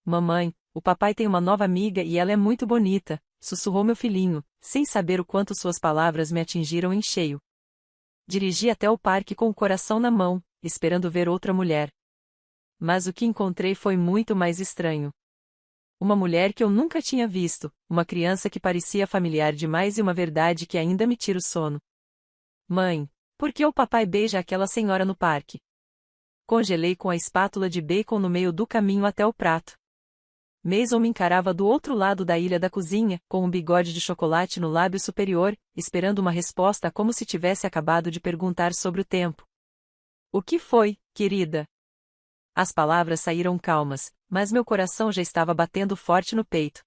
Mamãe, o papai tem uma nova amiga e ela é muito bonita, sussurrou meu filhinho, sem saber o quanto suas palavras me atingiram em cheio. Dirigi até o parque com o coração na mão, esperando ver outra mulher. Mas o que encontrei foi muito mais estranho. Uma mulher que eu nunca tinha visto, uma criança que parecia familiar demais e uma verdade que ainda me tira o sono. Mãe, por que o papai beija aquela senhora no parque? Congelei com a espátula de bacon no meio do caminho até o prato. Mason me encarava do outro lado da ilha da cozinha, com um bigode de chocolate no lábio superior, esperando uma resposta como se tivesse acabado de perguntar sobre o tempo. O que foi, querida? As palavras saíram calmas, mas meu coração já estava batendo forte no peito.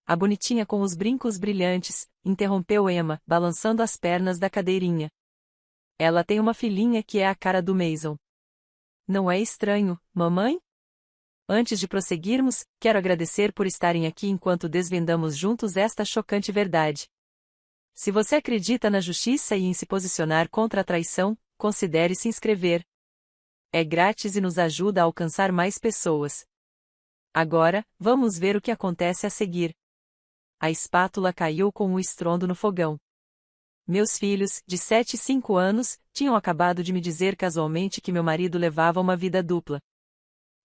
A bonitinha com os brincos brilhantes, interrompeu Emma, balançando as pernas da cadeirinha. Ela tem uma filhinha que é a cara do Mason. Não é estranho, mamãe? Antes de prosseguirmos, quero agradecer por estarem aqui enquanto desvendamos juntos esta chocante verdade. Se você acredita na justiça e em se posicionar contra a traição, considere se inscrever. É grátis e nos ajuda a alcançar mais pessoas. Agora, vamos ver o que acontece a seguir. A espátula caiu com um estrondo no fogão. Meus filhos, de 7 e 5 anos, tinham acabado de me dizer casualmente que meu marido levava uma vida dupla.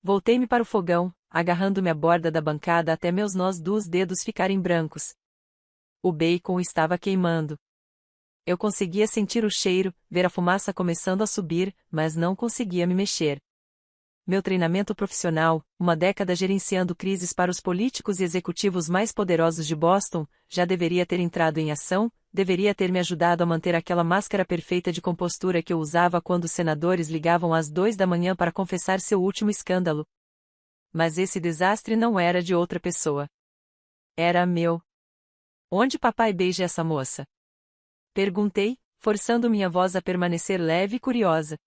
Voltei-me para o fogão, agarrando-me à borda da bancada até meus nós dos dedos ficarem brancos. O bacon estava queimando. Eu conseguia sentir o cheiro, ver a fumaça começando a subir, mas não conseguia me mexer. Meu treinamento profissional, uma década gerenciando crises para os políticos e executivos mais poderosos de Boston, já deveria ter entrado em ação, deveria ter me ajudado a manter aquela máscara perfeita de compostura que eu usava quando os senadores ligavam às 2 da manhã para confessar seu último escândalo. Mas esse desastre não era de outra pessoa. Era meu. Onde papai beija essa moça? Perguntei, forçando minha voz a permanecer leve e curiosa.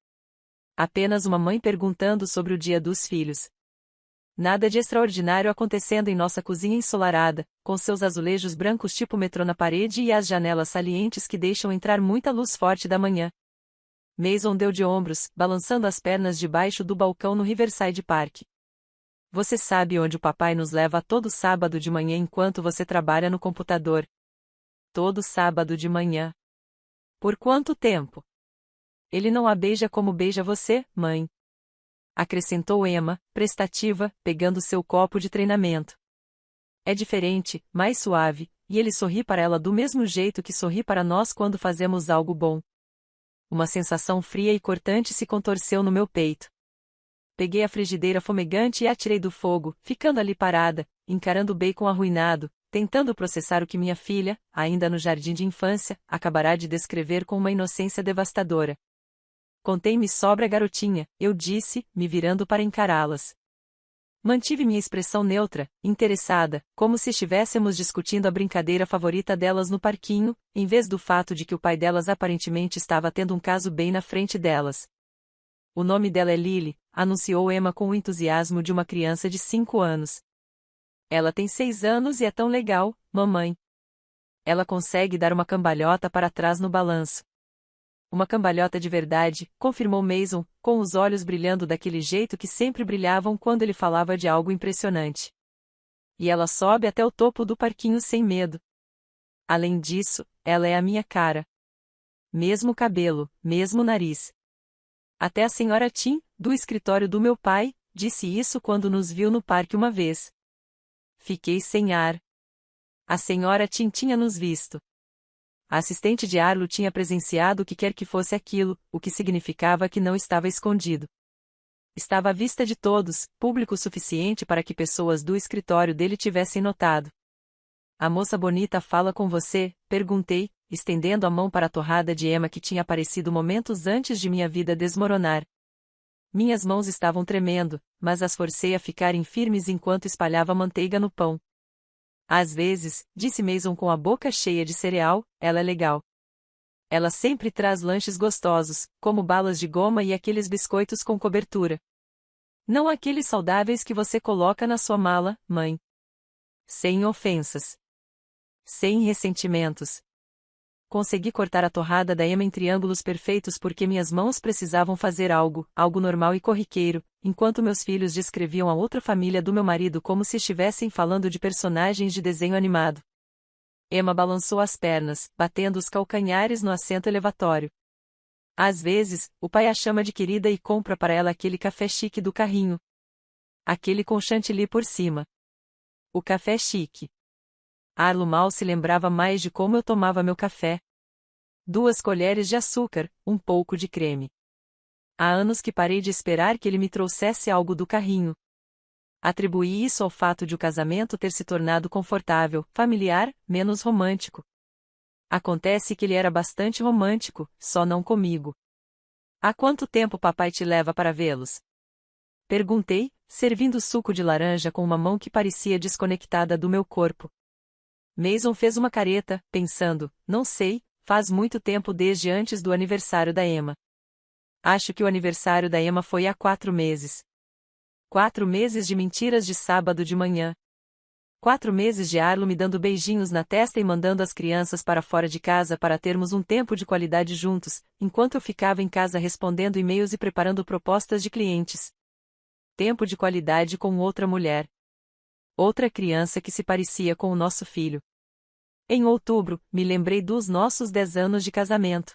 Apenas uma mãe perguntando sobre o dia dos filhos. Nada de extraordinário acontecendo em nossa cozinha ensolarada, com seus azulejos brancos tipo metrô na parede e as janelas salientes que deixam entrar muita luz forte da manhã. Mason deu de ombros, balançando as pernas debaixo do balcão no Riverside Park. Você sabe onde o papai nos leva todo sábado de manhã enquanto você trabalha no computador? Todo sábado de manhã. Por quanto tempo? Ele não a beija como beija você, mãe. Acrescentou Emma, prestativa, pegando seu copo de treinamento. É diferente, mais suave, e ele sorri para ela do mesmo jeito que sorri para nós quando fazemos algo bom. Uma sensação fria e cortante se contorceu no meu peito. Peguei a frigideira fumegante e a tirei do fogo, ficando ali parada, encarando o bacon arruinado, tentando processar o que minha filha, ainda no jardim de infância, acabará de descrever com uma inocência devastadora. Contei-me sobre a garotinha, eu disse, me virando para encará-las. Mantive minha expressão neutra, interessada, como se estivéssemos discutindo a brincadeira favorita delas no parquinho, em vez do fato de que o pai delas aparentemente estava tendo um caso bem na frente delas. O nome dela é Lily, anunciou Emma com o entusiasmo de uma criança de 5 anos. Ela tem 6 anos e é tão legal, mamãe. Ela consegue dar uma cambalhota para trás no balanço. Uma cambalhota de verdade, confirmou Mason, com os olhos brilhando daquele jeito que sempre brilhavam quando ele falava de algo impressionante. E ela sobe até o topo do parquinho sem medo. Além disso, ela é a minha cara. Mesmo cabelo, mesmo nariz. Até a senhora Tim, do escritório do meu pai, disse isso quando nos viu no parque uma vez. Fiquei sem ar. A senhora Tim tinha nos visto. A assistente de Arlo tinha presenciado o que quer que fosse aquilo, o que significava que não estava escondido. Estava à vista de todos, público suficiente para que pessoas do escritório dele tivessem notado. A moça bonita fala com você? Perguntei, estendendo a mão para a torrada de Emma que tinha aparecido momentos antes de minha vida desmoronar. Minhas mãos estavam tremendo, mas as forcei a ficarem firmes enquanto espalhava manteiga no pão. Às vezes, disse Mason com a boca cheia de cereal, ela é legal. Ela sempre traz lanches gostosos, como balas de goma e aqueles biscoitos com cobertura. Não aqueles saudáveis que você coloca na sua mala, mãe. Sem ofensas. Sem ressentimentos. consegui cortar a torrada da Emma em triângulos perfeitos porque minhas mãos precisavam fazer algo normal e corriqueiro, enquanto meus filhos descreviam a outra família do meu marido como se estivessem falando de personagens de desenho animado. Emma balançou as pernas, batendo os calcanhares no assento elevatório. Às vezes, o pai a chama de querida e compra para ela aquele café chique do carrinho. Aquele com chantilly por cima. O café chique. Arlo mal se lembrava mais de como eu tomava meu café. 2 colheres de açúcar, um pouco de creme. Há anos que parei de esperar que ele me trouxesse algo do carrinho. Atribuí isso ao fato de o casamento ter se tornado confortável, familiar, menos romântico. Acontece que ele era bastante romântico, só não comigo. Há quanto tempo papai te leva para vê-los? Perguntei, servindo suco de laranja com uma mão que parecia desconectada do meu corpo. Mason fez uma careta, pensando, não sei, faz muito tempo desde antes do aniversário da Emma. Acho que o aniversário da Emma foi há 4 meses. 4 meses de mentiras de sábado de manhã. 4 meses de Arlo me dando beijinhos na testa e mandando as crianças para fora de casa para termos um tempo de qualidade juntos, enquanto eu ficava em casa respondendo e-mails e preparando propostas de clientes. Tempo de qualidade com outra mulher. Outra criança que se parecia com o nosso filho. Em outubro, me lembrei dos nossos 10 anos de casamento.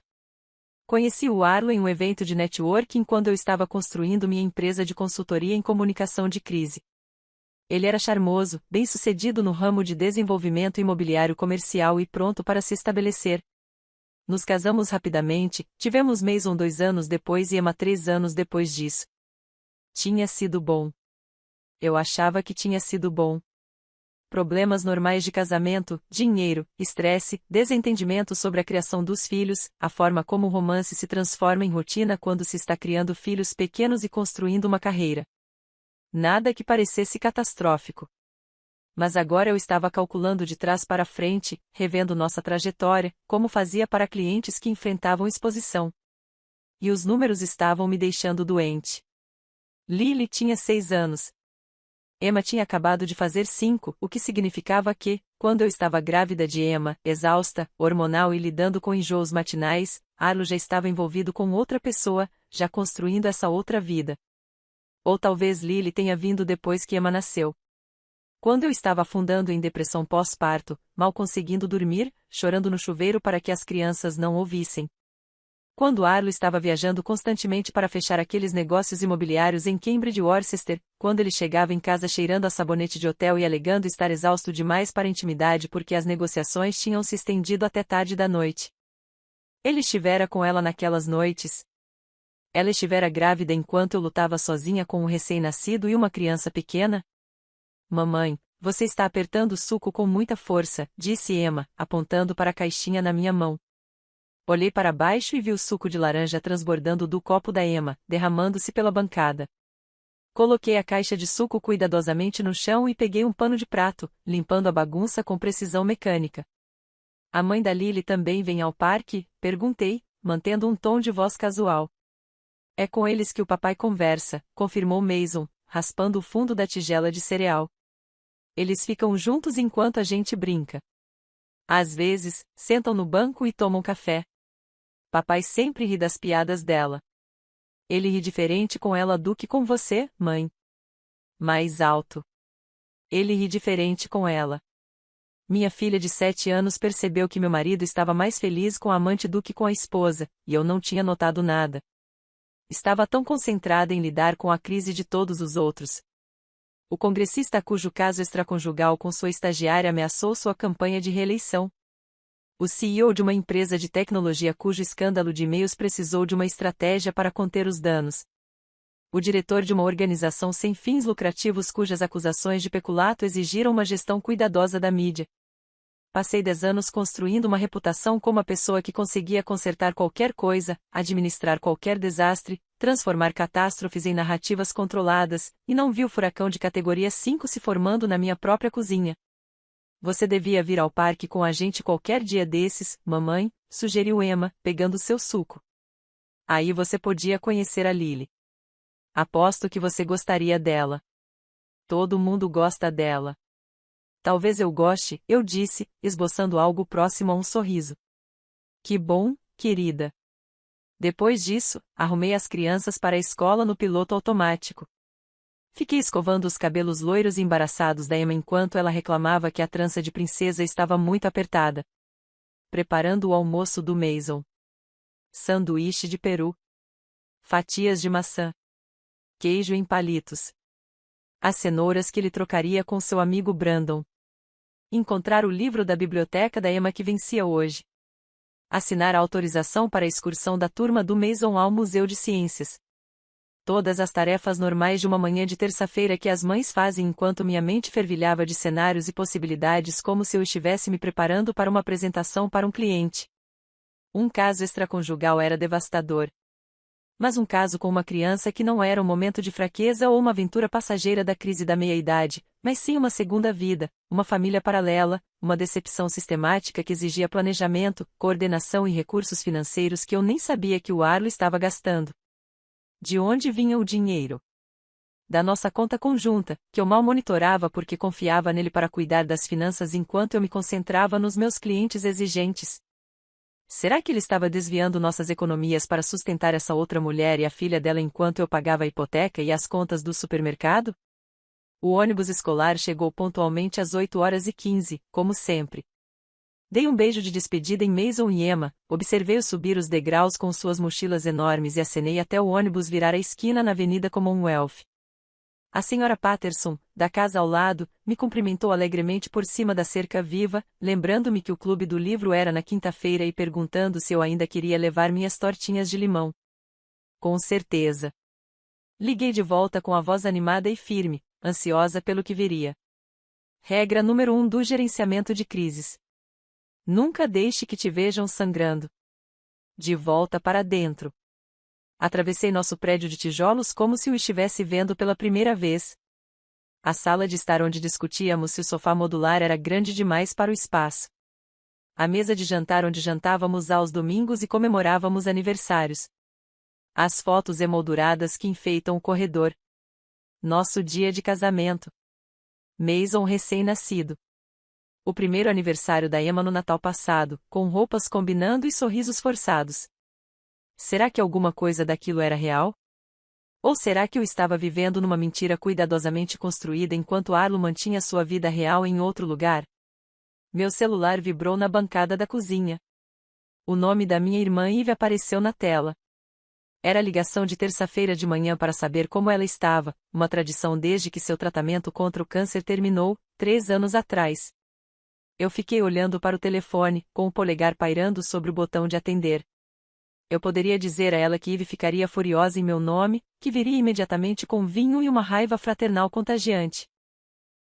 Conheci o Arlo em um evento de networking quando eu estava construindo minha empresa de consultoria em comunicação de crise. Ele era charmoso, bem-sucedido no ramo de desenvolvimento imobiliário comercial e pronto para se estabelecer. Nos casamos rapidamente, tivemos Mason 2 anos depois e Emma 3 anos depois disso. Tinha sido bom. Eu achava que tinha sido bom. Problemas normais de casamento, dinheiro, estresse, desentendimento sobre a criação dos filhos, a forma como o romance se transforma em rotina quando se está criando filhos pequenos e construindo uma carreira. Nada que parecesse catastrófico. Mas agora eu estava calculando de trás para frente, revendo nossa trajetória, como fazia para clientes que enfrentavam exposição. E os números estavam me deixando doente. Lily tinha 6 anos. Emma tinha acabado de fazer 5, o que significava que, quando eu estava grávida de Emma, exausta, hormonal e lidando com enjoos matinais, Arlo já estava envolvido com outra pessoa, já construindo essa outra vida. Ou talvez Lily tenha vindo depois que Emma nasceu. Quando eu estava afundando em depressão pós-parto, mal conseguindo dormir, chorando no chuveiro para que as crianças não ouvissem. Quando Arlo estava viajando constantemente para fechar aqueles negócios imobiliários em Cambridge e Worcester, quando ele chegava em casa cheirando a sabonete de hotel e alegando estar exausto demais para a intimidade porque as negociações tinham se estendido até tarde da noite. Ele estivera com ela naquelas noites. Ela estivera grávida enquanto eu lutava sozinha com um recém-nascido e uma criança pequena? Mamãe, você está apertando o suco com muita força, disse Emma, apontando para a caixinha na minha mão. Olhei para baixo e vi o suco de laranja transbordando do copo da Emma, derramando-se pela bancada. Coloquei a caixa de suco cuidadosamente no chão e peguei um pano de prato, limpando a bagunça com precisão mecânica. A mãe da Lily também vem ao parque? Perguntei, mantendo um tom de voz casual. É com eles que o papai conversa, confirmou Mason, raspando o fundo da tigela de cereal. Eles ficam juntos enquanto a gente brinca. Às vezes, sentam no banco e tomam café. Papai sempre ri das piadas dela. Ele ri diferente com ela do que com você, mãe. Mais alto. Ele ri diferente com ela. Minha filha de 7 anos percebeu que meu marido estava mais feliz com a amante do que com a esposa, e eu não tinha notado nada. Estava tão concentrada em lidar com a crise de todos os outros. O congressista cujo caso extraconjugal com sua estagiária ameaçou sua campanha de reeleição. O CEO de uma empresa de tecnologia cujo escândalo de e-mails precisou de uma estratégia para conter os danos. O diretor de uma organização sem fins lucrativos cujas acusações de peculato exigiram uma gestão cuidadosa da mídia. Passei 10 anos construindo uma reputação como a pessoa que conseguia consertar qualquer coisa, administrar qualquer desastre, transformar catástrofes em narrativas controladas, e não vi o furacão de categoria 5 se formando na minha própria cozinha. Você devia vir ao parque com a gente qualquer dia desses, mamãe, sugeriu Emma, pegando seu suco. Aí você podia conhecer a Lily. Aposto que você gostaria dela. Todo mundo gosta dela. Talvez eu goste, eu disse, esboçando algo próximo a um sorriso. Que bom, querida. Depois disso, arrumei as crianças para a escola no piloto automático. Fiquei escovando os cabelos loiros e embaraçados da Emma enquanto ela reclamava que a trança de princesa estava muito apertada. Preparando o almoço do Mason. Sanduíche de peru. Fatias de maçã. Queijo em palitos. As cenouras que ele trocaria com seu amigo Brandon. Encontrar o livro da biblioteca da Emma que vencia hoje. Assinar a autorização para a excursão da turma do Mason ao Museu de Ciências. Todas as tarefas normais de uma manhã de terça-feira que as mães fazem enquanto minha mente fervilhava de cenários e possibilidades como se eu estivesse me preparando para uma apresentação para um cliente. Um caso extraconjugal era devastador. Mas um caso com uma criança que não era um momento de fraqueza ou uma aventura passageira da crise da meia-idade, mas sim uma segunda vida, uma família paralela, uma decepção sistemática que exigia planejamento, coordenação e recursos financeiros que eu nem sabia que o Arlo estava gastando. De onde vinha o dinheiro? Da nossa conta conjunta, que eu mal monitorava porque confiava nele para cuidar das finanças enquanto eu me concentrava nos meus clientes exigentes. Será que ele estava desviando nossas economias para sustentar essa outra mulher e a filha dela enquanto eu pagava a hipoteca e as contas do supermercado? O ônibus escolar chegou pontualmente às 8h15, como sempre. Dei um beijo de despedida em Mason e Emma, observei-os subir os degraus com suas mochilas enormes e acenei até o ônibus virar a esquina na Avenida Commonwealth. A senhora Patterson, da casa ao lado, me cumprimentou alegremente por cima da cerca viva, lembrando-me que o clube do livro era na quinta-feira e perguntando se eu ainda queria levar minhas tortinhas de limão. Com certeza. Liguei de volta com a voz animada e firme, ansiosa pelo que viria. Regra número 1 do gerenciamento de crises. Nunca deixe que te vejam sangrando. De volta para dentro. Atravessei nosso prédio de tijolos como se o estivesse vendo pela primeira vez. A sala de estar onde discutíamos se o sofá modular era grande demais para o espaço. A mesa de jantar onde jantávamos aos domingos e comemorávamos aniversários. As fotos emolduradas que enfeitam o corredor. Nosso dia de casamento. Mason recém-nascido. O primeiro aniversário da Emma no Natal passado, com roupas combinando e sorrisos forçados. Será que alguma coisa daquilo era real? Ou será que eu estava vivendo numa mentira cuidadosamente construída enquanto Arlo mantinha sua vida real em outro lugar? Meu celular vibrou na bancada da cozinha. O nome da minha irmã Eve apareceu na tela. Era a ligação de terça-feira de manhã para saber como ela estava, uma tradição desde que seu tratamento contra o câncer terminou, 3 anos atrás. Eu fiquei olhando para o telefone, com o polegar pairando sobre o botão de atender. Eu poderia dizer a ela que Eve ficaria furiosa em meu nome, que viria imediatamente com vinho e uma raiva fraternal contagiante.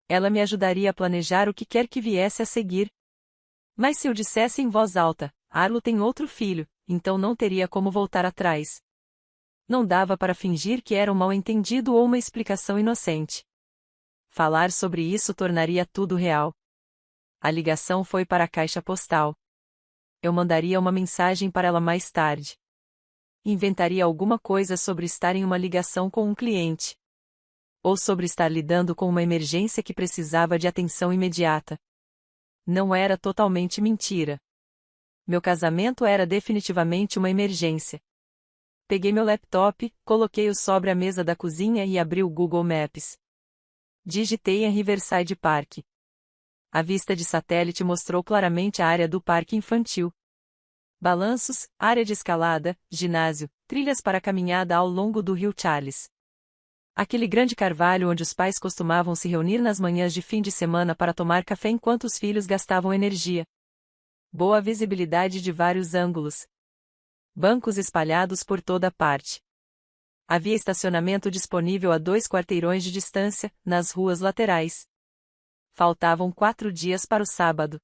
Ela me ajudaria a planejar o que quer que viesse a seguir. Mas se eu dissesse em voz alta, Arlo tem outro filho, então não teria como voltar atrás. Não dava para fingir que era um mal-entendido ou uma explicação inocente. Falar sobre isso tornaria tudo real. A ligação foi para a caixa postal. Eu mandaria uma mensagem para ela mais tarde. Inventaria alguma coisa sobre estar em uma ligação com um cliente. Ou sobre estar lidando com uma emergência que precisava de atenção imediata. Não era totalmente mentira. Meu casamento era definitivamente uma emergência. Peguei meu laptop, coloquei-o sobre a mesa da cozinha e abri o Google Maps. Digitei em Riverside Park. A vista de satélite mostrou claramente a área do parque infantil. Balanços, área de escalada, ginásio, trilhas para caminhada ao longo do rio Charles. Aquele grande carvalho onde os pais costumavam se reunir nas manhãs de fim de semana para tomar café enquanto os filhos gastavam energia. Boa visibilidade de vários ângulos. Bancos espalhados por toda parte. Havia estacionamento disponível a 2 quarteirões de distância, nas ruas laterais. Faltavam 4 dias para o sábado.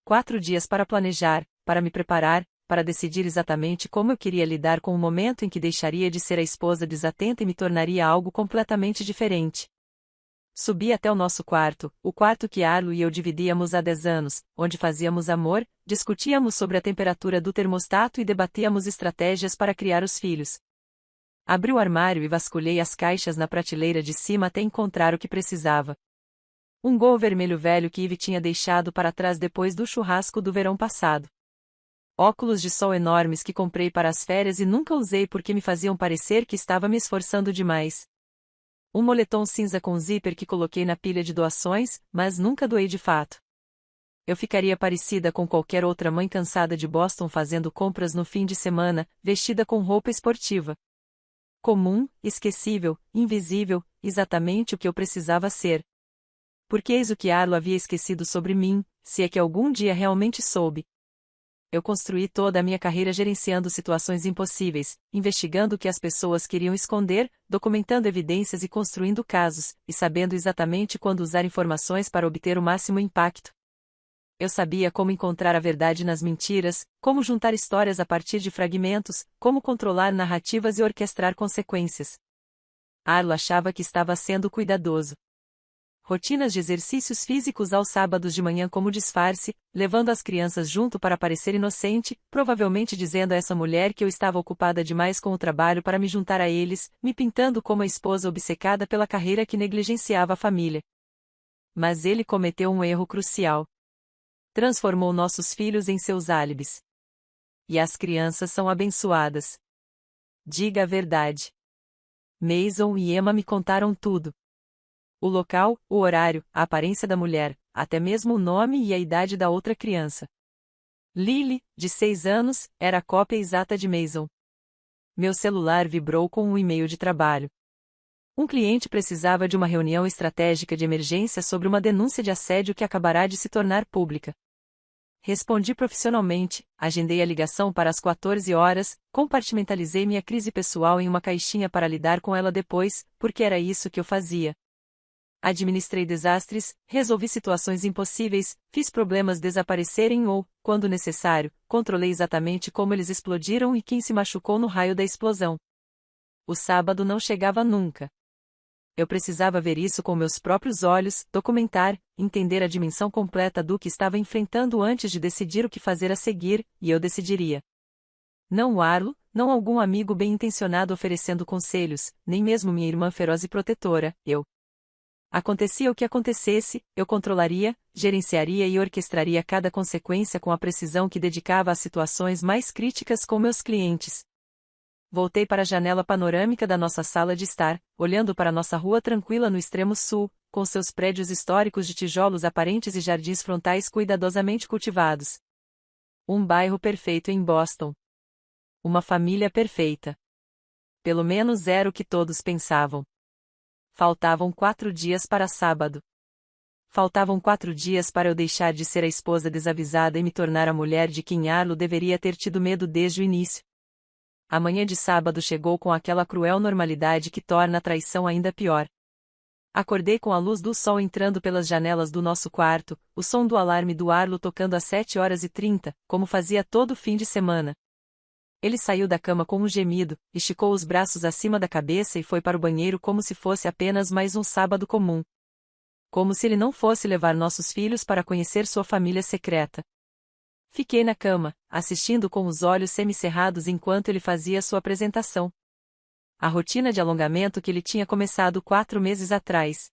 4 dias para planejar, para me preparar, para decidir exatamente como eu queria lidar com o momento em que deixaria de ser a esposa desatenta e me tornaria algo completamente diferente. Subi até o nosso quarto, o quarto que Arlo e eu dividíamos há 10 anos, onde fazíamos amor, discutíamos sobre a temperatura do termostato e debatíamos estratégias para criar os filhos. Abri o armário e vasculhei as caixas na prateleira de cima até encontrar o que precisava. Um Gol vermelho velho que Eve tinha deixado para trás depois do churrasco do verão passado. Óculos de sol enormes que comprei para as férias e nunca usei porque me faziam parecer que estava me esforçando demais. Um moletom cinza com zíper que coloquei na pilha de doações, mas nunca doei de fato. Eu ficaria parecida com qualquer outra mãe cansada de Boston fazendo compras no fim de semana, vestida com roupa esportiva. Comum, esquecível, invisível, exatamente o que eu precisava ser. Porque eis o que Arlo havia esquecido sobre mim, se é que algum dia realmente soube. Eu construí toda a minha carreira gerenciando situações impossíveis, investigando o que as pessoas queriam esconder, documentando evidências e construindo casos, e sabendo exatamente quando usar informações para obter o máximo impacto. Eu sabia como encontrar a verdade nas mentiras, como juntar histórias a partir de fragmentos, como controlar narrativas e orquestrar consequências. Arlo achava que estava sendo cuidadoso. Rotinas de exercícios físicos aos sábados de manhã como disfarce, levando as crianças junto para parecer inocente, provavelmente dizendo a essa mulher que eu estava ocupada demais com o trabalho para me juntar a eles, me pintando como a esposa obcecada pela carreira que negligenciava a família. Mas ele cometeu um erro crucial. Transformou nossos filhos em seus álibis. E as crianças são abençoadas. Diga a verdade. Mason e Emma me contaram tudo. O local, o horário, a aparência da mulher, até mesmo o nome e a idade da outra criança. Lily, de 6 anos, era a cópia exata de Mason. Meu celular vibrou com um e-mail de trabalho. Um cliente precisava de uma reunião estratégica de emergência sobre uma denúncia de assédio que acabará de se tornar pública. Respondi profissionalmente, agendei a ligação para as 14 horas, compartimentalizei minha crise pessoal em uma caixinha para lidar com ela depois, porque era isso que eu fazia. Administrei desastres, resolvi situações impossíveis, fiz problemas desaparecerem ou, quando necessário, controlei exatamente como eles explodiram e quem se machucou no raio da explosão. O sábado não chegava nunca. Eu precisava ver isso com meus próprios olhos, documentar, entender a dimensão completa do que estava enfrentando antes de decidir o que fazer a seguir, e eu decidiria. Não o Arlo, não algum amigo bem-intencionado oferecendo conselhos, nem mesmo minha irmã feroz e protetora, eu. Acontecia o que acontecesse, eu controlaria, gerenciaria e orquestraria cada consequência com a precisão que dedicava às situações mais críticas com meus clientes. Voltei para a janela panorâmica da nossa sala de estar, olhando para nossa rua tranquila no extremo sul, com seus prédios históricos de tijolos aparentes e jardins frontais cuidadosamente cultivados. Um bairro perfeito em Boston. Uma família perfeita. Pelo menos era o que todos pensavam. Faltavam 4 dias para sábado. Faltavam 4 dias para eu deixar de ser a esposa desavisada e me tornar a mulher de quem Arlo deveria ter tido medo desde o início. A manhã de sábado chegou com aquela cruel normalidade que torna a traição ainda pior. Acordei com a luz do sol entrando pelas janelas do nosso quarto, o som do alarme do Arlo tocando às 7h30, como fazia todo fim de semana. Ele saiu da cama com um gemido, esticou os braços acima da cabeça e foi para o banheiro como se fosse apenas mais um sábado comum. Como se ele não fosse levar nossos filhos para conhecer sua família secreta. Fiquei na cama, assistindo com os olhos semicerrados enquanto ele fazia sua apresentação. A rotina de alongamento que ele tinha começado 4 meses atrás.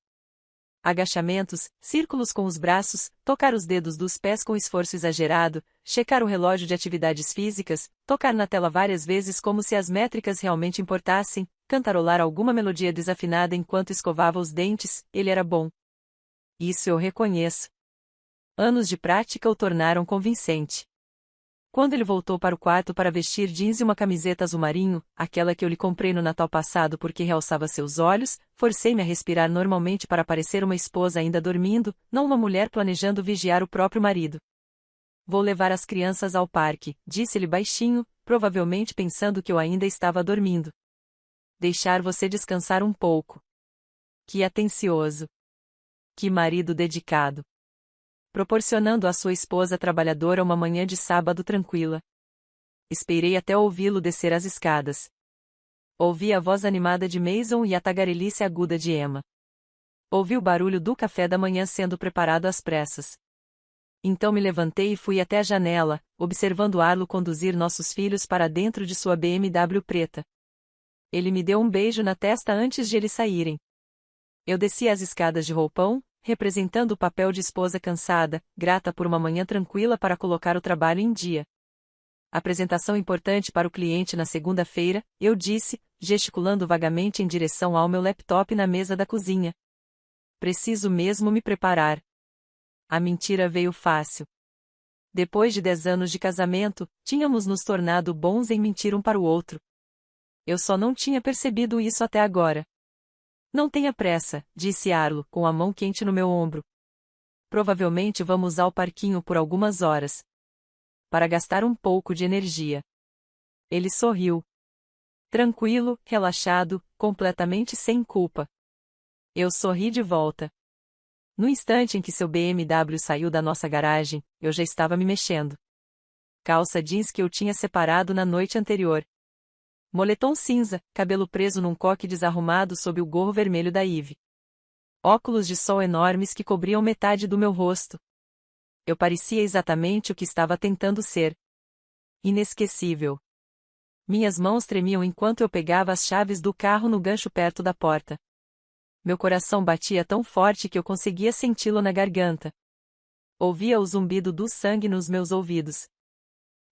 Agachamentos, círculos com os braços, tocar os dedos dos pés com esforço exagerado, checar o relógio de atividades físicas, tocar na tela várias vezes como se as métricas realmente importassem, cantarolar alguma melodia desafinada enquanto escovava os dentes, ele era bom. Isso eu reconheço. Anos de prática o tornaram convincente. Quando ele voltou para o quarto para vestir jeans e uma camiseta azul marinho, aquela que eu lhe comprei no Natal passado porque realçava seus olhos, forcei-me a respirar normalmente para parecer uma esposa ainda dormindo, não uma mulher planejando vigiar o próprio marido. Vou levar as crianças ao parque, disse-lhe baixinho, provavelmente pensando que eu ainda estava dormindo. Deixar você descansar um pouco. Que atencioso. Que marido dedicado. Proporcionando à sua esposa trabalhadora uma manhã de sábado tranquila. Esperei até ouvi-lo descer as escadas. Ouvi a voz animada de Mason e a tagarelice aguda de Emma. Ouvi o barulho do café da manhã sendo preparado às pressas. Então me levantei e fui até a janela, observando Arlo conduzir nossos filhos para dentro de sua BMW preta. Ele me deu um beijo na testa antes de eles saírem. Eu desci as escadas de roupão, representando o papel de esposa cansada, grata por uma manhã tranquila para colocar o trabalho em dia. Apresentação importante para o cliente na segunda-feira, eu disse, gesticulando vagamente em direção ao meu laptop na mesa da cozinha. Preciso mesmo me preparar. A mentira veio fácil. Depois de 10 anos de casamento, tínhamos nos tornado bons em mentir um para o outro. Eu só não tinha percebido isso até agora. Não tenha pressa, disse Arlo, com a mão quente no meu ombro. Provavelmente vamos ao parquinho por algumas horas. Para gastar um pouco de energia. Ele sorriu. Tranquilo, relaxado, completamente sem culpa. Eu sorri de volta. No instante em que seu BMW saiu da nossa garagem, eu já estava me mexendo. Calça jeans que eu tinha separado na noite anterior. Moletom cinza, cabelo preso num coque desarrumado sob o gorro vermelho da Eve. Óculos de sol enormes que cobriam metade do meu rosto. Eu parecia exatamente o que estava tentando ser. Inesquecível. Minhas mãos tremiam enquanto eu pegava as chaves do carro no gancho perto da porta. Meu coração batia tão forte que eu conseguia senti-lo na garganta. Ouvia o zumbido do sangue nos meus ouvidos.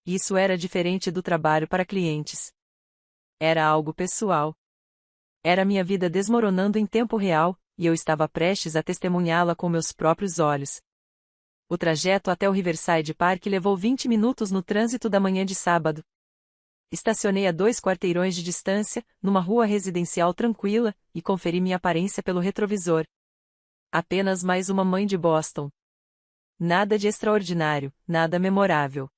Isso era diferente do trabalho para clientes. Era algo pessoal. Era minha vida desmoronando em tempo real, e eu estava prestes a testemunhá-la com meus próprios olhos. O trajeto até o Riverside Park levou 20 minutos no trânsito da manhã de sábado. Estacionei a 2 quarteirões de distância, numa rua residencial tranquila, e conferi minha aparência pelo retrovisor. Apenas mais uma mãe de Boston. Nada de extraordinário, nada memorável.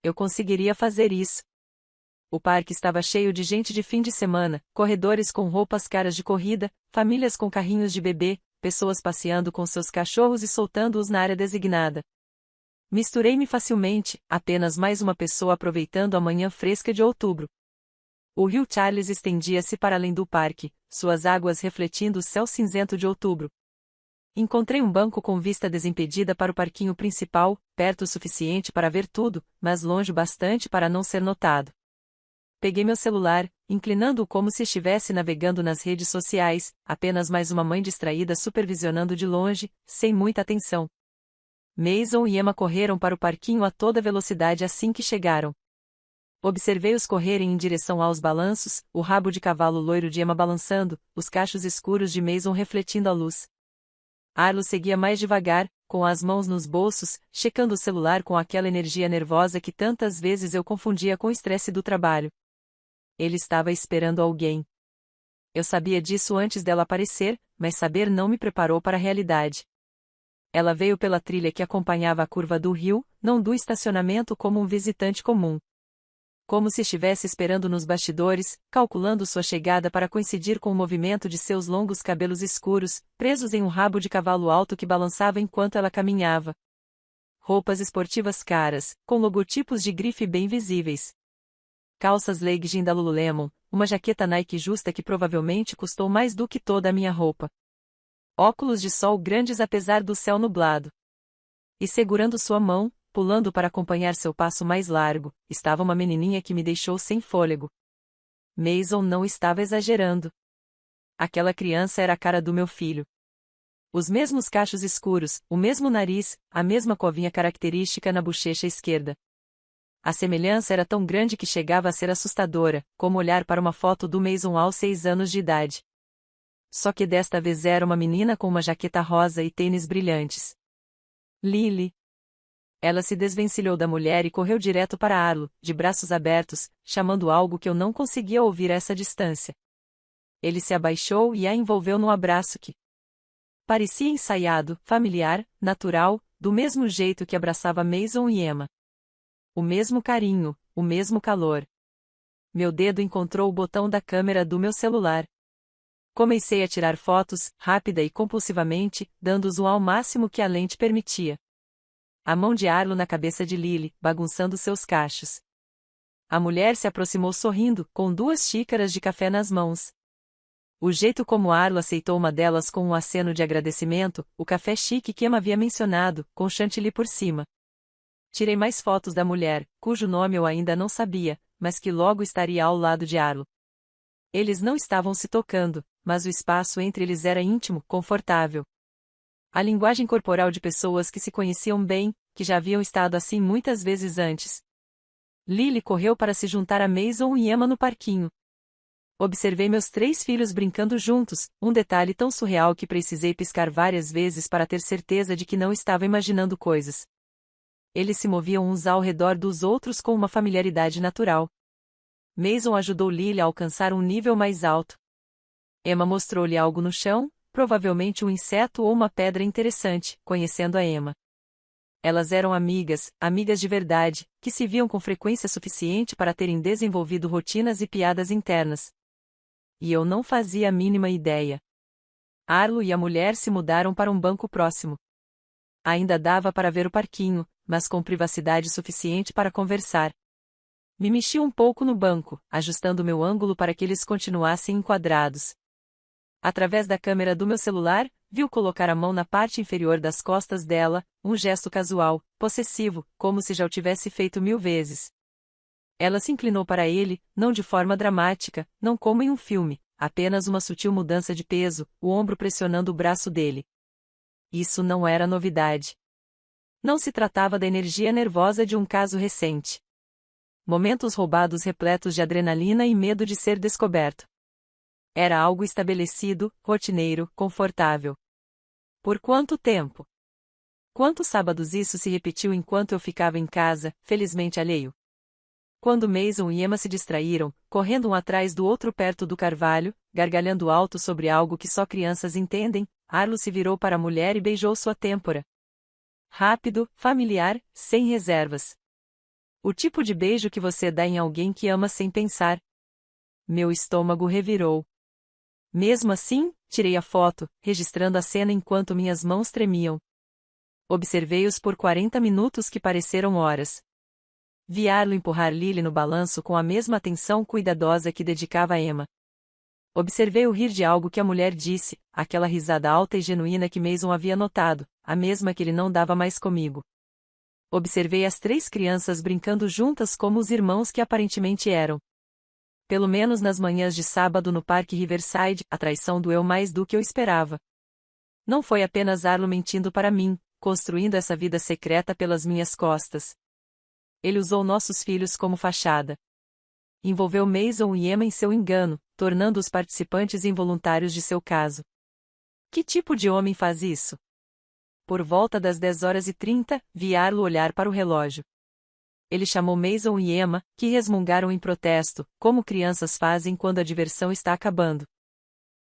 Eu conseguiria fazer isso. O parque estava cheio de gente de fim de semana, corredores com roupas caras de corrida, famílias com carrinhos de bebê, pessoas passeando com seus cachorros e soltando-os na área designada. Misturei-me facilmente, apenas mais uma pessoa aproveitando a manhã fresca de outubro. O rio Charles estendia-se para além do parque, suas águas refletindo o céu cinzento de outubro. Encontrei um banco com vista desimpedida para o parquinho principal, perto o suficiente para ver tudo, mas longe bastante para não ser notado. Peguei meu celular, inclinando-o como se estivesse navegando nas redes sociais, apenas mais uma mãe distraída supervisionando de longe, sem muita atenção. Mason e Emma correram para o parquinho a toda velocidade assim que chegaram. Observei-os correrem em direção aos balanços, o rabo de cavalo loiro de Emma balançando, os cachos escuros de Mason refletindo a luz. Arlo seguia mais devagar, com as mãos nos bolsos, checando o celular com aquela energia nervosa que tantas vezes eu confundia com o estresse do trabalho. Ele estava esperando alguém. Eu sabia disso antes dela aparecer, mas saber não me preparou para a realidade. Ela veio pela trilha que acompanhava a curva do rio, não do estacionamento como um visitante comum. Como se estivesse esperando nos bastidores, calculando sua chegada para coincidir com o movimento de seus longos cabelos escuros, presos em um rabo de cavalo alto que balançava enquanto ela caminhava. Roupas esportivas caras, com logotipos de grife bem visíveis. Calças legging da Lululemon, uma jaqueta Nike justa que provavelmente custou mais do que toda a minha roupa. Óculos de sol grandes apesar do céu nublado. E segurando sua mão, pulando para acompanhar seu passo mais largo, estava uma menininha que me deixou sem fôlego. Mason não estava exagerando. Aquela criança era a cara do meu filho. Os mesmos cachos escuros, o mesmo nariz, a mesma covinha característica na bochecha esquerda. A semelhança era tão grande que chegava a ser assustadora, como olhar para uma foto do Mason aos 6 anos de idade. Só que desta vez era uma menina com uma jaqueta rosa e tênis brilhantes. Lily. Ela se desvencilhou da mulher e correu direto para Arlo, de braços abertos, chamando algo que eu não conseguia ouvir a essa distância. Ele se abaixou e a envolveu num abraço que parecia ensaiado, familiar, natural, do mesmo jeito que abraçava Mason e Emma. O mesmo carinho, o mesmo calor. Meu dedo encontrou o botão da câmera do meu celular. Comecei a tirar fotos, rápida e compulsivamente, dando zoom ao máximo que a lente permitia. A mão de Arlo na cabeça de Lily, bagunçando seus cachos. A mulher se aproximou sorrindo, com 2 xícaras de café nas mãos. O jeito como Arlo aceitou uma delas com um aceno de agradecimento, o café chique que Emma havia mencionado, com chantilly por cima. Tirei mais fotos da mulher, cujo nome eu ainda não sabia, mas que logo estaria ao lado de Arlo. Eles não estavam se tocando, mas o espaço entre eles era íntimo, confortável. A linguagem corporal de pessoas que se conheciam bem, que já haviam estado assim muitas vezes antes. Lily correu para se juntar a Mason e Emma no parquinho. Observei meus 3 filhos brincando juntos, um detalhe tão surreal que precisei piscar várias vezes para ter certeza de que não estava imaginando coisas. Eles se moviam uns ao redor dos outros com uma familiaridade natural. Mason ajudou Lily a alcançar um nível mais alto. Emma mostrou-lhe algo no chão, provavelmente um inseto ou uma pedra interessante, conhecendo a Emma. Elas eram amigas, amigas de verdade, que se viam com frequência suficiente para terem desenvolvido rotinas e piadas internas. E eu não fazia a mínima ideia. Arlo e a mulher se mudaram para um banco próximo. Ainda dava para ver o parquinho, mas com privacidade suficiente para conversar. Me mexi um pouco no banco, ajustando meu ângulo para que eles continuassem enquadrados. Através da câmera do meu celular, viu colocar a mão na parte inferior das costas dela, um gesto casual, possessivo, como se já o tivesse feito 1000 vezes. Ela se inclinou para ele, não de forma dramática, não como em um filme, apenas uma sutil mudança de peso, o ombro pressionando o braço dele. Isso não era novidade. Não se tratava da energia nervosa de um caso recente. Momentos roubados repletos de adrenalina e medo de ser descoberto. Era algo estabelecido, rotineiro, confortável. Por quanto tempo? Quantos sábados isso se repetiu enquanto eu ficava em casa, felizmente alheio? Quando Mason e Emma se distraíram, correndo um atrás do outro perto do carvalho, gargalhando alto sobre algo que só crianças entendem, Arlo se virou para a mulher e beijou sua têmpora. Rápido, familiar, sem reservas. O tipo de beijo que você dá em alguém que ama sem pensar. Meu estômago revirou. Mesmo assim, tirei a foto, registrando a cena enquanto minhas mãos tremiam. Observei-os por 40 minutos que pareceram horas. Vi Arlo empurrar Lily no balanço com a mesma atenção cuidadosa que dedicava a Emma. Observei-o rir de algo que a mulher disse, aquela risada alta e genuína que Mason havia notado, a mesma que ele não dava mais comigo. Observei as 3 crianças brincando juntas como os irmãos que aparentemente eram. Pelo menos nas manhãs de sábado no Parque Riverside, a traição doeu mais do que eu esperava. Não foi apenas Arlo mentindo para mim, construindo essa vida secreta pelas minhas costas. Ele usou nossos filhos como fachada. Envolveu Mason e Emma em seu engano, tornando-os participantes involuntários de seu caso. Que tipo de homem faz isso? Por volta das 10h30, vi Arlo olhar para o relógio. Ele chamou Mason e Emma, que resmungaram em protesto, como crianças fazem quando a diversão está acabando.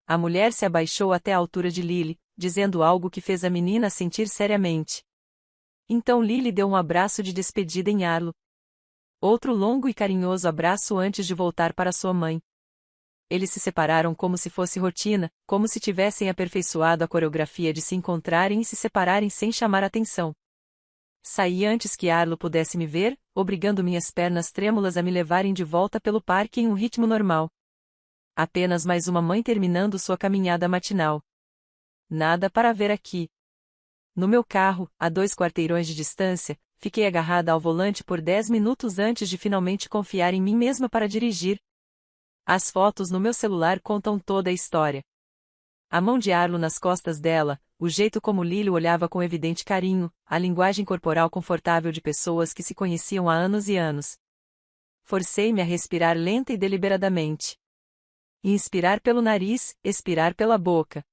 A mulher se abaixou até a altura de Lily, dizendo algo que fez a menina sentir seriamente. Então Lily deu um abraço de despedida em Arlo. Outro longo e carinhoso abraço antes de voltar para sua mãe. Eles se separaram como se fosse rotina, como se tivessem aperfeiçoado a coreografia de se encontrarem e se separarem sem chamar atenção. Saí antes que Arlo pudesse me ver, obrigando minhas pernas trêmulas a me levarem de volta pelo parque em um ritmo normal. Apenas mais uma mãe terminando sua caminhada matinal. Nada para ver aqui. No meu carro, a 2 quarteirões de distância, fiquei agarrada ao volante por 10 minutos antes de finalmente confiar em mim mesma para dirigir. As fotos no meu celular contam toda a história. A mão de Arlo nas costas dela, o jeito como Lily olhava com evidente carinho, a linguagem corporal confortável de pessoas que se conheciam há anos e anos. Forcei-me a respirar lenta e deliberadamente. Inspirar pelo nariz, expirar pela boca.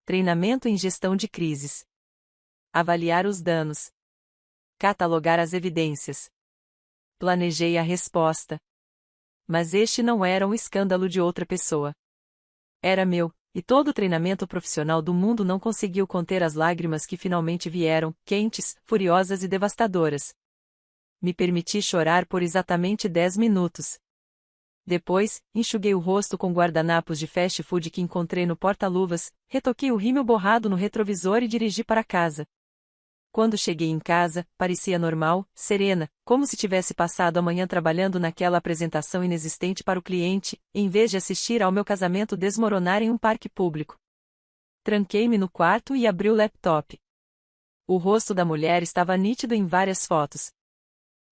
Treinamento em gestão de crises. Avaliar os danos. Catalogar as evidências. Planejei a resposta. Mas este não era um escândalo de outra pessoa. Era meu, e todo o treinamento profissional do mundo não conseguiu conter as lágrimas que finalmente vieram, quentes, furiosas e devastadoras. Me permiti chorar por exatamente 10 minutos. Depois, enxuguei o rosto com guardanapos de fast food que encontrei no porta-luvas, retoquei o rímel borrado no retrovisor e dirigi para casa. Quando cheguei em casa, parecia normal, serena, como se tivesse passado a manhã trabalhando naquela apresentação inexistente para o cliente, em vez de assistir ao meu casamento desmoronar em um parque público. Tranquei-me no quarto e abri o laptop. O rosto da mulher estava nítido em várias fotos.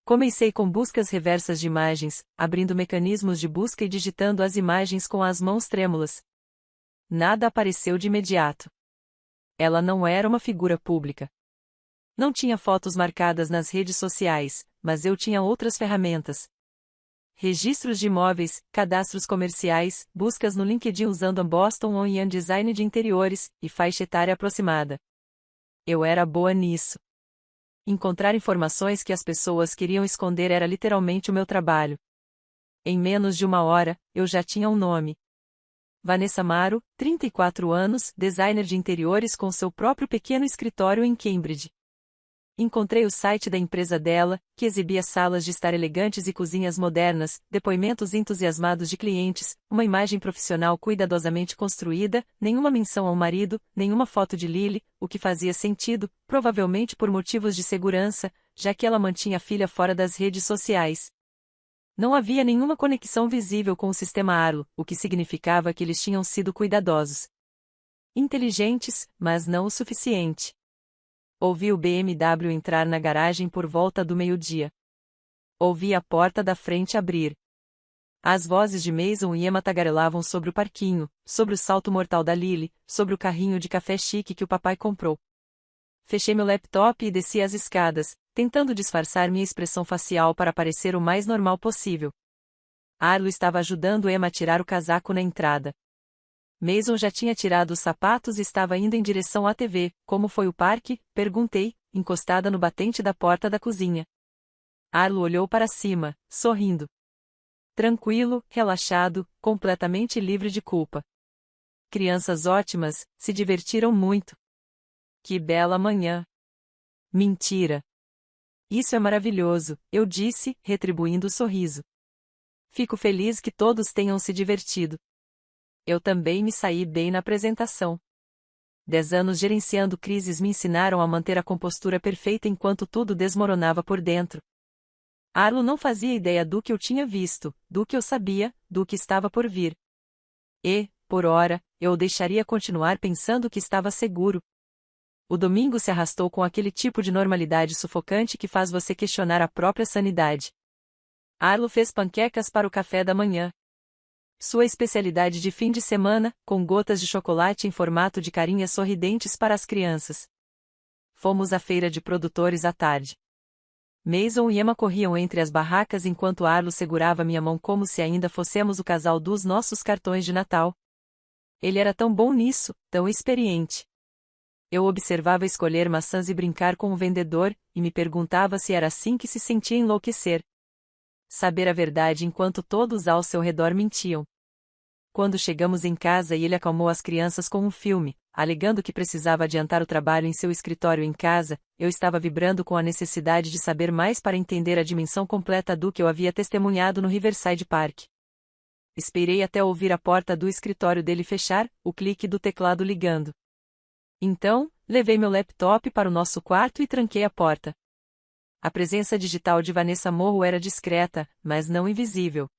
Comecei com buscas reversas de imagens, abrindo mecanismos de busca e digitando as imagens com as mãos trêmulas. Nada apareceu de imediato. Ela não era uma figura pública. Não tinha fotos marcadas nas redes sociais, mas eu tinha outras ferramentas. Registros de imóveis, cadastros comerciais, buscas no LinkedIn usando Boston OEM Design de interiores, e faixa etária aproximada. Eu era boa nisso. Encontrar informações que as pessoas queriam esconder era literalmente o meu trabalho. Em menos de uma hora, eu já tinha um nome. Vanessa Maro, 34 anos, designer de interiores com seu próprio pequeno escritório em Cambridge. Encontrei o site da empresa dela, que exibia salas de estar elegantes e cozinhas modernas, depoimentos entusiasmados de clientes, uma imagem profissional cuidadosamente construída, nenhuma menção ao marido, nenhuma foto de Lily, o que fazia sentido, provavelmente por motivos de segurança, já que ela mantinha a filha fora das redes sociais. Não havia nenhuma conexão visível com o sistema Arlo, o que significava que eles tinham sido cuidadosos. Inteligentes, mas não o suficiente. Ouvi o BMW entrar na garagem por volta do meio-dia. Ouvi a porta da frente abrir. As vozes de Mason e Emma tagarelavam sobre o parquinho, sobre o salto mortal da Lily, sobre o carrinho de café chique que o papai comprou. Fechei meu laptop e desci as escadas, tentando disfarçar minha expressão facial para parecer o mais normal possível. Arlo estava ajudando Emma a tirar o casaco na entrada. Mason já tinha tirado os sapatos e estava indo em direção à TV. Como foi o parque? Perguntei, encostada no batente da porta da cozinha. Arlo olhou para cima, sorrindo. Tranquilo, relaxado, completamente livre de culpa. Crianças ótimas, se divertiram muito. Que bela manhã. Mentira. Isso é maravilhoso, eu disse, retribuindo o sorriso. Fico feliz que todos tenham se divertido. Eu também me saí bem na apresentação. 10 anos gerenciando crises me ensinaram a manter a compostura perfeita enquanto tudo desmoronava por dentro. Arlo não fazia ideia do que eu tinha visto, do que eu sabia, do que estava por vir. E, por ora, eu o deixaria continuar pensando que estava seguro. O domingo se arrastou com aquele tipo de normalidade sufocante que faz você questionar a própria sanidade. Arlo fez panquecas para o café da manhã. Sua especialidade de fim de semana, com gotas de chocolate em formato de carinhas sorridentes para as crianças. Fomos à feira de produtores à tarde. Mason e Emma corriam entre as barracas enquanto Arlo segurava minha mão como se ainda fossemos o casal dos nossos cartões de Natal. Ele era tão bom nisso, tão experiente. Eu observava escolher maçãs e brincar com o vendedor, e me perguntava se era assim que se sentia enlouquecer. Saber a verdade enquanto todos ao seu redor mentiam. Quando chegamos em casa e ele acalmou as crianças com um filme, alegando que precisava adiantar o trabalho em seu escritório em casa, eu estava vibrando com a necessidade de saber mais para entender a dimensão completa do que eu havia testemunhado no Riverside Park. Esperei até ouvir a porta do escritório dele fechar, o clique do teclado ligando. Então, levei meu laptop para o nosso quarto e tranquei a porta. A presença digital de Vanessa Morrow era discreta, mas não invisível.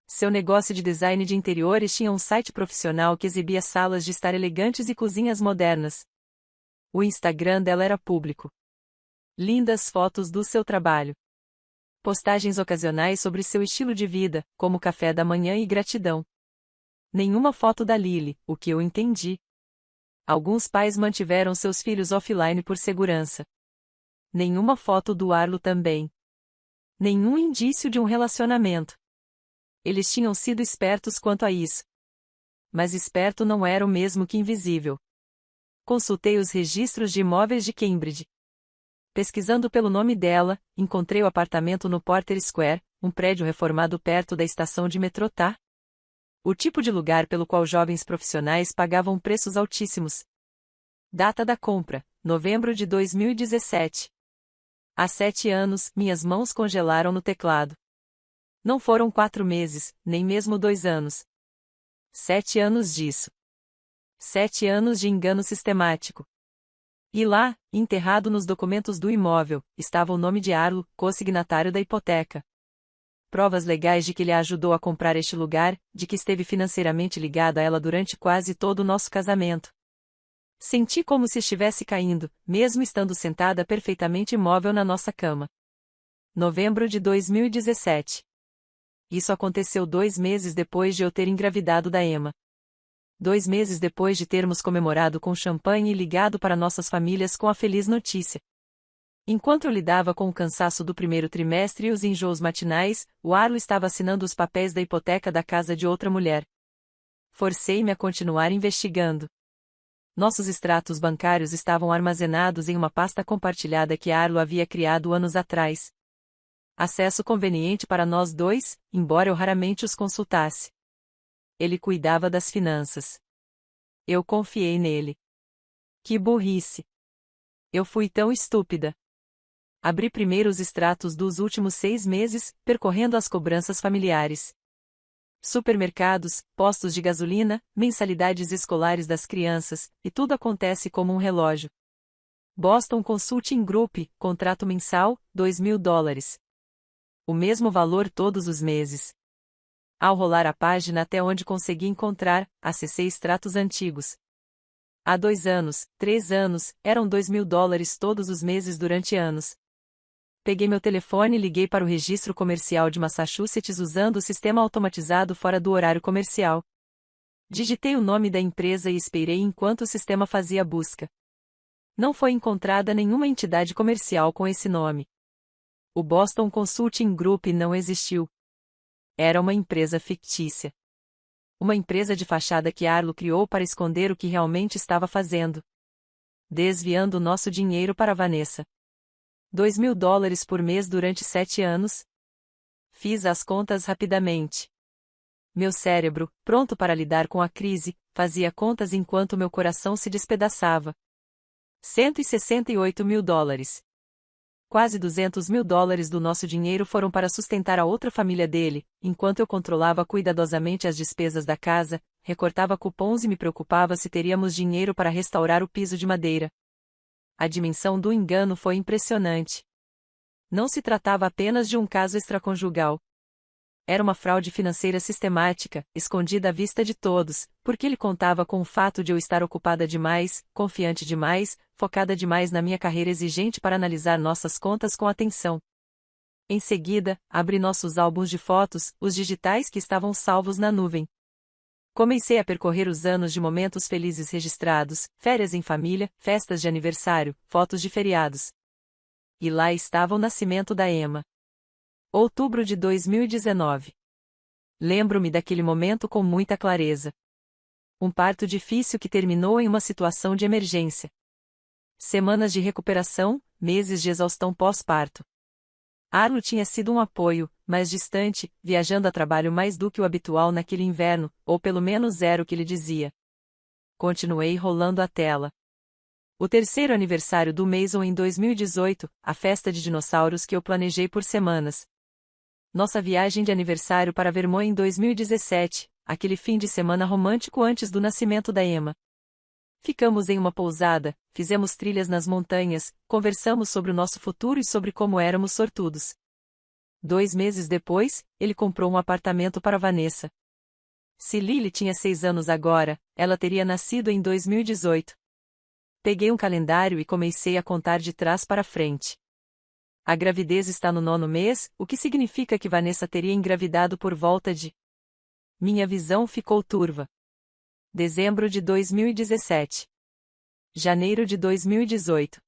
Seu negócio de design de interiores tinha um site profissional que exibia salas de estar elegantes e cozinhas modernas. O Instagram dela era público. Lindas fotos do seu trabalho. Postagens ocasionais sobre seu estilo de vida, como café da manhã e gratidão. Nenhuma foto da Lily, o que eu entendi. Alguns pais mantiveram seus filhos offline por segurança. Nenhuma foto do Arlo também. Nenhum indício de um relacionamento. Eles tinham sido espertos quanto a isso. Mas esperto não era o mesmo que invisível. Consultei os registros de imóveis de Cambridge. Pesquisando pelo nome dela, encontrei o apartamento no Porter Square, um prédio reformado perto da estação de metrô Tá. O tipo de lugar pelo qual jovens profissionais pagavam preços altíssimos. Data da compra: novembro de 2017. Há 7 anos, minhas mãos congelaram no teclado. Não foram 4 meses, nem mesmo 2 anos. 7 anos disso. 7 anos de engano sistemático. E lá, enterrado nos documentos do imóvel, estava o nome de Arlo, co-signatário da hipoteca. Provas legais de que ele a ajudou a comprar este lugar, de que esteve financeiramente ligado a ela durante quase todo o nosso casamento. Senti como se estivesse caindo, mesmo estando sentada perfeitamente imóvel na nossa cama. Novembro de 2017. Isso aconteceu 2 meses depois de eu ter engravidado da Emma. 2 meses depois de termos comemorado com champanhe e ligado para nossas famílias com a feliz notícia. Enquanto eu lidava com o cansaço do primeiro trimestre e os enjoos matinais, o Arlo estava assinando os papéis da hipoteca da casa de outra mulher. Forcei-me a continuar investigando. Nossos extratos bancários estavam armazenados em uma pasta compartilhada que Arlo havia criado anos atrás. Acesso conveniente para nós dois, embora eu raramente os consultasse. Ele cuidava das finanças. Eu confiei nele. Que burrice! Eu fui tão estúpida. Abri primeiro os extratos dos últimos 6 meses, percorrendo as cobranças familiares. Supermercados, postos de gasolina, mensalidades escolares das crianças, e tudo acontece como um relógio. Boston Consulting Group, contrato mensal, $2.000. O mesmo valor todos os meses. Ao rolar a página até onde consegui encontrar, acessei extratos antigos. Há 2 anos, 3 anos, eram $2.000 todos os meses durante anos. Peguei meu telefone e liguei para o registro comercial de Massachusetts usando o sistema automatizado fora do horário comercial. Digitei o nome da empresa e esperei enquanto o sistema fazia a busca. Não foi encontrada nenhuma entidade comercial com esse nome. O Boston Consulting Group não existiu. Era uma empresa fictícia. Uma empresa de fachada que Arlo criou para esconder o que realmente estava fazendo. Desviando nosso dinheiro para Vanessa. $2.000 por mês durante 7 anos? Fiz as contas rapidamente. Meu cérebro, pronto para lidar com a crise, fazia contas enquanto meu coração se despedaçava. $168.000. Quase $200.000 do nosso dinheiro foram para sustentar a outra família dele, enquanto eu controlava cuidadosamente as despesas da casa, recortava cupons e me preocupava se teríamos dinheiro para restaurar o piso de madeira. A dimensão do engano foi impressionante. Não se tratava apenas de um caso extraconjugal. Era uma fraude financeira sistemática, escondida à vista de todos, porque ele contava com o fato de eu estar ocupada demais, confiante demais, focada demais na minha carreira exigente para analisar nossas contas com atenção. Em seguida, abri nossos álbuns de fotos, os digitais que estavam salvos na nuvem. Comecei a percorrer os anos de momentos felizes registrados, férias em família, festas de aniversário, fotos de feriados. E lá estava o nascimento da Emma. Outubro de 2019. Lembro-me daquele momento com muita clareza. Um parto difícil que terminou em uma situação de emergência. Semanas de recuperação, meses de exaustão pós-parto. Arlo tinha sido um apoio, mas distante, viajando a trabalho mais do que o habitual naquele inverno, ou pelo menos era o que lhe dizia. Continuei rolando a tela. O 3º aniversário do Mason em 2018, a festa de dinossauros que eu planejei por semanas. Nossa viagem de aniversário para Vermont em 2017, aquele fim de semana romântico antes do nascimento da Emma. Ficamos em uma pousada, fizemos trilhas nas montanhas, conversamos sobre o nosso futuro e sobre como éramos sortudos. 2 meses depois, ele comprou um apartamento para Vanessa. Se Lily tinha 6 anos agora, ela teria nascido em 2018. Peguei um calendário e comecei a contar de trás para frente. A gravidez está no 9º mês, o que significa que Vanessa teria engravidado por volta de... Minha visão ficou turva. Dezembro de 2017. Janeiro de 2018.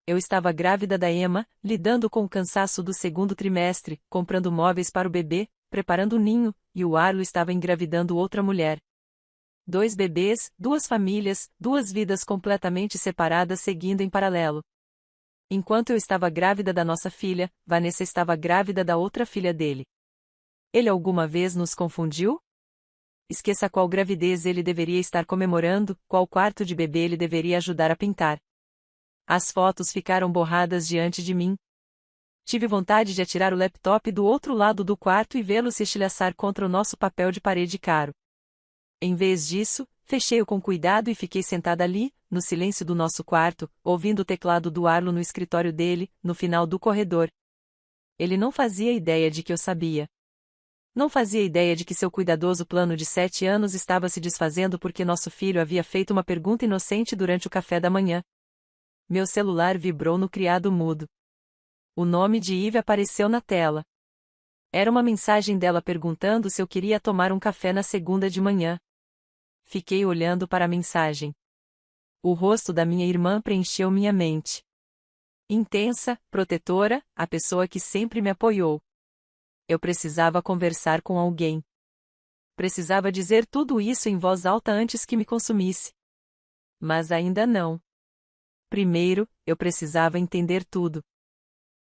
Eu estava grávida da Emma, lidando com o cansaço do 2º trimestre, comprando móveis para o bebê, preparando o ninho, e o Arlo estava engravidando outra mulher. 2 bebês, 2 famílias, 2 vidas completamente separadas seguindo em paralelo. Enquanto eu estava grávida da nossa filha, Vanessa estava grávida da outra filha dele. Ele alguma vez nos confundiu? Esqueça qual gravidez ele deveria estar comemorando, qual quarto de bebê ele deveria ajudar a pintar. As fotos ficaram borradas diante de mim. Tive vontade de atirar o laptop do outro lado do quarto e vê-lo se estilhaçar contra o nosso papel de parede caro. Em vez disso, fechei-o com cuidado e fiquei sentada ali, no silêncio do nosso quarto, ouvindo o teclado do Arlo no escritório dele, no final do corredor. Ele não fazia ideia de que eu sabia. Não fazia ideia de que seu cuidadoso plano de 7 anos estava se desfazendo porque nosso filho havia feito uma pergunta inocente durante o café da manhã. Meu celular vibrou no criado mudo. O nome de Eve apareceu na tela. Era uma mensagem dela perguntando se eu queria tomar um café na segunda de manhã. Fiquei olhando para a mensagem. O rosto da minha irmã preencheu minha mente. Intensa, protetora, a pessoa que sempre me apoiou. Eu precisava conversar com alguém. Precisava dizer tudo isso em voz alta antes que me consumisse. Mas ainda não. Primeiro, eu precisava entender tudo.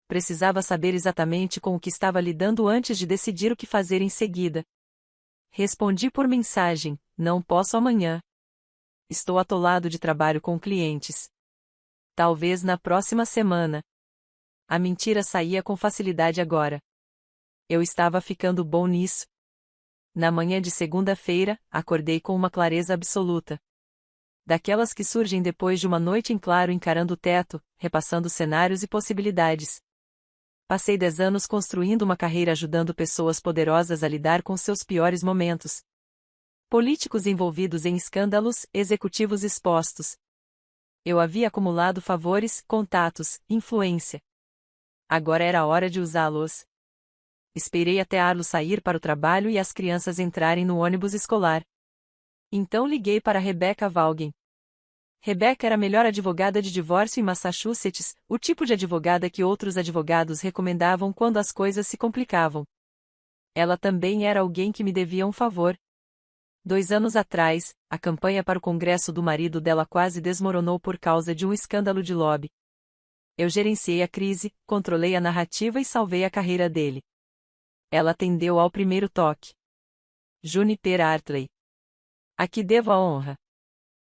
Precisava saber exatamente com o que estava lidando antes de decidir o que fazer em seguida. Respondi por mensagem: não posso amanhã. Estou atolado de trabalho com clientes. Talvez na próxima semana. A mentira saía com facilidade agora. Eu estava ficando bom nisso. Na manhã de segunda-feira, acordei com uma clareza absoluta. Daquelas que surgem depois de uma noite em claro encarando o teto, repassando cenários e possibilidades. Passei 10 anos construindo uma carreira ajudando pessoas poderosas a lidar com seus piores momentos. Políticos envolvidos em escândalos, executivos expostos. Eu havia acumulado favores, contatos, influência. Agora era a hora de usá-los. Esperei até Arlo sair para o trabalho e as crianças entrarem no ônibus escolar. Então liguei para Rebecca Vaughan. Rebecca era a melhor advogada de divórcio em Massachusetts, o tipo de advogada que outros advogados recomendavam quando as coisas se complicavam. Ela também era alguém que me devia um favor. 2 anos atrás, a campanha para o Congresso do marido dela quase desmoronou por causa de um escândalo de lobby. Eu gerenciei a crise, controlei a narrativa e salvei a carreira dele. Ela atendeu ao primeiro toque. Juniper Hartley. A que devo a honra.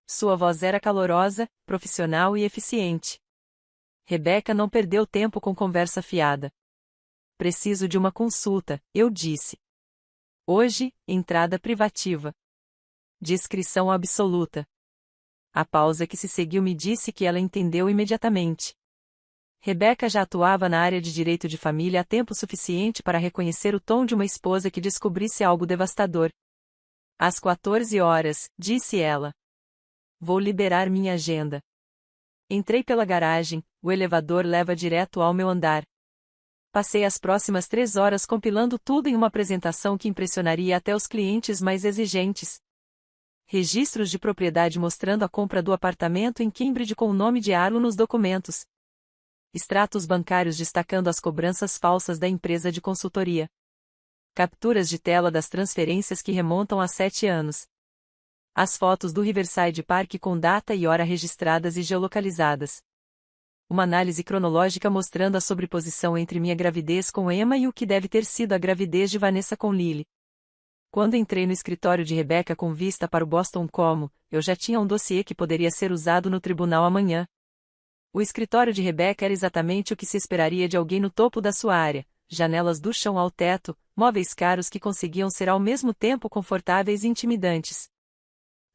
Sua voz era calorosa, profissional e eficiente. Rebecca não perdeu tempo com conversa fiada. Preciso de uma consulta, eu disse. Hoje, entrada privativa. Discrição absoluta. A pausa que se seguiu me disse que ela entendeu imediatamente. Rebecca já atuava na área de direito de família há tempo suficiente para reconhecer o tom de uma esposa que descobrisse algo devastador. Às 14 horas, disse ela. Vou liberar minha agenda. Entrei pela garagem, o elevador leva direto ao meu andar. Passei as próximas 3 horas compilando tudo em uma apresentação que impressionaria até os clientes mais exigentes. Registros de propriedade mostrando a compra do apartamento em Cambridge com o nome de Arlo nos documentos. Extratos bancários destacando as cobranças falsas da empresa de consultoria. Capturas de tela das transferências que remontam a 7 anos. As fotos do Riverside Park com data e hora registradas e geolocalizadas. Uma análise cronológica mostrando a sobreposição entre minha gravidez com Emma e o que deve ter sido a gravidez de Vanessa com Lily. Quando entrei no escritório de Rebecca com vista para o Boston Common, eu já tinha um dossiê que poderia ser usado no tribunal amanhã. O escritório de Rebecca era exatamente o que se esperaria de alguém no topo da sua área, janelas do chão ao teto, móveis caros que conseguiam ser ao mesmo tempo confortáveis e intimidantes.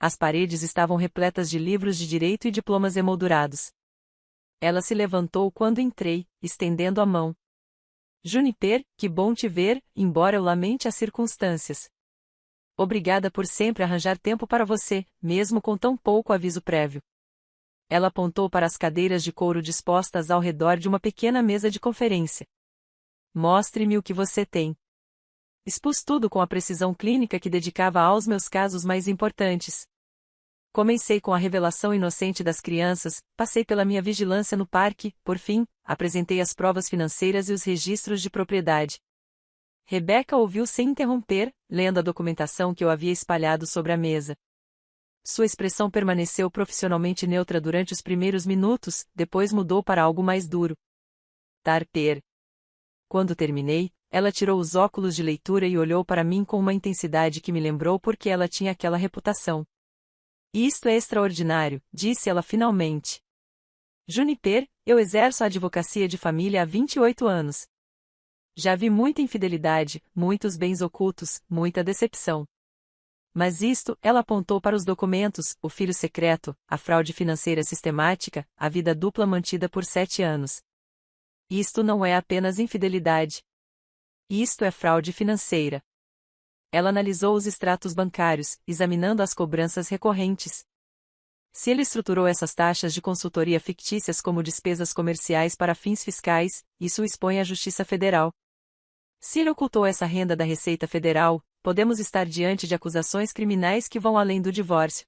As paredes estavam repletas de livros de direito e diplomas emoldurados. Ela se levantou quando entrei, estendendo a mão. Juniper, que bom te ver, embora eu lamente as circunstâncias. Obrigada por sempre arranjar tempo para você, mesmo com tão pouco aviso prévio. Ela apontou para as cadeiras de couro dispostas ao redor de uma pequena mesa de conferência. Mostre-me o que você tem. Expus tudo com a precisão clínica que dedicava aos meus casos mais importantes. Comecei com a revelação inocente das crianças, passei pela minha vigilância no parque, por fim, apresentei as provas financeiras e os registros de propriedade. Rebecca ouviu sem interromper, lendo a documentação que eu havia espalhado sobre a mesa. Sua expressão permaneceu profissionalmente neutra durante os primeiros minutos, depois mudou para algo mais duro. Tarper. Quando terminei, ela tirou os óculos de leitura e olhou para mim com uma intensidade que me lembrou porque ela tinha aquela reputação. Isto é extraordinário, disse ela finalmente. Juniper, eu exerço a advocacia de família há 28 anos. Já vi muita infidelidade, muitos bens ocultos, muita decepção. Mas isto, ela apontou para os documentos, o filho secreto, a fraude financeira sistemática, a vida dupla mantida por 7 anos. Isto não é apenas infidelidade. Isto é fraude financeira. Ela analisou os extratos bancários, examinando as cobranças recorrentes. Se ele estruturou essas taxas de consultoria fictícias como despesas comerciais para fins fiscais, isso o expõe à Justiça Federal. Se ele ocultou essa renda da Receita Federal, podemos estar diante de acusações criminais que vão além do divórcio.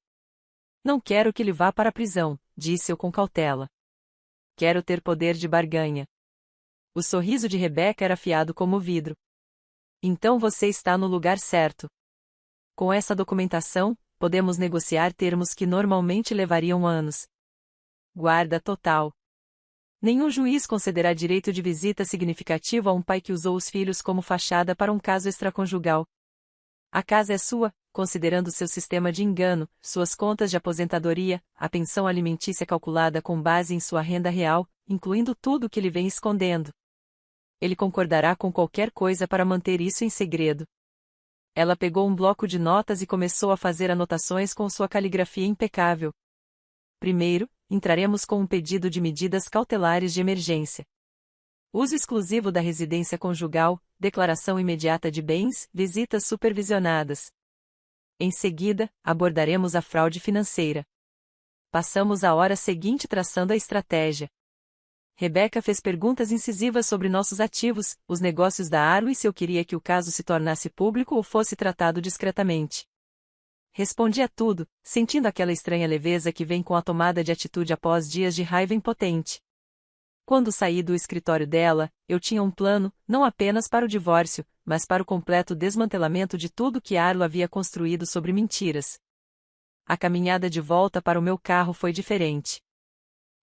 Não quero que ele vá para a prisão, disse eu com cautela. Quero ter poder de barganha. O sorriso de Rebeca era afiado como vidro. Então você está no lugar certo. Com essa documentação, podemos negociar termos que normalmente levariam anos. Guarda total. Nenhum juiz concederá direito de visita significativo a um pai que usou os filhos como fachada para um caso extraconjugal. A casa é sua, considerando seu sistema de engano, suas contas de aposentadoria, a pensão alimentícia calculada com base em sua renda real, incluindo tudo o que ele vem escondendo. Ele concordará com qualquer coisa para manter isso em segredo. Ela pegou um bloco de notas e começou a fazer anotações com sua caligrafia impecável. Primeiro, entraremos com um pedido de medidas cautelares de emergência. Uso exclusivo da residência conjugal, declaração imediata de bens, visitas supervisionadas. Em seguida, abordaremos a fraude financeira. Passamos a hora seguinte traçando a estratégia. Rebeca fez perguntas incisivas sobre nossos ativos, os negócios da Arlo e se eu queria que o caso se tornasse público ou fosse tratado discretamente. Respondi a tudo, sentindo aquela estranha leveza que vem com a tomada de atitude após dias de raiva impotente. Quando saí do escritório dela, eu tinha um plano, não apenas para o divórcio, mas para o completo desmantelamento de tudo que Arlo havia construído sobre mentiras. A caminhada de volta para o meu carro foi diferente.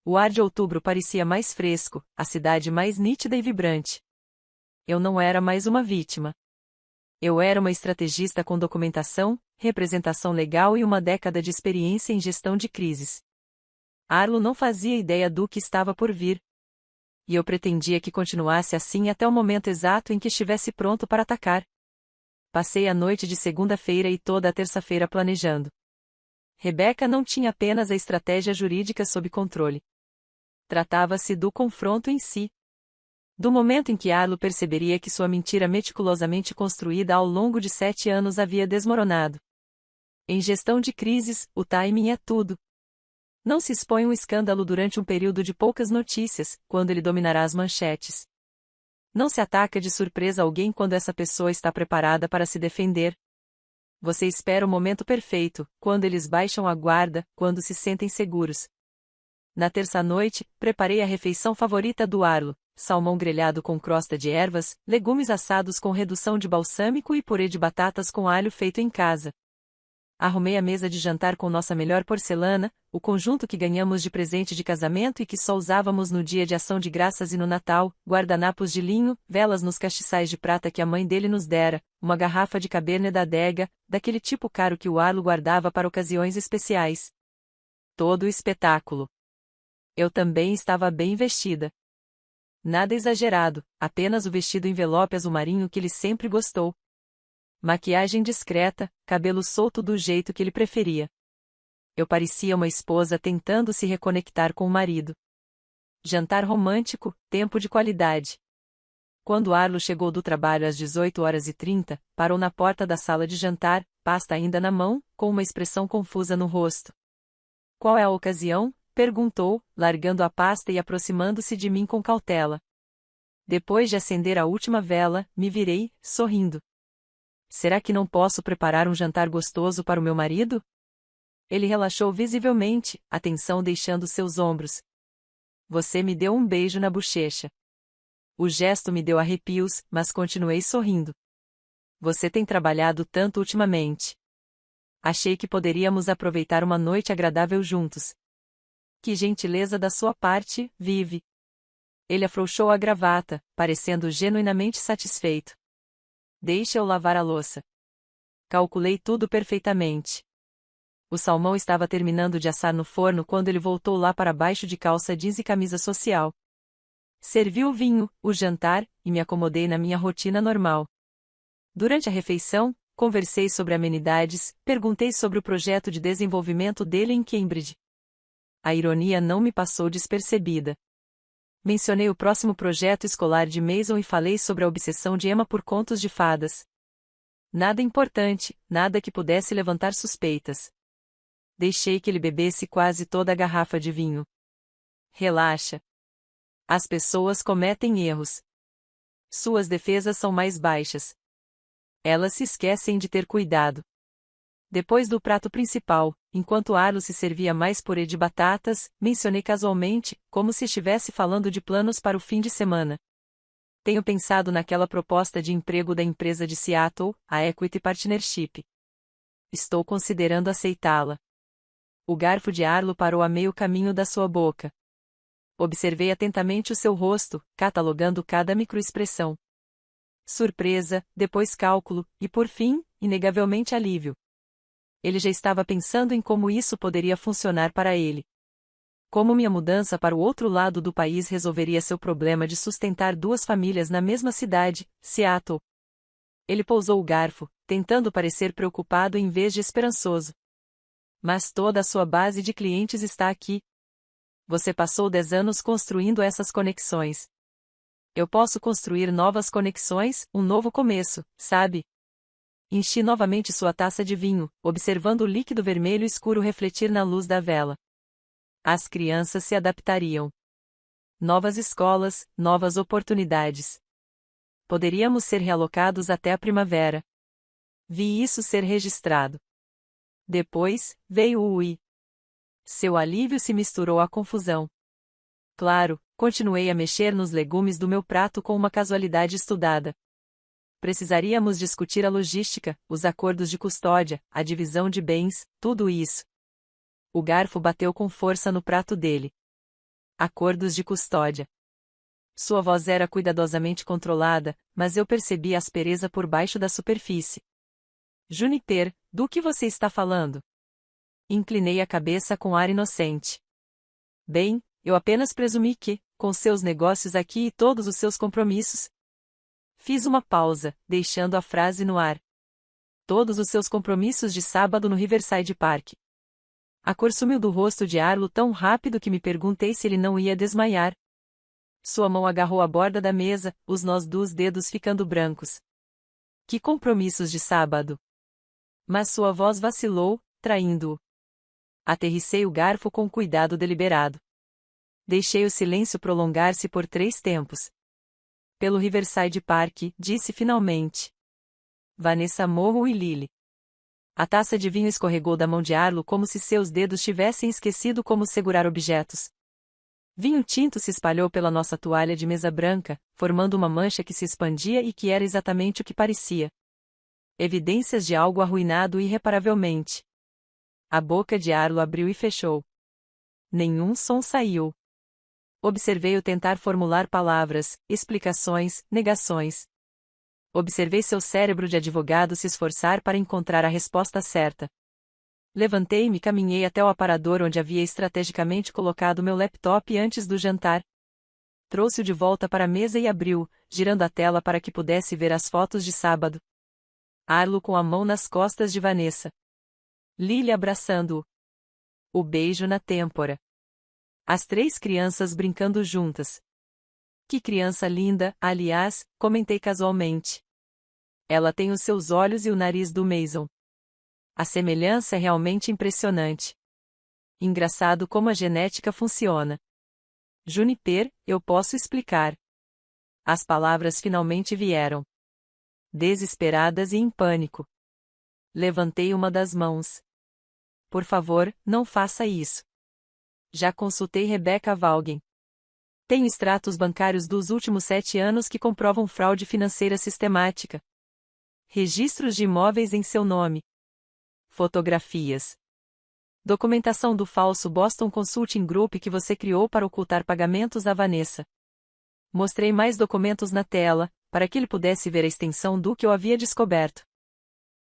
O ar de outubro parecia mais fresco, a cidade mais nítida e vibrante. Eu não era mais uma vítima. Eu era uma estrategista com documentação, representação legal e uma década de experiência em gestão de crises. Arlo não fazia ideia do que estava por vir. E eu pretendia que continuasse assim até o momento exato em que estivesse pronto para atacar. Passei a noite de segunda-feira e toda a terça-feira planejando. Rebeca não tinha apenas a estratégia jurídica sob controle. Tratava-se do confronto em si. Do momento em que Arlo perceberia que sua mentira meticulosamente construída ao longo de 7 anos havia desmoronado. Em gestão de crises, o timing é tudo. Não se expõe um escândalo durante um período de poucas notícias, quando ele dominará as manchetes. Não se ataca de surpresa alguém quando essa pessoa está preparada para se defender. Você espera o momento perfeito, quando eles baixam a guarda, quando se sentem seguros. Na terça-noite, preparei a refeição favorita do Arlo: salmão grelhado com crosta de ervas, legumes assados com redução de balsâmico e purê de batatas com alho feito em casa. Arrumei a mesa de jantar com nossa melhor porcelana, o conjunto que ganhamos de presente de casamento e que só usávamos no dia de ação de graças e no Natal, guardanapos de linho, velas nos castiçais de prata que a mãe dele nos dera, uma garrafa de Cabernet da adega, daquele tipo caro que o Arlo guardava para ocasiões especiais. Todo o espetáculo. Eu também estava bem vestida. Nada exagerado, apenas o vestido envelope azul marinho que ele sempre gostou. Maquiagem discreta, cabelo solto do jeito que ele preferia. Eu parecia uma esposa tentando se reconectar com o marido. Jantar romântico, tempo de qualidade. Quando Arlo chegou do trabalho às 18h30, parou na porta da sala de jantar, pasta ainda na mão, com uma expressão confusa no rosto. Qual é a ocasião? Perguntou, largando a pasta e aproximando-se de mim com cautela. Depois de acender a última vela, me virei, sorrindo. Será que não posso preparar um jantar gostoso para o meu marido? Ele relaxou visivelmente, a tensão deixando seus ombros. Você me deu um beijo na bochecha. O gesto me deu arrepios, mas continuei sorrindo. Você tem trabalhado tanto ultimamente. Achei que poderíamos aproveitar uma noite agradável juntos. Que gentileza da sua parte, Vivi. Ele afrouxou a gravata, parecendo genuinamente satisfeito. Deixa eu lavar a louça. Calculei tudo perfeitamente. O salmão estava terminando de assar no forno quando ele voltou lá para baixo de calça jeans e camisa social. Servi o vinho, o jantar, e me acomodei na minha rotina normal. Durante a refeição, conversei sobre amenidades, perguntei sobre o projeto de desenvolvimento dele em Cambridge. A ironia não me passou despercebida. Mencionei o próximo projeto escolar de Mason e falei sobre a obsessão de Emma por contos de fadas. Nada importante, nada que pudesse levantar suspeitas. Deixei que ele bebesse quase toda a garrafa de vinho. Relaxa. As pessoas cometem erros. Suas defesas são mais baixas. Elas se esquecem de ter cuidado. Depois do prato principal, enquanto Arlo se servia mais purê de batatas, mencionei casualmente, como se estivesse falando de planos para o fim de semana. Tenho pensado naquela proposta de emprego da empresa de Seattle, a Equity Partnership. Estou considerando aceitá-la. O garfo de Arlo parou a meio caminho da sua boca. Observei atentamente o seu rosto, catalogando cada microexpressão. Surpresa, depois cálculo, e por fim, inegavelmente alívio. Ele já estava pensando em como isso poderia funcionar para ele. Como minha mudança para o outro lado do país resolveria seu problema de sustentar duas famílias na mesma cidade, Seattle. Ele pousou o garfo, tentando parecer preocupado em vez de esperançoso. Mas toda a sua base de clientes está aqui. Você passou 10 anos construindo essas conexões. Eu posso construir novas conexões, um novo começo, sabe? Enchi novamente sua taça de vinho, observando o líquido vermelho escuro refletir na luz da vela. As crianças se adaptariam. Novas escolas, novas oportunidades. Poderíamos ser realocados até a primavera. Vi isso ser registrado. Depois, veio o UI. Seu alívio se misturou à confusão. Claro, continuei a mexer nos legumes do meu prato com uma casualidade estudada. Precisaríamos discutir a logística, os acordos de custódia, a divisão de bens, tudo isso. O garfo bateu com força no prato dele. Acordos de custódia. Sua voz era cuidadosamente controlada, mas eu percebi a aspereza por baixo da superfície. Juniper, do que você está falando? Inclinei a cabeça com ar inocente. Bem, eu apenas presumi que, com seus negócios aqui e todos os seus compromissos. Fiz uma pausa, deixando a frase no ar. Todos os seus compromissos de sábado no Riverside Park. A cor sumiu do rosto de Arlo tão rápido que me perguntei se ele não ia desmaiar. Sua mão agarrou a borda da mesa, os nós dos dedos ficando brancos. Que compromissos de sábado? Mas sua voz vacilou, traindo-o. Aterrissei o garfo com cuidado deliberado. Deixei o silêncio prolongar-se por 3 tempos. Pelo Riverside Park, disse finalmente. Vanessa Morrow e Lily. A taça de vinho escorregou da mão de Arlo como se seus dedos tivessem esquecido como segurar objetos. Vinho tinto se espalhou pela nossa toalha de mesa branca, formando uma mancha que se expandia e que era exatamente o que parecia. Evidências de algo arruinado irreparavelmente. A boca de Arlo abriu e fechou. Nenhum som saiu. Observei-o tentar formular palavras, explicações, negações. Observei seu cérebro de advogado se esforçar para encontrar a resposta certa. Levantei-me e caminhei até o aparador onde havia estrategicamente colocado meu laptop antes do jantar. Trouxe-o de volta para a mesa e abriu, girando a tela para que pudesse ver as fotos de sábado. Arlo com a mão nas costas de Vanessa. Lily abraçando-o. O beijo na têmpora. As 3 crianças brincando juntas. Que criança linda, aliás, comentei casualmente. Ela tem os seus olhos e o nariz do Mason. A semelhança é realmente impressionante. Engraçado como a genética funciona. Juniper, eu posso explicar. As palavras finalmente vieram. Desesperadas e em pânico. Levantei uma das mãos. Por favor, não faça isso. Já consultei Rebecca Vaughan. Tenho extratos bancários dos últimos 7 anos que comprovam fraude financeira sistemática. Registros de imóveis em seu nome. Fotografias. Documentação do falso Boston Consulting Group que você criou para ocultar pagamentos a Vanessa. Mostrei mais documentos na tela, para que ele pudesse ver a extensão do que eu havia descoberto.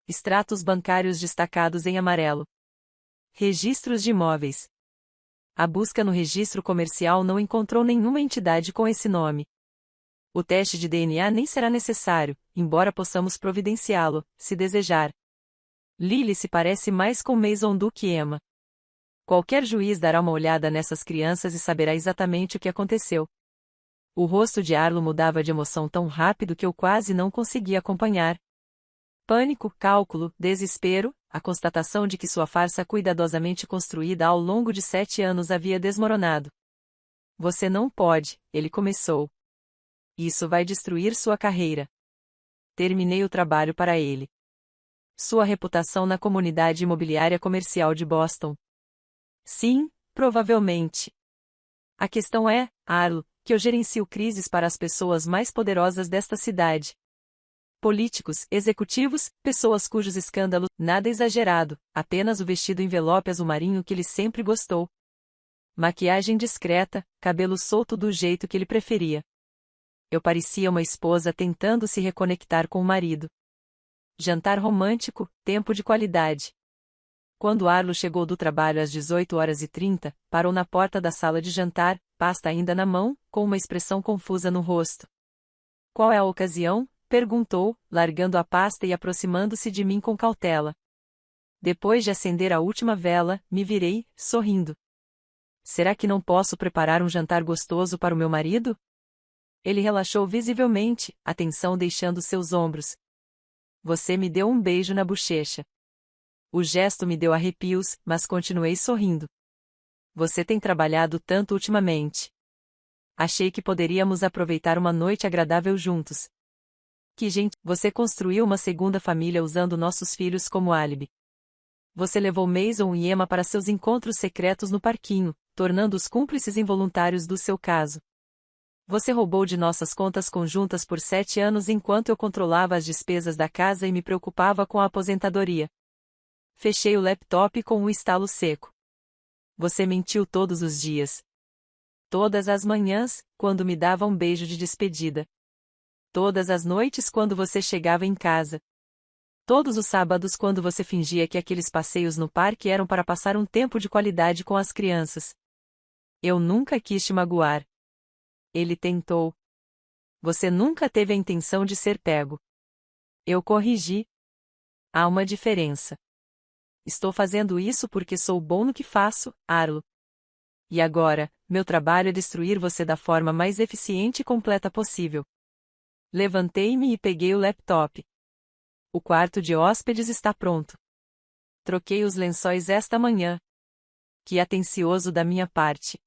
Extratos bancários destacados em amarelo. Registros de imóveis. A busca no registro comercial não encontrou nenhuma entidade com esse nome. O teste de DNA nem será necessário, embora possamos providenciá-lo, se desejar. Lily se parece mais com Mason do que Emma. Qualquer juiz dará uma olhada nessas crianças e saberá exatamente o que aconteceu. O rosto de Arlo mudava de emoção tão rápido que eu quase não conseguia acompanhar. Pânico, cálculo, desespero, a constatação de que sua farsa cuidadosamente construída ao longo de 7 anos havia desmoronado. Você não pode, ele começou. Isso vai destruir sua carreira. Terminei o trabalho para ele. Sua reputação na comunidade imobiliária comercial de Boston. Sim, provavelmente. A questão é, Arlo, que eu gerencio crises para as pessoas mais poderosas desta cidade. Políticos, executivos, pessoas cujos escândalos, nada exagerado, apenas o vestido envelope azul marinho que ele sempre gostou. Maquiagem discreta, cabelo solto do jeito que ele preferia. Eu parecia uma esposa tentando se reconectar com o marido. Jantar romântico, tempo de qualidade. Quando Arlo chegou do trabalho às 18h30, parou na porta da sala de jantar, pasta ainda na mão, com uma expressão confusa no rosto. Qual é a ocasião? Perguntou, largando a pasta e aproximando-se de mim com cautela. Depois de acender a última vela, me virei, sorrindo. Será que não posso preparar um jantar gostoso para o meu marido? Ele relaxou visivelmente, a tensão deixando seus ombros. Você me deu um beijo na bochecha. O gesto me deu arrepios, mas continuei sorrindo. Você tem trabalhado tanto ultimamente. Achei que poderíamos aproveitar uma noite agradável juntos. Que gente, você construiu uma segunda família usando nossos filhos como álibi. Você levou Mason e Emma para seus encontros secretos no parquinho, tornando-os cúmplices involuntários do seu caso. Você roubou de nossas contas conjuntas por 7 anos enquanto eu controlava as despesas da casa e me preocupava com a aposentadoria. Fechei o laptop com um estalo seco. Você mentiu todos os dias. Todas as manhãs, quando me dava um beijo de despedida. Todas as noites quando você chegava em casa. Todos os sábados quando você fingia que aqueles passeios no parque eram para passar um tempo de qualidade com as crianças. Eu nunca quis te magoar. Ele tentou. Você nunca teve a intenção de ser pego. Eu corrigi. Há uma diferença. Estou fazendo isso porque sou bom no que faço, Arlo. E agora, meu trabalho é destruir você da forma mais eficiente e completa possível. Levantei-me e peguei o laptop. O quarto de hóspedes está pronto. Troquei os lençóis esta manhã. Que atencioso da minha parte.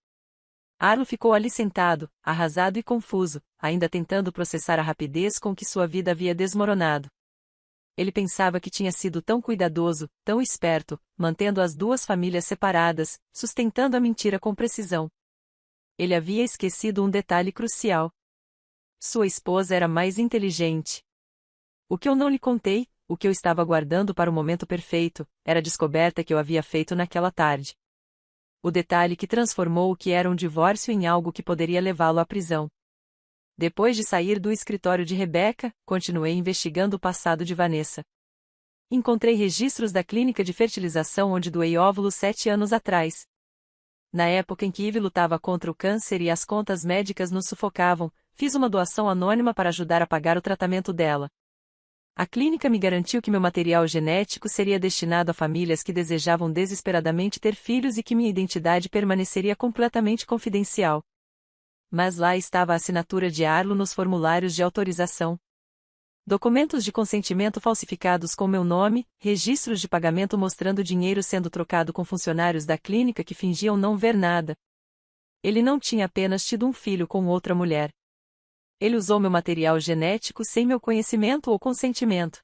Arlo ficou ali sentado, arrasado e confuso, ainda tentando processar a rapidez com que sua vida havia desmoronado. Ele pensava que tinha sido tão cuidadoso, tão esperto, mantendo as duas famílias separadas, sustentando a mentira com precisão. Ele havia esquecido um detalhe crucial. Sua esposa era mais inteligente. O que eu não lhe contei, o que eu estava guardando para o momento perfeito, era a descoberta que eu havia feito naquela tarde. O detalhe que transformou o que era um divórcio em algo que poderia levá-lo à prisão. Depois de sair do escritório de Rebecca, continuei investigando o passado de Vanessa. Encontrei registros da clínica de fertilização onde doei óvulos 7 anos atrás. Na época em que Eve lutava contra o câncer e as contas médicas nos sufocavam, fiz uma doação anônima para ajudar a pagar o tratamento dela. A clínica me garantiu que meu material genético seria destinado a famílias que desejavam desesperadamente ter filhos e que minha identidade permaneceria completamente confidencial. Mas lá estava a assinatura de Arlo nos formulários de autorização. Documentos de consentimento falsificados com meu nome, registros de pagamento mostrando dinheiro sendo trocado com funcionários da clínica que fingiam não ver nada. Ele não tinha apenas tido um filho com outra mulher. Ele usou meu material genético sem meu conhecimento ou consentimento.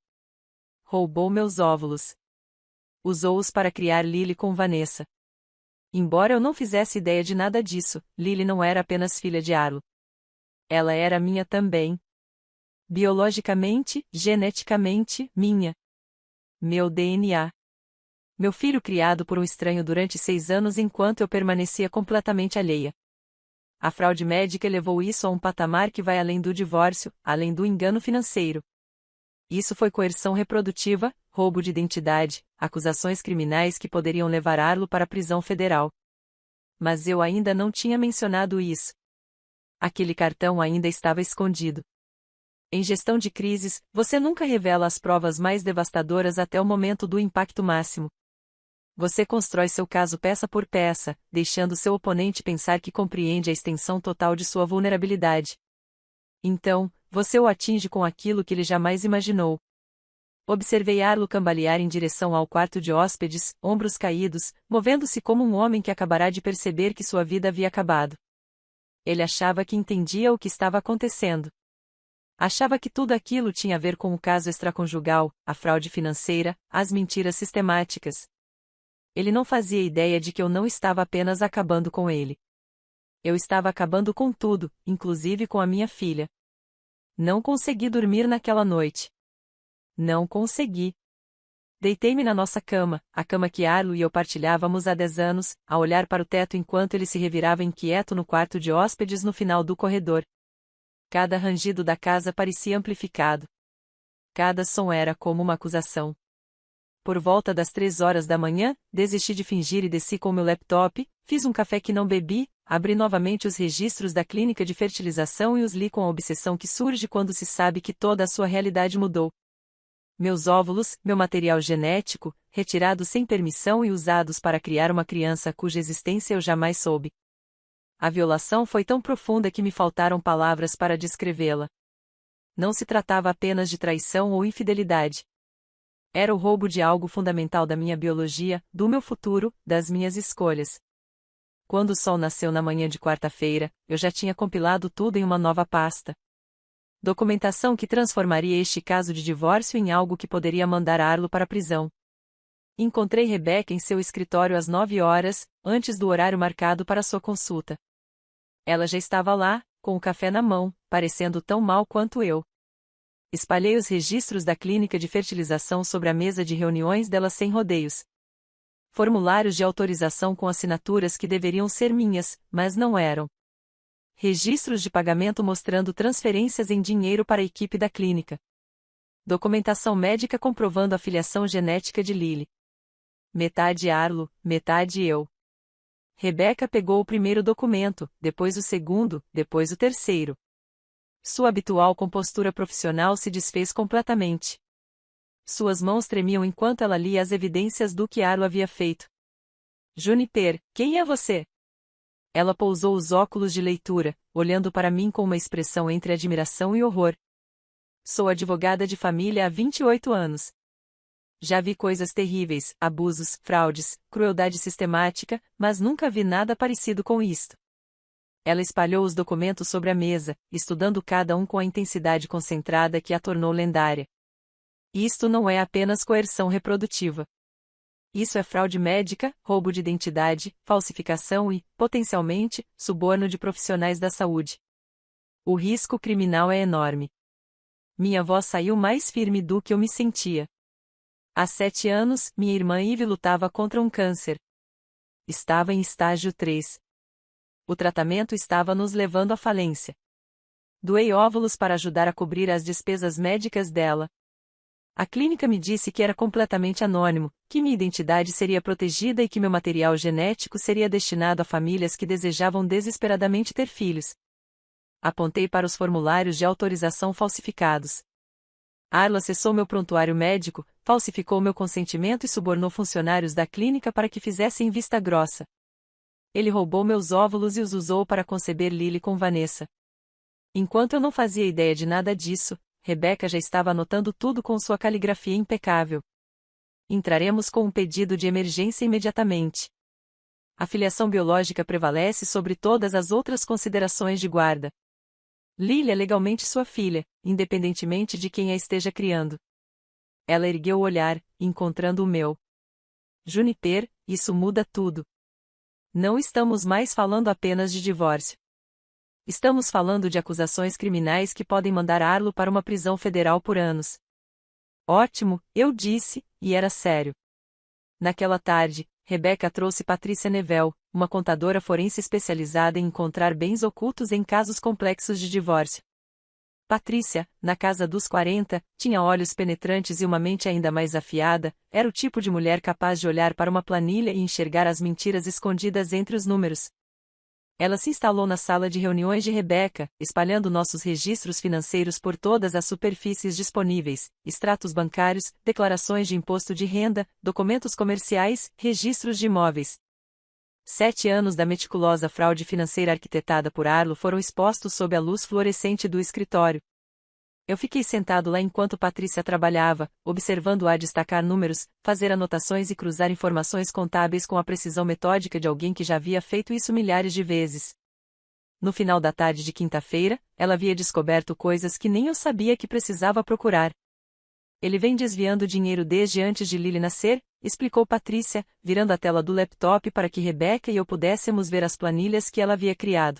Roubou meus óvulos. Usou-os para criar Lily com Vanessa. Embora eu não fizesse ideia de nada disso, Lily não era apenas filha de Arlo. Ela era minha também. Biologicamente, geneticamente, minha. Meu DNA. Meu filho criado por um estranho durante 6 anos enquanto eu permanecia completamente alheia. A fraude médica elevou isso a um patamar que vai além do divórcio, além do engano financeiro. Isso foi coerção reprodutiva, roubo de identidade, acusações criminais que poderiam levar Arlo para a prisão federal. Mas eu ainda não tinha mencionado isso. Aquele cartão ainda estava escondido. Em gestão de crises, você nunca revela as provas mais devastadoras até o momento do impacto máximo. Você constrói seu caso peça por peça, deixando seu oponente pensar que compreende a extensão total de sua vulnerabilidade. Então, você o atinge com aquilo que ele jamais imaginou. Observei Arlo cambalear em direção ao quarto de hóspedes, ombros caídos, movendo-se como um homem que acabará de perceber que sua vida havia acabado. Ele achava que entendia o que estava acontecendo. Achava que tudo aquilo tinha a ver com o caso extraconjugal, a fraude financeira, as mentiras sistemáticas. Ele não fazia ideia de que eu não estava apenas acabando com ele. Eu estava acabando com tudo, inclusive com a minha filha. Não consegui dormir naquela noite. Não consegui. Deitei-me na nossa cama, a cama que Arlo e eu partilhávamos há 10 anos, a olhar para o teto enquanto ele se revirava inquieto no quarto de hóspedes no final do corredor. Cada rangido da casa parecia amplificado. Cada som era como uma acusação. Por volta das 3 horas da manhã, desisti de fingir e desci com meu laptop, fiz um café que não bebi, abri novamente os registros da clínica de fertilização e os li com a obsessão que surge quando se sabe que toda a sua realidade mudou. Meus óvulos, meu material genético, retirados sem permissão e usados para criar uma criança cuja existência eu jamais soube. A violação foi tão profunda que me faltaram palavras para descrevê-la. Não se tratava apenas de traição ou infidelidade. Era o roubo de algo fundamental da minha biologia, do meu futuro, das minhas escolhas. Quando o sol nasceu na manhã de quarta-feira, eu já tinha compilado tudo em uma nova pasta. Documentação que transformaria este caso de divórcio em algo que poderia mandar Arlo para a prisão. Encontrei Rebecca em seu escritório às 9 horas, antes do horário marcado para sua consulta. Ela já estava lá, com o café na mão, parecendo tão mal quanto eu. Espalhei os registros da clínica de fertilização sobre a mesa de reuniões dela sem rodeios. Formulários de autorização com assinaturas que deveriam ser minhas, mas não eram. Registros de pagamento mostrando transferências em dinheiro para a equipe da clínica. Documentação médica comprovando a filiação genética de Lily. Metade Arlo, metade eu. Rebecca pegou o primeiro documento, depois o segundo, depois o terceiro. Sua habitual compostura profissional se desfez completamente. Suas mãos tremiam enquanto ela lia as evidências do que Arlo havia feito. Juniper, quem é você? Ela pousou os óculos de leitura, olhando para mim com uma expressão entre admiração e horror. Sou advogada de família há 28 anos. Já vi coisas terríveis, abusos, fraudes, crueldade sistemática, mas nunca vi nada parecido com isto. Ela espalhou os documentos sobre a mesa, estudando cada um com a intensidade concentrada que a tornou lendária. Isto não é apenas coerção reprodutiva. Isso é fraude médica, roubo de identidade, falsificação e, potencialmente, suborno de profissionais da saúde. O risco criminal é enorme. Minha voz saiu mais firme do que eu me sentia. Há 7 anos, minha irmã Ivy lutava contra um câncer. Estava em estágio 3. O tratamento estava nos levando à falência. Doei óvulos para ajudar a cobrir as despesas médicas dela. A clínica me disse que era completamente anônimo, que minha identidade seria protegida e que meu material genético seria destinado a famílias que desejavam desesperadamente ter filhos. Apontei para os formulários de autorização falsificados. Arlo acessou meu prontuário médico, falsificou meu consentimento e subornou funcionários da clínica para que fizessem vista grossa. Ele roubou meus óvulos e os usou para conceber Lily com Vanessa. Enquanto eu não fazia ideia de nada disso, Rebecca já estava anotando tudo com sua caligrafia impecável. Entraremos com um pedido de emergência imediatamente. A filiação biológica prevalece sobre todas as outras considerações de guarda. Lily é legalmente sua filha, independentemente de quem a esteja criando. Ela ergueu o olhar, encontrando o meu. Juniper, isso muda tudo. Não estamos mais falando apenas de divórcio. Estamos falando de acusações criminais que podem mandar Arlo para uma prisão federal por anos. Ótimo, eu disse, e era sério. Naquela tarde, Rebecca trouxe Patrícia Nevel, uma contadora forense especializada em encontrar bens ocultos em casos complexos de divórcio. Patrícia, na casa dos 40, tinha olhos penetrantes e uma mente ainda mais afiada, era o tipo de mulher capaz de olhar para uma planilha e enxergar as mentiras escondidas entre os números. Ela se instalou na sala de reuniões de Rebecca, espalhando nossos registros financeiros por todas as superfícies disponíveis, extratos bancários, declarações de imposto de renda, documentos comerciais, registros de imóveis. 7 anos da meticulosa fraude financeira arquitetada por Arlo foram expostos sob a luz fluorescente do escritório. Eu fiquei sentado lá enquanto Patrícia trabalhava, observando-a destacar números, fazer anotações e cruzar informações contábeis com a precisão metódica de alguém que já havia feito isso milhares de vezes. No final da tarde de quinta-feira, ela havia descoberto coisas que nem eu sabia que precisava procurar. Ele vem desviando dinheiro desde antes de Lily nascer, explicou Patrícia, virando a tela do laptop para que Rebecca e eu pudéssemos ver as planilhas que ela havia criado.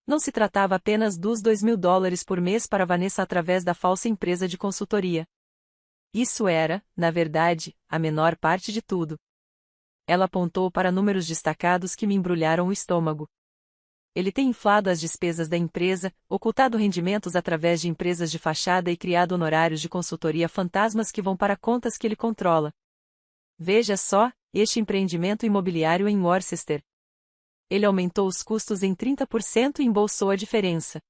Não se tratava apenas dos $2.000 por mês para Vanessa através da falsa empresa de consultoria. Isso era, na verdade, a menor parte de tudo. Ela apontou para números destacados que me embrulharam o estômago. Ele tem inflado as despesas da empresa, ocultado rendimentos através de empresas de fachada e criado honorários de consultoria fantasmas que vão para contas que ele controla. Veja só, este empreendimento imobiliário em Worcester. Ele aumentou os custos em 30% e embolsou a diferença.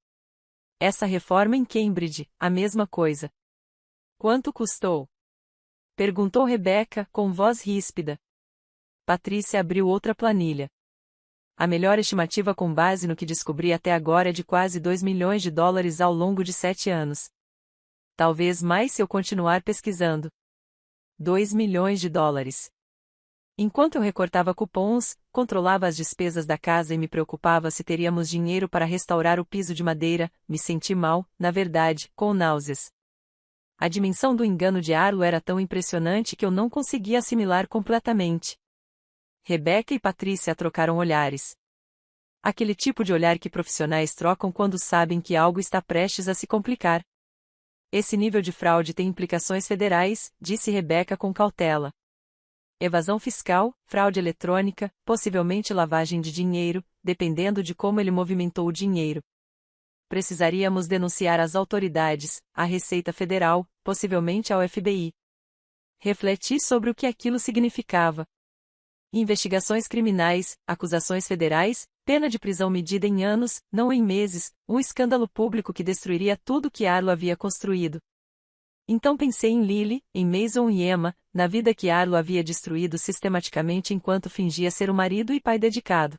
Essa reforma em Cambridge, a mesma coisa. Quanto custou? Perguntou Rebecca, com voz ríspida. Patrícia abriu outra planilha. A melhor estimativa com base no que descobri até agora é de quase $2 milhões ao longo de 7 anos. Talvez mais se eu continuar pesquisando. $2 milhões. Enquanto eu recortava cupons, controlava as despesas da casa e me preocupava se teríamos dinheiro para restaurar o piso de madeira, me senti mal, na verdade, com náuseas. A dimensão do engano de Arlo era tão impressionante que eu não conseguia assimilar completamente. Rebecca e Patrícia trocaram olhares. Aquele tipo de olhar que profissionais trocam quando sabem que algo está prestes a se complicar. Esse nível de fraude tem implicações federais, disse Rebecca com cautela. Evasão fiscal, fraude eletrônica, possivelmente lavagem de dinheiro, dependendo de como ele movimentou o dinheiro. Precisaríamos denunciar às autoridades, à Receita Federal, possivelmente ao FBI. Refleti sobre o que aquilo significava. Investigações criminais, acusações federais, pena de prisão medida em anos, não em meses, um escândalo público que destruiria tudo que Arlo havia construído. Então pensei em Lily, em Mason e Emma, na vida que Arlo havia destruído sistematicamente enquanto fingia ser um marido e pai dedicado.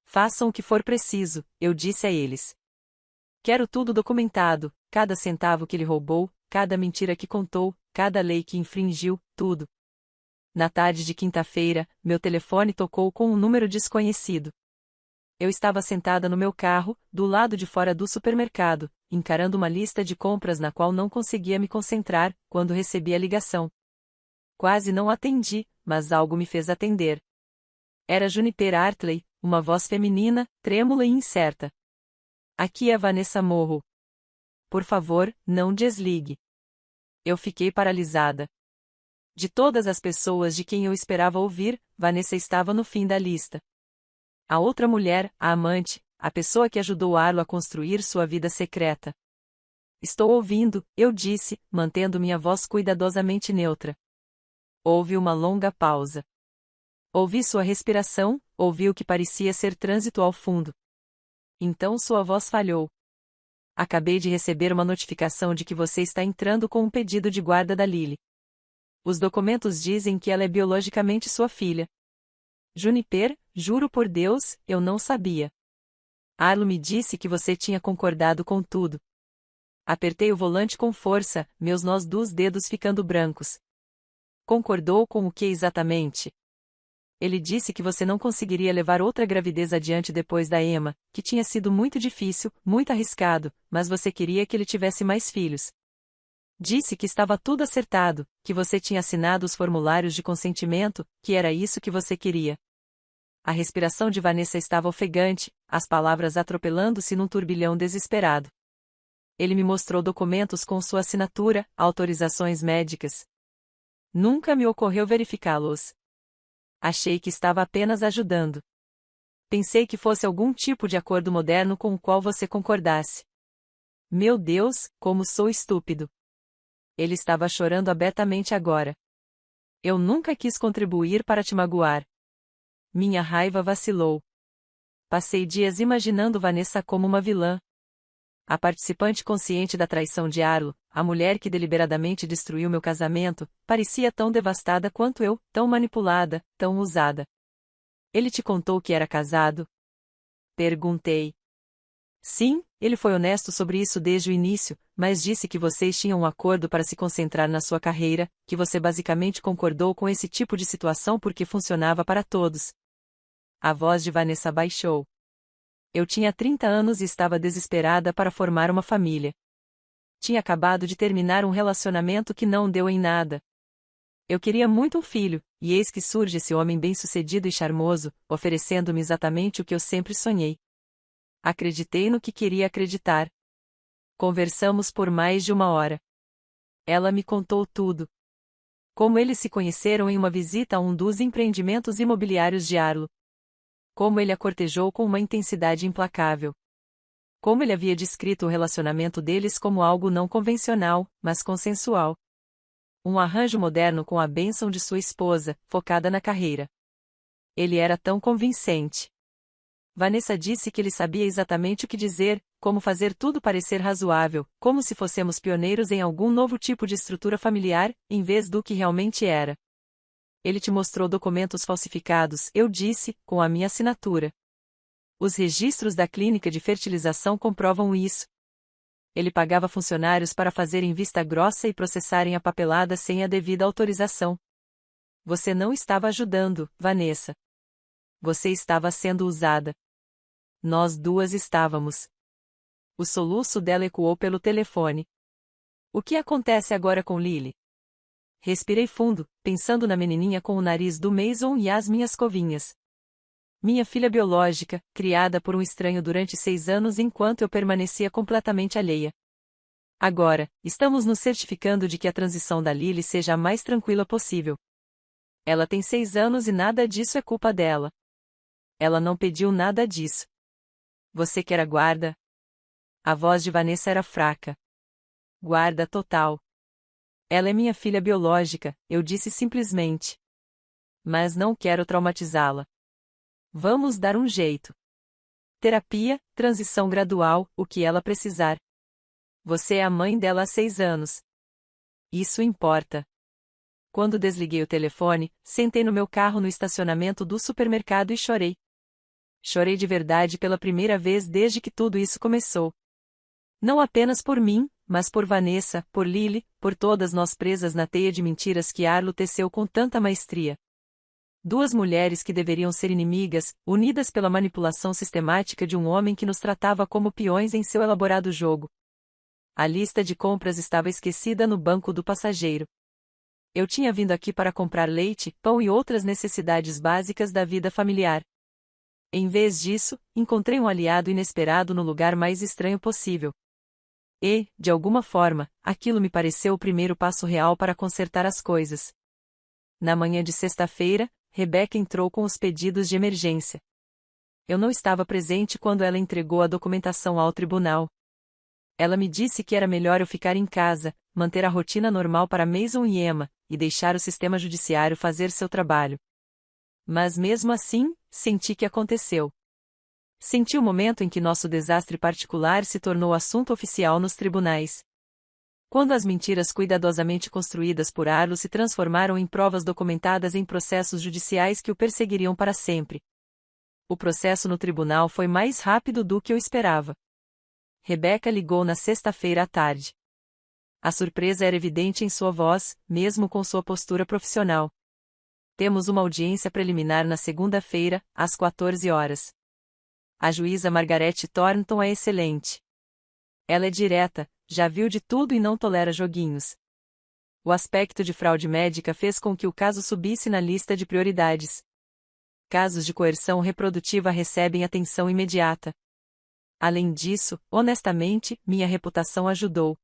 Façam o que for preciso, eu disse a eles. Quero tudo documentado, cada centavo que ele roubou, cada mentira que contou, cada lei que infringiu, tudo. Na tarde de quinta-feira, meu telefone tocou com um número desconhecido. Eu estava sentada no meu carro, do lado de fora do supermercado, encarando uma lista de compras na qual não conseguia me concentrar, quando recebi a ligação. Quase não atendi, mas algo me fez atender. Era Juniper Hartley, uma voz feminina, trêmula e incerta. Aqui é Vanessa Morrow. Por favor, não desligue. Eu fiquei paralisada. De todas as pessoas de quem eu esperava ouvir, Vanessa estava no fim da lista. A outra mulher, a amante, a pessoa que ajudou Arlo a construir sua vida secreta. Estou ouvindo, eu disse, mantendo minha voz cuidadosamente neutra. Houve uma longa pausa. Ouvi sua respiração, ouvi o que parecia ser trânsito ao fundo. Então sua voz falhou. Acabei de receber uma notificação de que você está entrando com um pedido de guarda da Lily. Os documentos dizem que ela é biologicamente sua filha. Juniper, juro por Deus, eu não sabia. Arlo me disse que você tinha concordado com tudo. Apertei o volante com força, meus nós dos dedos ficando brancos. Concordou com o que exatamente? Ele disse que você não conseguiria levar outra gravidez adiante depois da Emma, que tinha sido muito difícil, muito arriscado, mas você queria que ele tivesse mais filhos. Disse que estava tudo acertado, que você tinha assinado os formulários de consentimento, que era isso que você queria. A respiração de Vanessa estava ofegante, as palavras atropelando-se num turbilhão desesperado. Ele me mostrou documentos com sua assinatura, autorizações médicas. Nunca me ocorreu verificá-los. Achei que estava apenas ajudando. Pensei que fosse algum tipo de acordo moderno com o qual você concordasse. Meu Deus, como sou estúpido. Ele estava chorando abertamente agora. Eu nunca quis contribuir para te magoar. Minha raiva vacilou. Passei dias imaginando Vanessa como uma vilã. A participante consciente da traição de Arlo, a mulher que deliberadamente destruiu meu casamento, parecia tão devastada quanto eu, tão manipulada, tão usada. Ele te contou que era casado? Perguntei. Sim, ele foi honesto sobre isso desde o início, mas disse que vocês tinham um acordo para se concentrar na sua carreira, que você basicamente concordou com esse tipo de situação porque funcionava para todos. A voz de Vanessa baixou. Eu tinha 30 anos e estava desesperada para formar uma família. Tinha acabado de terminar um relacionamento que não deu em nada. Eu queria muito um filho, e eis que surge esse homem bem-sucedido e charmoso, oferecendo-me exatamente o que eu sempre sonhei. Acreditei no que queria acreditar. Conversamos por mais de 1 hora. Ela me contou tudo. Como eles se conheceram em uma visita a um dos empreendimentos imobiliários de Arlo. Como ele a cortejou com uma intensidade implacável. Como ele havia descrito o relacionamento deles como algo não convencional, mas consensual. Um arranjo moderno com a bênção de sua esposa, focada na carreira. Ele era tão convincente. Vanessa disse que ele sabia exatamente o que dizer, como fazer tudo parecer razoável, como se fôssemos pioneiros em algum novo tipo de estrutura familiar, em vez do que realmente era. Ele te mostrou documentos falsificados, eu disse, com a minha assinatura. Os registros da clínica de fertilização comprovam isso. Ele pagava funcionários para fazerem vista grossa e processarem a papelada sem a devida autorização. Você não estava ajudando, Vanessa. Você estava sendo usada. Nós duas estávamos. O soluço dela ecoou pelo telefone. O que acontece agora com Lily? Respirei fundo, pensando na menininha com o nariz do Mason e as minhas covinhas. Minha filha biológica, criada por um estranho durante 6 anos enquanto eu permanecia completamente alheia. Agora, estamos nos certificando de que a transição da Lily seja a mais tranquila possível. Ela tem 6 anos e nada disso é culpa dela. Ela não pediu nada disso. Você quer a guarda? A voz de Vanessa era fraca. Guarda total. Ela é minha filha biológica, eu disse simplesmente. Mas não quero traumatizá-la. Vamos dar um jeito. Terapia, transição gradual, o que ela precisar. Você é a mãe dela há 6 anos. Isso importa. Quando desliguei o telefone, sentei no meu carro no estacionamento do supermercado e chorei. Chorei de verdade pela primeira vez desde que tudo isso começou. Não apenas por mim, mas por Vanessa, por Lily, por todas nós presas na teia de mentiras que Arlo teceu com tanta maestria. 2 mulheres que deveriam ser inimigas, unidas pela manipulação sistemática de um homem que nos tratava como peões em seu elaborado jogo. A lista de compras estava esquecida no banco do passageiro. Eu tinha vindo aqui para comprar leite, pão e outras necessidades básicas da vida familiar. Em vez disso, encontrei um aliado inesperado no lugar mais estranho possível. E, de alguma forma, aquilo me pareceu o primeiro passo real para consertar as coisas. Na manhã de sexta-feira, Rebecca entrou com os pedidos de emergência. Eu não estava presente quando ela entregou a documentação ao tribunal. Ela me disse que era melhor eu ficar em casa, manter a rotina normal para Mason e Emma, e deixar o sistema judiciário fazer seu trabalho. Mas mesmo assim, senti que aconteceu. Senti o momento em que nosso desastre particular se tornou assunto oficial nos tribunais. Quando as mentiras cuidadosamente construídas por Arlo se transformaram em provas documentadas em processos judiciais que o perseguiriam para sempre. O processo no tribunal foi mais rápido do que eu esperava. Rebecca ligou na sexta-feira à tarde. A surpresa era evidente em sua voz, mesmo com sua postura profissional. Temos uma audiência preliminar na segunda-feira, às 14 horas. A juíza Margaret Thornton é excelente. Ela é direta, já viu de tudo e não tolera joguinhos. O aspecto de fraude médica fez com que o caso subisse na lista de prioridades. Casos de coerção reprodutiva recebem atenção imediata. Além disso, honestamente, minha reputação ajudou.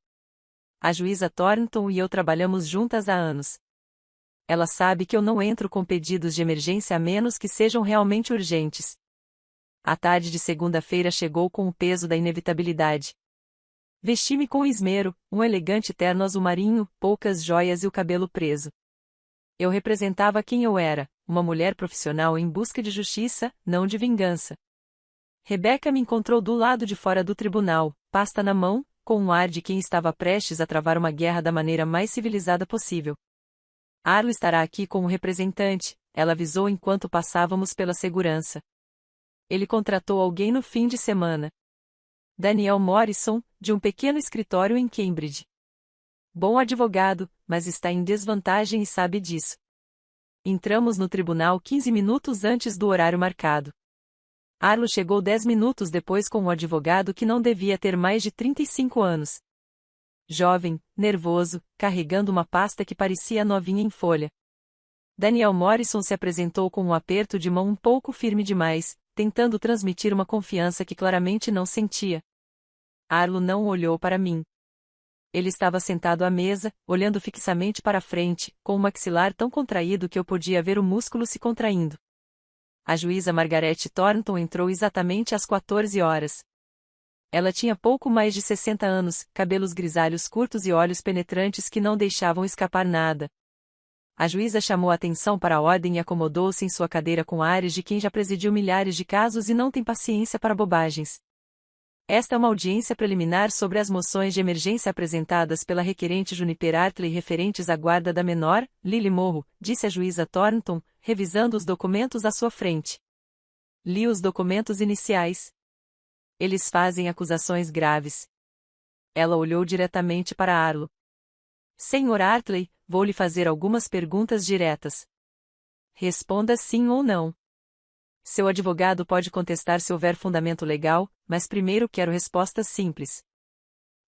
A juíza Thornton e eu trabalhamos juntas há anos. Ela sabe que eu não entro com pedidos de emergência a menos que sejam realmente urgentes. A tarde de segunda-feira chegou com o peso da inevitabilidade. Vesti-me com esmero, um elegante terno azul marinho, poucas joias e o cabelo preso. Eu representava quem eu era, uma mulher profissional em busca de justiça, não de vingança. Rebecca me encontrou do lado de fora do tribunal, pasta na mão, com um ar de quem estava prestes a travar uma guerra da maneira mais civilizada possível. Arlo estará aqui como representante, ela avisou enquanto passávamos pela segurança. Ele contratou alguém no fim de semana. Daniel Morrison, de um pequeno escritório em Cambridge. Bom advogado, mas está em desvantagem e sabe disso. Entramos no tribunal 15 minutos antes do horário marcado. Arlo chegou 10 minutos depois com um advogado que não devia ter mais de 35 anos. Jovem, nervoso, carregando uma pasta que parecia novinha em folha. Daniel Morrison se apresentou com um aperto de mão um pouco firme demais, tentando transmitir uma confiança que claramente não sentia. Arlo não olhou para mim. Ele estava sentado à mesa, olhando fixamente para a frente, com o maxilar tão contraído que eu podia ver o músculo se contraindo. A juíza Margaret Thornton entrou exatamente às 14 horas. Ela tinha pouco mais de 60 anos, cabelos grisalhos curtos e olhos penetrantes que não deixavam escapar nada. A juíza chamou a atenção para a ordem e acomodou-se em sua cadeira com ares de quem já presidiu milhares de casos e não tem paciência para bobagens. Esta é uma audiência preliminar sobre as moções de emergência apresentadas pela requerente Juniper Artley referentes à guarda da menor, Lily Morrow, disse a juíza Thornton, revisando os documentos à sua frente. Li os documentos iniciais. Eles fazem acusações graves. Ela olhou diretamente para Arlo. Senhor Artley, vou lhe fazer algumas perguntas diretas. Responda sim ou não. Seu advogado pode contestar se houver fundamento legal, mas primeiro quero respostas simples.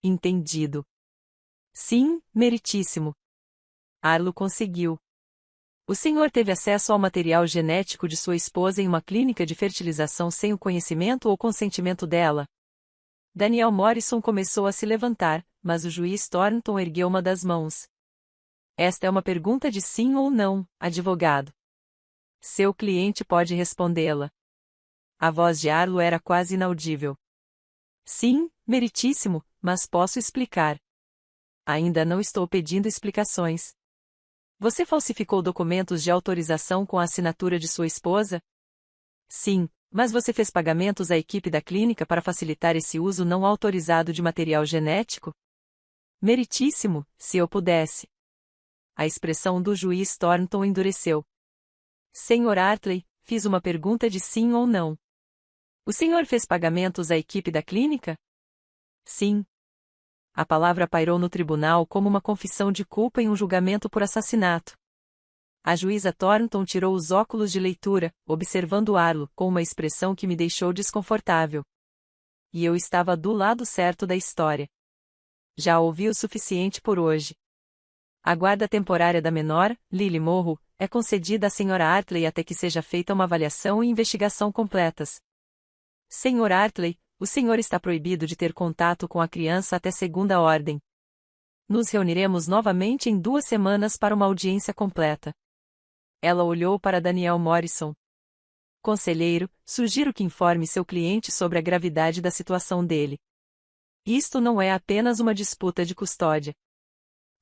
Entendido. Sim, meritíssimo. Arlo conseguiu. O senhor teve acesso ao material genético de sua esposa em uma clínica de fertilização sem o conhecimento ou consentimento dela? Daniel Morrison começou a se levantar, mas o juiz Thornton ergueu uma das mãos. Esta é uma pergunta de sim ou não, advogado. Seu cliente pode respondê-la. A voz de Arlo era quase inaudível. Sim, meritíssimo, mas posso explicar. Ainda não estou pedindo explicações. Você falsificou documentos de autorização com a assinatura de sua esposa? Sim, mas você fez pagamentos à equipe da clínica para facilitar esse uso não autorizado de material genético? Meritíssimo, se eu pudesse. A expressão do juiz Thornton endureceu. Senhor Artley, fiz uma pergunta de sim ou não. O senhor fez pagamentos à equipe da clínica? Sim. A palavra pairou no tribunal como uma confissão de culpa em um julgamento por assassinato. A juíza Thornton tirou os óculos de leitura, observando Arlo com uma expressão que me deixou desconfortável. E eu estava do lado certo da história. Já ouvi o suficiente por hoje. A guarda temporária da menor, Lily Morrow, é concedida à Sra. Artley até que seja feita uma avaliação e investigação completas. Sr. Artley, o senhor está proibido de ter contato com a criança até segunda ordem. Nos reuniremos novamente em 2 semanas para uma audiência completa. Ela olhou para Daniel Morrison. Conselheiro, sugiro que informe seu cliente sobre a gravidade da situação dele. Isto não é apenas uma disputa de custódia.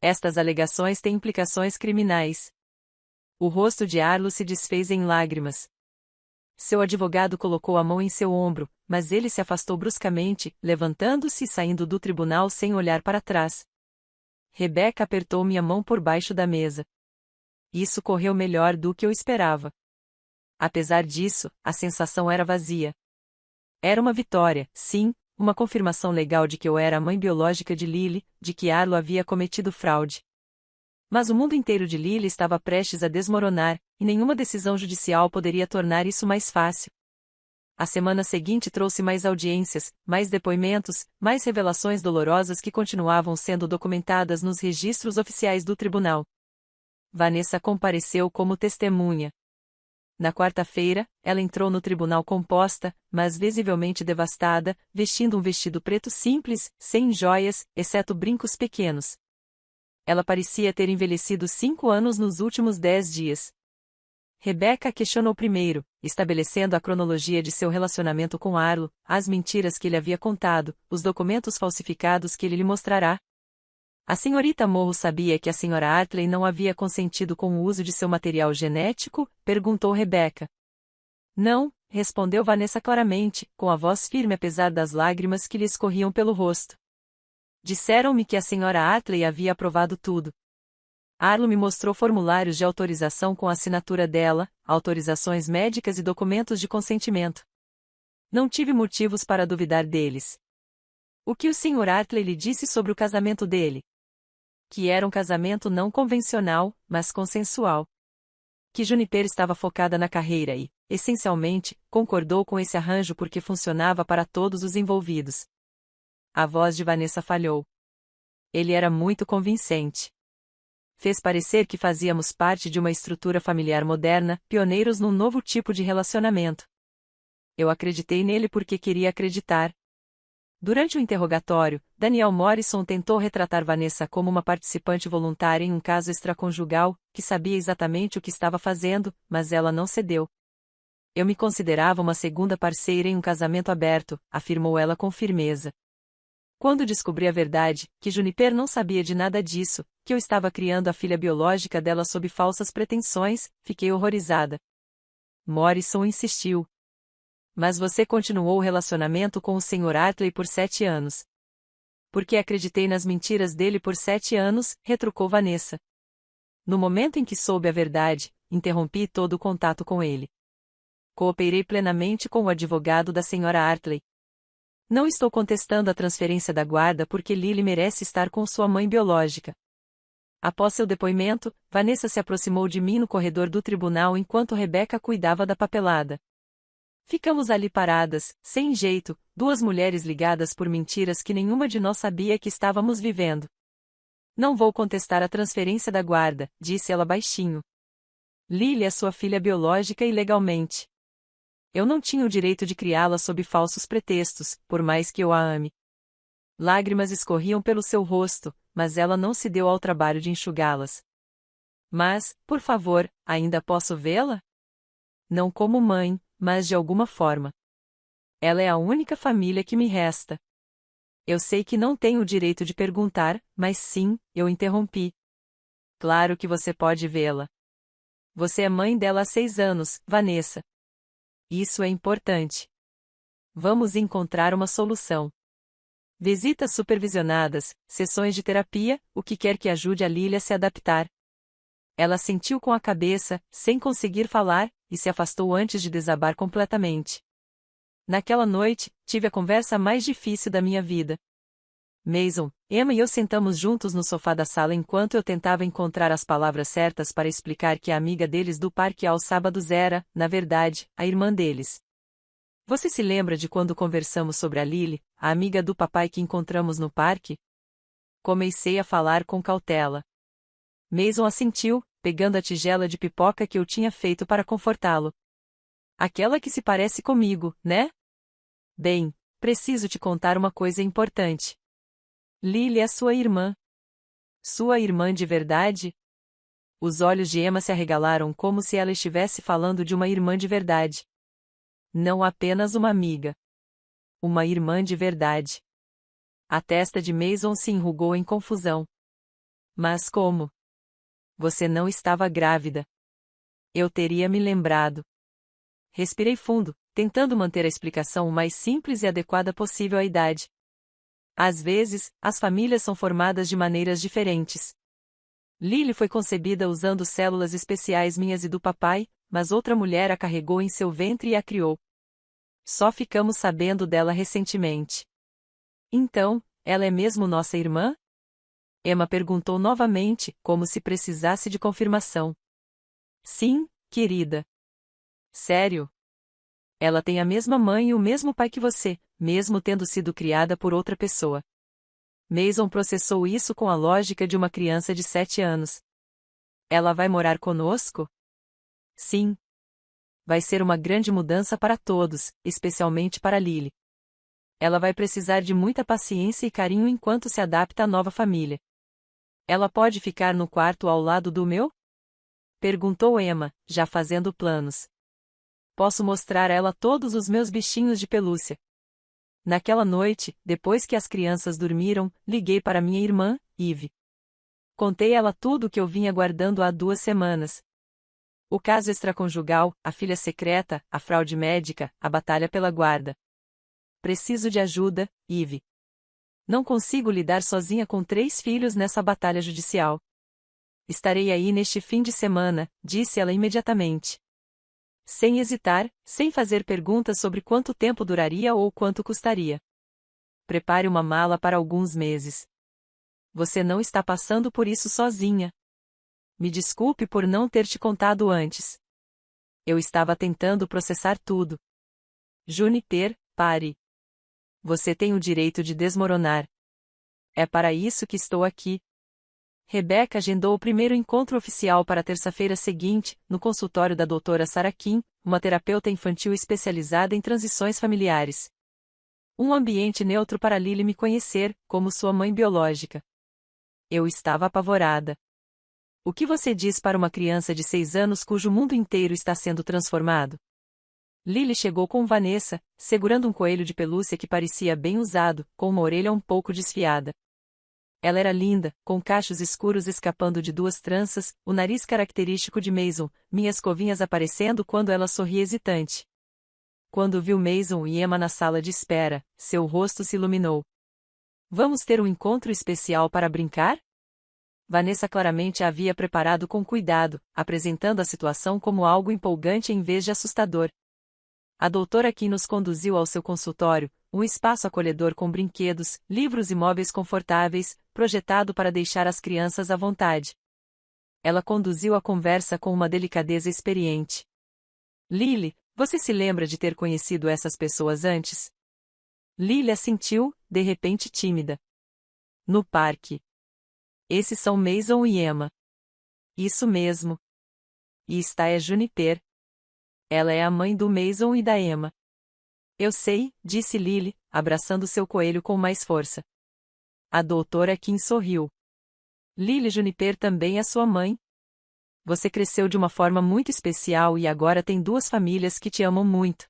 Estas alegações têm implicações criminais. O rosto de Arlo se desfez em lágrimas. Seu advogado colocou a mão em seu ombro, mas ele se afastou bruscamente, levantando-se e saindo do tribunal sem olhar para trás. Rebecca apertou minha mão por baixo da mesa. Isso correu melhor do que eu esperava. Apesar disso, a sensação era vazia. Era uma vitória, sim, uma confirmação legal de que eu era a mãe biológica de Lily, de que Arlo havia cometido fraude. Mas o mundo inteiro de Lily estava prestes a desmoronar, e nenhuma decisão judicial poderia tornar isso mais fácil. A semana seguinte trouxe mais audiências, mais depoimentos, mais revelações dolorosas que continuavam sendo documentadas nos registros oficiais do tribunal. Vanessa compareceu como testemunha. Na quarta-feira, ela entrou no tribunal composta, mas visivelmente devastada, vestindo um vestido preto simples, sem joias, exceto brincos pequenos. Ela parecia ter envelhecido 5 anos nos últimos 10 dias. Rebecca questionou primeiro, estabelecendo a cronologia de seu relacionamento com Arlo, as mentiras que ele havia contado, os documentos falsificados que ele lhe mostrará. A senhorita Morrow sabia que a senhora Artley não havia consentido com o uso de seu material genético? Perguntou Rebecca. Não, respondeu Vanessa claramente, com a voz firme apesar das lágrimas que lhe escorriam pelo rosto. Disseram-me que a senhora Artley havia aprovado tudo. Arlo me mostrou formulários de autorização com a assinatura dela, autorizações médicas e documentos de consentimento. Não tive motivos para duvidar deles. O que o Sr. Artley lhe disse sobre o casamento dele? Que era um casamento não convencional, mas consensual. Que Juniper estava focada na carreira e, essencialmente, concordou com esse arranjo porque funcionava para todos os envolvidos. A voz de Vanessa falhou. Ele era muito convincente. Fez parecer que fazíamos parte de uma estrutura familiar moderna, pioneiros num novo tipo de relacionamento. Eu acreditei nele porque queria acreditar. Durante o interrogatório, Daniel Morrison tentou retratar Vanessa como uma participante voluntária em um caso extraconjugal, que sabia exatamente o que estava fazendo, mas ela não cedeu. Eu me considerava uma segunda parceira em um casamento aberto, afirmou ela com firmeza. Quando descobri a verdade, que Juniper não sabia de nada disso, que eu estava criando a filha biológica dela sob falsas pretensões, fiquei horrorizada. Morrison insistiu. Mas você continuou o relacionamento com o Sr. Hartley por 7 anos. Porque acreditei nas mentiras dele por 7 anos, retrucou Vanessa. No momento em que soube a verdade, interrompi todo o contato com ele. Cooperei plenamente com o advogado da Sra. Hartley. Não estou contestando a transferência da guarda porque Lily merece estar com sua mãe biológica. Após seu depoimento, Vanessa se aproximou de mim no corredor do tribunal enquanto Rebecca cuidava da papelada. Ficamos ali paradas, sem jeito, duas mulheres ligadas por mentiras que nenhuma de nós sabia que estávamos vivendo. Não vou contestar a transferência da guarda, disse ela baixinho. Lily é sua filha biológica e legalmente. Eu não tinha o direito de criá-la sob falsos pretextos, por mais que eu a ame. Lágrimas escorriam pelo seu rosto, mas ela não se deu ao trabalho de enxugá-las. Mas, por favor, ainda posso vê-la? Não como mãe, mas de alguma forma. Ela é a única família que me resta. Eu sei que não tenho o direito de perguntar, mas sim, eu interrompi. Claro que você pode vê-la. Você é mãe dela há 6 anos, Vanessa. Isso é importante. Vamos encontrar uma solução. Visitas supervisionadas, sessões de terapia, o que quer que ajude a Lily a se adaptar. Ela sentiu com a cabeça, sem conseguir falar, e se afastou antes de desabar completamente. Naquela noite, tive a conversa mais difícil da minha vida. Mason, Emma e eu sentamos juntos no sofá da sala enquanto eu tentava encontrar as palavras certas para explicar que a amiga deles do parque aos sábados era, na verdade, a irmã deles. Você se lembra de quando conversamos sobre a Lily, a amiga do papai que encontramos no parque? Comecei a falar com cautela. Mason assentiu, pegando a tigela de pipoca que eu tinha feito para confortá-lo. Aquela que se parece comigo, né? Bem, preciso te contar uma coisa importante. Lily é sua irmã. Sua irmã de verdade? Os olhos de Emma se arregalaram como se ela estivesse falando de uma irmã de verdade. Não apenas uma amiga. Uma irmã de verdade. A testa de Mason se enrugou em confusão. Mas como? Você não estava grávida. Eu teria me lembrado. Respirei fundo, tentando manter a explicação o mais simples e adequada possível à idade. Às vezes, as famílias são formadas de maneiras diferentes. Lily foi concebida usando células especiais minhas e do papai, mas outra mulher a carregou em seu ventre e a criou. Só ficamos sabendo dela recentemente. Então, ela é mesmo nossa irmã? Emma perguntou novamente, como se precisasse de confirmação. Sim, querida. Sério? Ela tem a mesma mãe e o mesmo pai que você, mesmo tendo sido criada por outra pessoa. Mason processou isso com a lógica de uma criança de 7 anos. Ela vai morar conosco? Sim. Vai ser uma grande mudança para todos, especialmente para Lily. Ela vai precisar de muita paciência e carinho enquanto se adapta à nova família. Ela pode ficar no quarto ao lado do meu? Perguntou Emma, já fazendo planos. Posso mostrar a ela todos os meus bichinhos de pelúcia. Naquela noite, depois que as crianças dormiram, liguei para minha irmã, Eve. Contei a ela tudo o que eu vinha guardando há 2 semanas. O caso extraconjugal, a filha secreta, a fraude médica, a batalha pela guarda. Preciso de ajuda, Eve. Não consigo lidar sozinha com 3 filhos nessa batalha judicial. Estarei aí neste fim de semana, disse ela imediatamente. Sem hesitar, sem fazer perguntas sobre quanto tempo duraria ou quanto custaria. Prepare uma mala para alguns meses. Você não está passando por isso sozinha. Me desculpe por não ter te contado antes. Eu estava tentando processar tudo. Juniper, pare. Você tem o direito de desmoronar. É para isso que estou aqui. Rebecca agendou o primeiro encontro oficial para a terça-feira seguinte, no consultório da doutora Sarah Kim, uma terapeuta infantil especializada em transições familiares. Um ambiente neutro para Lily me conhecer, como sua mãe biológica. Eu estava apavorada. O que você diz para uma criança de 6 anos cujo mundo inteiro está sendo transformado? Lily chegou com Vanessa, segurando um coelho de pelúcia que parecia bem usado, com uma orelha um pouco desfiada. Ela era linda, com cachos escuros escapando de 2 tranças, o nariz característico de Mason, minhas covinhas aparecendo quando ela sorria hesitante. Quando viu Mason e Emma na sala de espera, seu rosto se iluminou. Vamos ter um encontro especial para brincar? Vanessa claramente a havia preparado com cuidado, apresentando a situação como algo empolgante em vez de assustador. A doutora Kim nos conduziu ao seu consultório, um espaço acolhedor com brinquedos, livros e móveis confortáveis, projetado para deixar as crianças à vontade. Ela conduziu a conversa com uma delicadeza experiente. Lily, você se lembra de ter conhecido essas pessoas antes? Lily assentiu, de repente tímida. No parque. Esses são Mason e Emma. Isso mesmo. E esta é Juniper. Ela é a mãe do Mason e da Emma. Eu sei, disse Lily, abraçando seu coelho com mais força. A doutora Kim sorriu. Lily Juniper também é sua mãe. Você cresceu de uma forma muito especial e agora tem 2 famílias que te amam muito.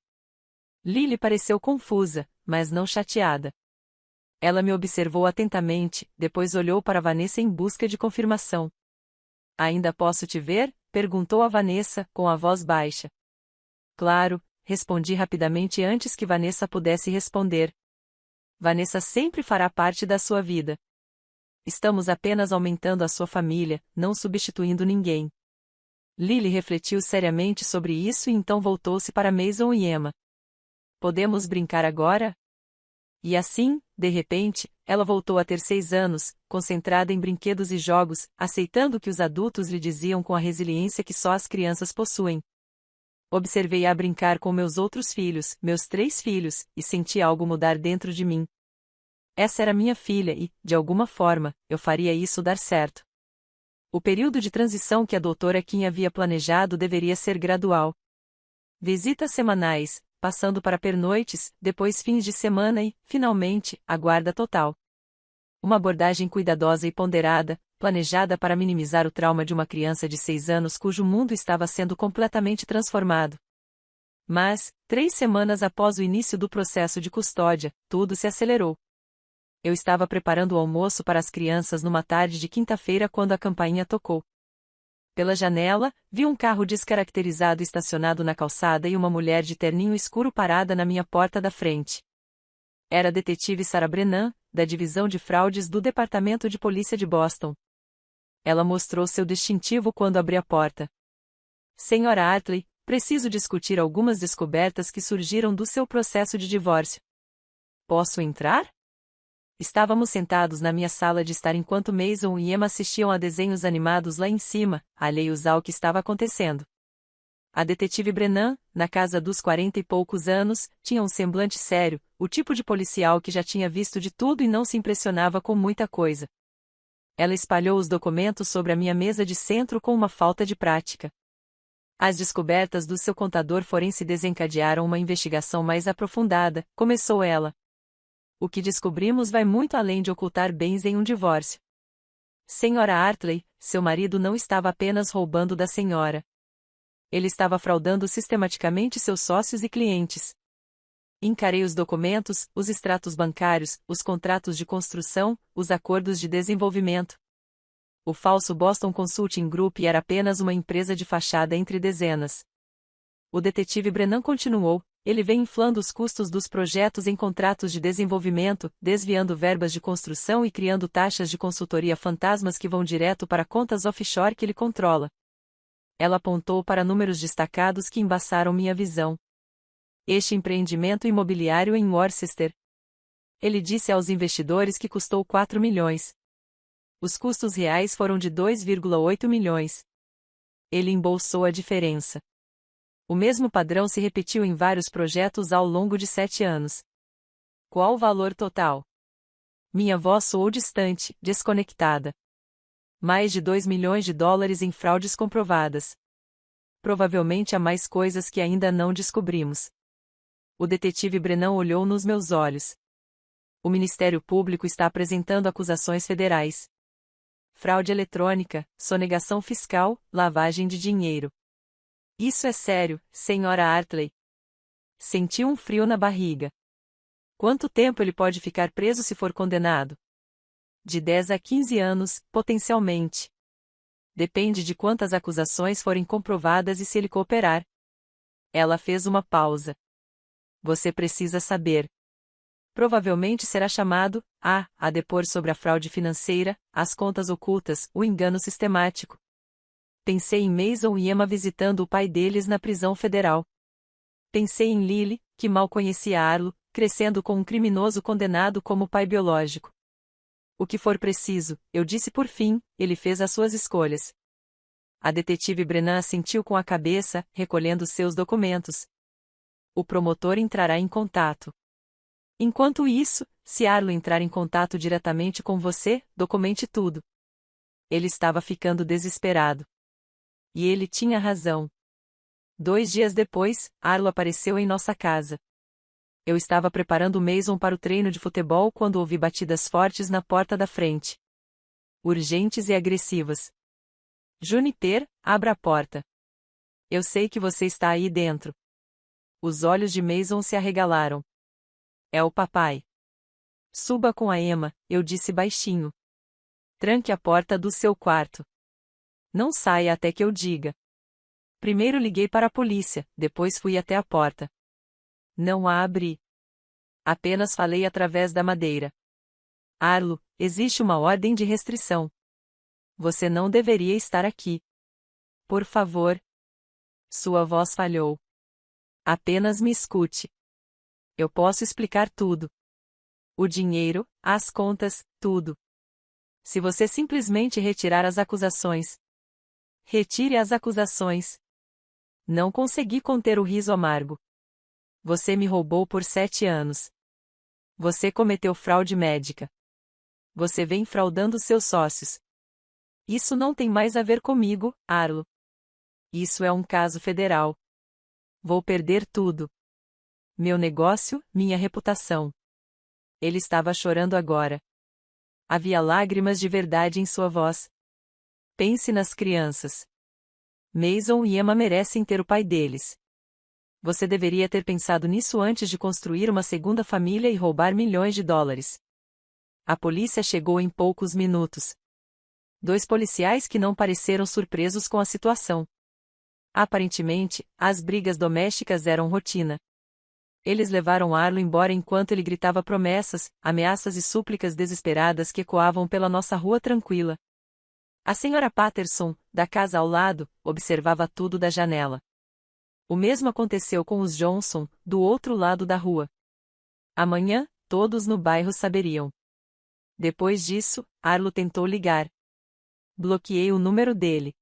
Lily pareceu confusa, mas não chateada. Ela me observou atentamente, depois olhou para Vanessa em busca de confirmação. Ainda posso te ver? Perguntou a Vanessa, com a voz baixa. Claro, respondi rapidamente antes que Vanessa pudesse responder. Vanessa sempre fará parte da sua vida. Estamos apenas aumentando a sua família, não substituindo ninguém. Lily refletiu seriamente sobre isso e então voltou-se para Mason e Emma. Podemos brincar agora? E assim, de repente, ela voltou a ter 6 anos, concentrada em brinquedos e jogos, aceitando o que os adultos lhe diziam com a resiliência que só as crianças possuem. Observei-a brincar com meus outros filhos, meus 3 filhos, e senti algo mudar dentro de mim. Essa era minha filha e, de alguma forma, eu faria isso dar certo. O período de transição que a doutora Kim havia planejado deveria ser gradual. Visitas semanais, passando para pernoites, depois fins de semana e, finalmente, a guarda total. Uma abordagem cuidadosa e ponderada, planejada para minimizar o trauma de uma criança de 6 anos cujo mundo estava sendo completamente transformado. Mas, 3 semanas após o início do processo de custódia, tudo se acelerou. Eu estava preparando o almoço para as crianças numa tarde de quinta-feira quando a campainha tocou. Pela janela, vi um carro descaracterizado estacionado na calçada e uma mulher de terninho escuro parada na minha porta da frente. Era a detetive Sarah Brennan, da Divisão de Fraudes do Departamento de Polícia de Boston. Ela mostrou seu distintivo quando abri a porta. Senhora Hartley, preciso discutir algumas descobertas que surgiram do seu processo de divórcio. Posso entrar? Estávamos sentados na minha sala de estar enquanto Mason e Emma assistiam a desenhos animados lá em cima, alheios ao que estava acontecendo. A detetive Brennan, na casa dos 40 e poucos anos, tinha um semblante sério, o tipo de policial que já tinha visto de tudo e não se impressionava com muita coisa. Ela espalhou os documentos sobre a minha mesa de centro com uma falta de prática. As descobertas do seu contador forense desencadearam uma investigação mais aprofundada, começou ela. O que descobrimos vai muito além de ocultar bens em um divórcio. Senhora Hartley, seu marido não estava apenas roubando da senhora. Ele estava fraudando sistematicamente seus sócios e clientes. Encarei os documentos, os extratos bancários, os contratos de construção, os acordos de desenvolvimento. O falso Boston Consulting Group era apenas uma empresa de fachada entre dezenas. O detetive Brennan continuou. Ele vem inflando os custos dos projetos em contratos de desenvolvimento, desviando verbas de construção e criando taxas de consultoria fantasmas que vão direto para contas offshore que ele controla. Ela apontou para números destacados que embaçaram minha visão. Este empreendimento imobiliário em Worcester. Ele disse aos investidores que custou 4 milhões. Os custos reais foram de 2,8 milhões. Ele embolsou a diferença. O mesmo padrão se repetiu em vários projetos ao longo de 7 anos. Qual o valor total? Minha voz soou distante, desconectada. Mais de 2 milhões de dólares em fraudes comprovadas. Provavelmente há mais coisas que ainda não descobrimos. O detetive Brennan olhou nos meus olhos. O Ministério Público está apresentando acusações federais. Fraude eletrônica, sonegação fiscal, lavagem de dinheiro. Isso é sério, Sra. Hartley. Senti um frio na barriga. Quanto tempo ele pode ficar preso se for condenado? De 10 a 15 anos, potencialmente. Depende de quantas acusações forem comprovadas e se ele cooperar. Ela fez uma pausa. Você precisa saber. Provavelmente será chamado a depor sobre a fraude financeira, as contas ocultas, o engano sistemático. Pensei em Mason e Emma visitando o pai deles na prisão federal. Pensei em Lily, que mal conhecia Arlo, crescendo com um criminoso condenado como pai biológico. O que for preciso, eu disse por fim, ele fez as suas escolhas. A detetive Brennan assentiu com a cabeça, recolhendo seus documentos. O promotor entrará em contato. Enquanto isso, se Arlo entrar em contato diretamente com você, documente tudo. Ele estava ficando desesperado. E ele tinha razão. 2 dias depois, Arlo apareceu em nossa casa. Eu estava preparando Mason para o treino de futebol quando ouvi batidas fortes na porta da frente. Urgentes e agressivas. Juniper, abra a porta. Eu sei que você está aí dentro. Os olhos de Mason se arregalaram. É o papai. Suba com a Emma, eu disse baixinho. Tranque a porta do seu quarto. Não saia até que eu diga. Primeiro liguei para a polícia, depois fui até a porta. Não a abri. Apenas falei através da madeira. Arlo, existe uma ordem de restrição. Você não deveria estar aqui. Por favor. Sua voz falhou. Apenas me escute. Eu posso explicar tudo. O dinheiro, as contas, tudo. Se você simplesmente retirar as acusações. Retire as acusações. Não consegui conter o riso amargo. Você me roubou por 7 anos. Você cometeu fraude médica. Você vem fraudando seus sócios. Isso não tem mais a ver comigo, Arlo. Isso é um caso federal. Vou perder tudo. Meu negócio, minha reputação. Ele estava chorando agora. Havia lágrimas de verdade em sua voz. Pense nas crianças. Mason e Emma merecem ter o pai deles. Você deveria ter pensado nisso antes de construir uma segunda família e roubar milhões de dólares. A polícia chegou em poucos minutos. 2 policiais que não pareceram surpresos com a situação. Aparentemente, as brigas domésticas eram rotina. Eles levaram Arlo embora enquanto ele gritava promessas, ameaças e súplicas desesperadas que ecoavam pela nossa rua tranquila. A senhora Patterson, da casa ao lado, observava tudo da janela. O mesmo aconteceu com os Johnson, do outro lado da rua. Amanhã, todos no bairro saberiam. Depois disso, Arlo tentou ligar. Bloqueei o número dele.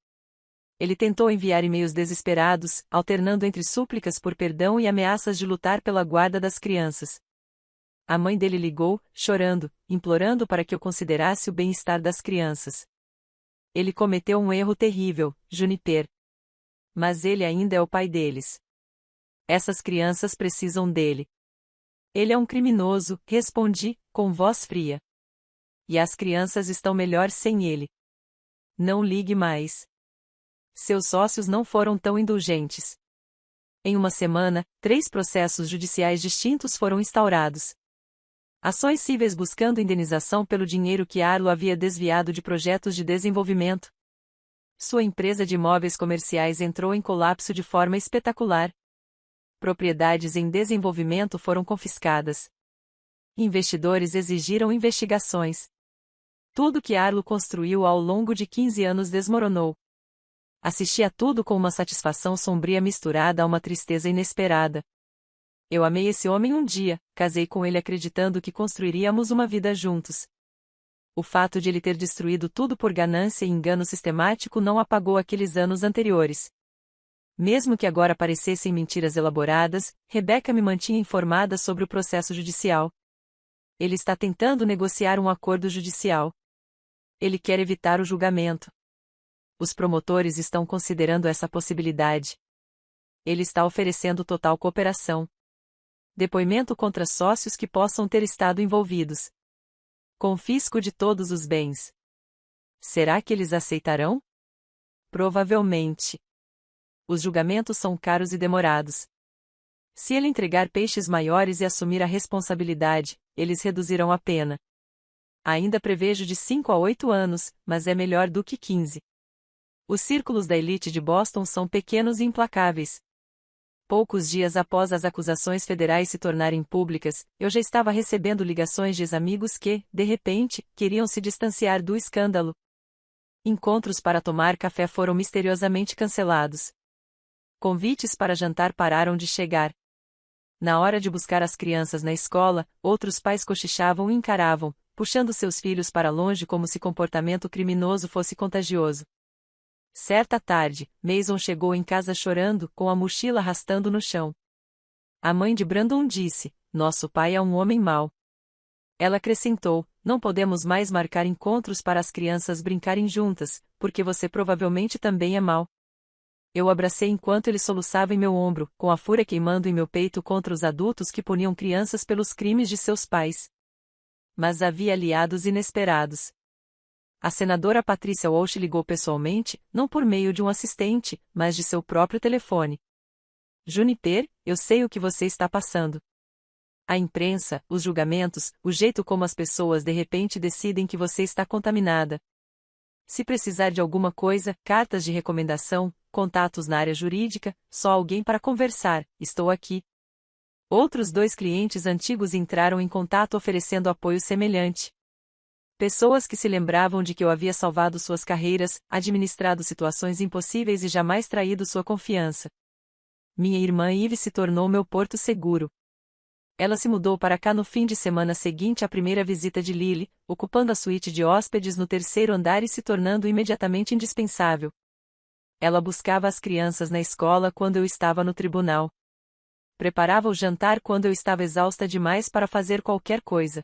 Ele tentou enviar e-mails desesperados, alternando entre súplicas por perdão e ameaças de lutar pela guarda das crianças. A mãe dele ligou, chorando, implorando para que eu considerasse o bem-estar das crianças. Ele cometeu um erro terrível, Juniper. Mas ele ainda é o pai deles. Essas crianças precisam dele. Ele é um criminoso, respondi, com voz fria. E as crianças estão melhor sem ele. Não ligue mais. Seus sócios não foram tão indulgentes. Em uma semana, 3 processos judiciais distintos foram instaurados. Ações cíveis buscando indenização pelo dinheiro que Arlo havia desviado de projetos de desenvolvimento. Sua empresa de imóveis comerciais entrou em colapso de forma espetacular. Propriedades em desenvolvimento foram confiscadas. Investidores exigiram investigações. Tudo que Arlo construiu ao longo de 15 anos desmoronou. Assisti a tudo com uma satisfação sombria misturada a uma tristeza inesperada. Eu amei esse homem um dia, casei com ele acreditando que construiríamos uma vida juntos. O fato de ele ter destruído tudo por ganância e engano sistemático não apagou aqueles anos anteriores. Mesmo que agora parecessem mentiras elaboradas, Rebecca me mantinha informada sobre o processo judicial. Ele está tentando negociar um acordo judicial. Ele quer evitar o julgamento. Os promotores estão considerando essa possibilidade. Ele está oferecendo total cooperação. Depoimento contra sócios que possam ter estado envolvidos. Confisco de todos os bens. Será que eles aceitarão? Provavelmente. Os julgamentos são caros e demorados. Se ele entregar peixes maiores e assumir a responsabilidade, eles reduzirão a pena. Ainda prevejo de 5 a 8 anos, mas é melhor do que 15. Os círculos da elite de Boston são pequenos e implacáveis. Poucos dias após as acusações federais se tornarem públicas, eu já estava recebendo ligações de ex-amigos que, de repente, queriam se distanciar do escândalo. Encontros para tomar café foram misteriosamente cancelados. Convites para jantar pararam de chegar. Na hora de buscar as crianças na escola, outros pais cochichavam e encaravam, puxando seus filhos para longe como se comportamento criminoso fosse contagioso. Certa tarde, Mason chegou em casa chorando, com a mochila arrastando no chão. A mãe de Brandon disse: "Nosso pai é um homem mau." Ela acrescentou: "Não podemos mais marcar encontros para as crianças brincarem juntas, porque você provavelmente também é mau." Eu o abracei enquanto ele soluçava em meu ombro, com a fúria queimando em meu peito contra os adultos que puniam crianças pelos crimes de seus pais. Mas havia aliados inesperados. A senadora Patricia Walsh ligou pessoalmente, não por meio de um assistente, mas de seu próprio telefone. "Juniper, eu sei o que você está passando. A imprensa, os julgamentos, o jeito como as pessoas de repente decidem que você está contaminada. Se precisar de alguma coisa, cartas de recomendação, contatos na área jurídica, só alguém para conversar, estou aqui." Outros 2 clientes antigos entraram em contato oferecendo apoio semelhante. Pessoas que se lembravam de que eu havia salvado suas carreiras, administrado situações impossíveis e jamais traído sua confiança. Minha irmã Eve se tornou meu porto seguro. Ela se mudou para cá no fim de semana seguinte à primeira visita de Lily, ocupando a suíte de hóspedes no 3º andar e se tornando imediatamente indispensável. Ela buscava as crianças na escola quando eu estava no tribunal. Preparava o jantar quando eu estava exausta demais para fazer qualquer coisa.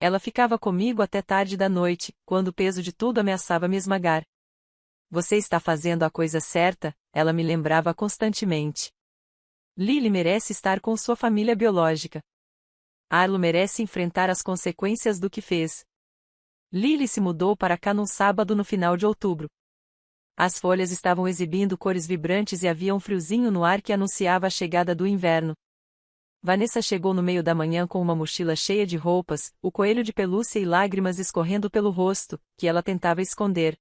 Ela ficava comigo até tarde da noite, quando o peso de tudo ameaçava me esmagar. "Você está fazendo a coisa certa", ela me lembrava constantemente. Lily merece estar com sua família biológica. Arlo merece enfrentar as consequências do que fez. Lily se mudou para cá num sábado no final de outubro. As folhas estavam exibindo cores vibrantes e havia um friozinho no ar que anunciava a chegada do inverno. Vanessa chegou no meio da manhã com uma mochila cheia de roupas, o coelho de pelúcia e lágrimas escorrendo pelo rosto, que ela tentava esconder.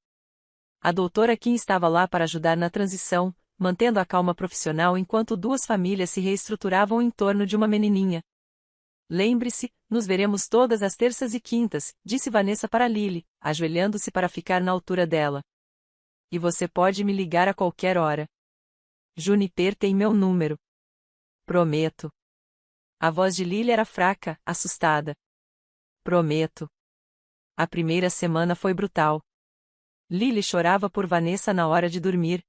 A doutora Kim estava lá para ajudar na transição, mantendo a calma profissional enquanto 2 famílias se reestruturavam em torno de uma menininha. "Lembre-se, nos veremos todas as terças e quintas", disse Vanessa para Lily, ajoelhando-se para ficar na altura dela. "E você pode me ligar a qualquer hora. Juniper tem meu número." "Prometo." A voz de Lily era fraca, assustada. "Prometo." A primeira semana foi brutal. Lily chorava por Vanessa na hora de dormir.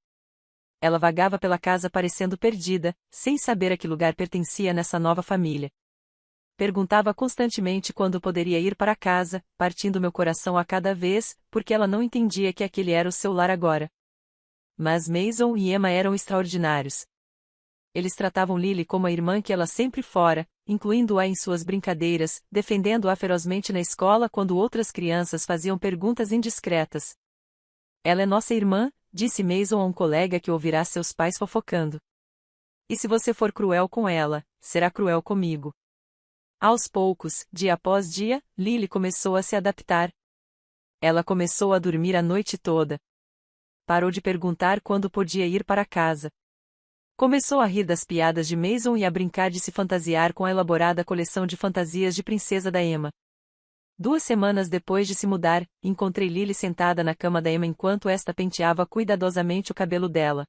Ela vagava pela casa parecendo perdida, sem saber a que lugar pertencia nessa nova família. Perguntava constantemente quando poderia ir para casa, partindo meu coração a cada vez, porque ela não entendia que aquele era o seu lar agora. Mas Mason e Emma eram extraordinários. Eles tratavam Lily como a irmã que ela sempre fora, incluindo-a em suas brincadeiras, defendendo-a ferozmente na escola quando outras crianças faziam perguntas indiscretas. "Ela é nossa irmã", disse Mason a um colega que ouvirá seus pais fofocando. "E se você for cruel com ela, será cruel comigo." Aos poucos, dia após dia, Lily começou a se adaptar. Ela começou a dormir a noite toda. Parou de perguntar quando podia ir para casa. Começou a rir das piadas de Mason e a brincar de se fantasiar com a elaborada coleção de fantasias de princesa da Emma. 2 semanas depois de se mudar, encontrei Lily sentada na cama da Emma enquanto esta penteava cuidadosamente o cabelo dela.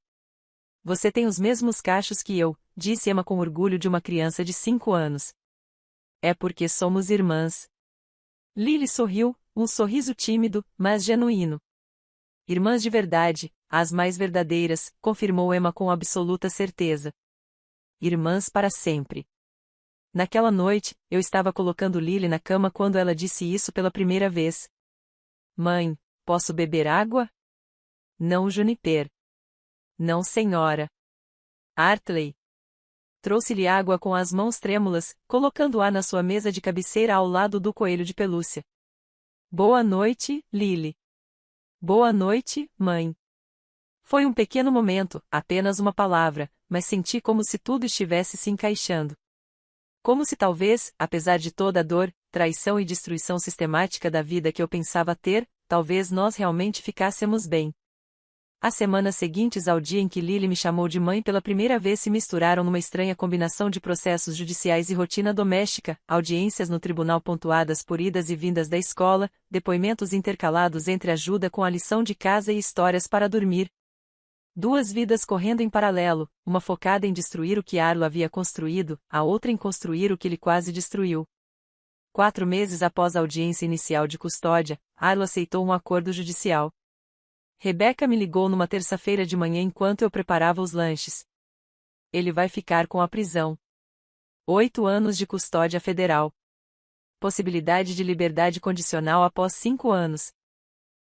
"Você tem os mesmos cachos que eu", disse Emma com orgulho de uma criança de 5 anos. "É porque somos irmãs." Lily sorriu, um sorriso tímido, mas genuíno. Irmãs de verdade, as mais verdadeiras, confirmou Emma com absoluta certeza. Irmãs para sempre. Naquela noite, eu estava colocando Lily na cama quando ela disse isso pela primeira vez. Mãe, posso beber água? Não, Juniper. Não, senhora. Hartley. Trouxe-lhe água com as mãos trêmulas, colocando-a na sua mesa de cabeceira ao lado do coelho de pelúcia. Boa noite, Lily. Boa noite, mãe. Foi um pequeno momento, apenas uma palavra, mas senti como se tudo estivesse se encaixando. Como se talvez, apesar de toda a dor, traição e destruição sistemática da vida que eu pensava ter, talvez nós realmente ficássemos bem. As semanas seguintes ao dia em que Lily me chamou de mãe pela primeira vez se misturaram numa estranha combinação de processos judiciais e rotina doméstica, audiências no tribunal pontuadas por idas e vindas da escola, depoimentos intercalados entre ajuda com a lição de casa e histórias para dormir. Duas vidas correndo em paralelo, uma focada em destruir o que Arlo havia construído, a outra em construir o que ele quase destruiu. 4 meses após a audiência inicial de custódia, Arlo aceitou um acordo judicial. Rebecca me ligou numa terça-feira de manhã enquanto eu preparava os lanches. Ele vai ficar com a prisão. 8 anos de custódia federal. Possibilidade de liberdade condicional após 5 anos.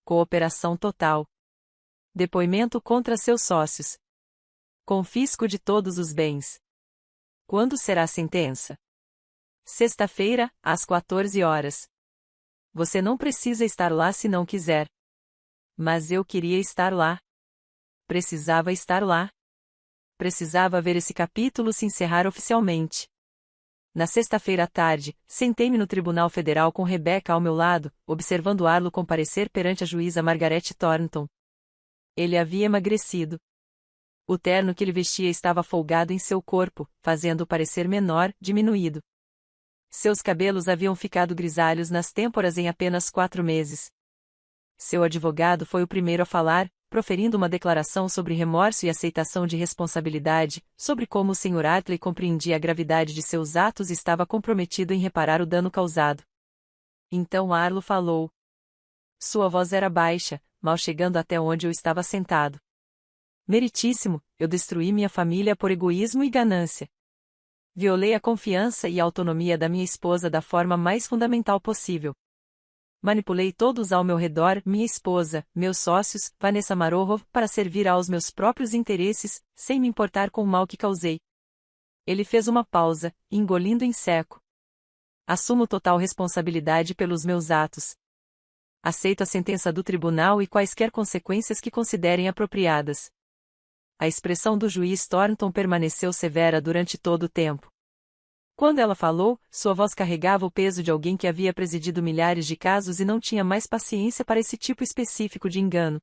Cooperação total. Depoimento contra seus sócios. Confisco de todos os bens. Quando será a sentença? Sexta-feira, às 14 horas. Você não precisa estar lá se não quiser. Mas eu queria estar lá. Precisava estar lá. Precisava ver esse capítulo se encerrar oficialmente. Na sexta-feira à tarde, sentei-me no Tribunal Federal com Rebecca ao meu lado, observando Arlo comparecer perante a juíza Margaret Thornton. Ele havia emagrecido. O terno que ele vestia estava folgado em seu corpo, fazendo-o parecer menor, diminuído. Seus cabelos haviam ficado grisalhos nas têmporas em apenas 4 meses. Seu advogado foi o primeiro a falar, proferindo uma declaração sobre remorso e aceitação de responsabilidade, sobre como o Sr. Hartley compreendia a gravidade de seus atos e estava comprometido em reparar o dano causado. Então Arlo falou. Sua voz era baixa, mal chegando até onde eu estava sentado. Meritíssimo, eu destruí minha família por egoísmo e ganância. Violei a confiança e a autonomia da minha esposa da forma mais fundamental possível. Manipulei todos ao meu redor, minha esposa, meus sócios, Vanessa Maroho, para servir aos meus próprios interesses, sem me importar com o mal que causei. Ele fez uma pausa, engolindo em seco. Assumo total responsabilidade pelos meus atos. Aceito a sentença do tribunal e quaisquer consequências que considerem apropriadas. A expressão do juiz Thornton permaneceu severa durante todo o tempo. Quando ela falou, sua voz carregava o peso de alguém que havia presidido milhares de casos e não tinha mais paciência para esse tipo específico de engano.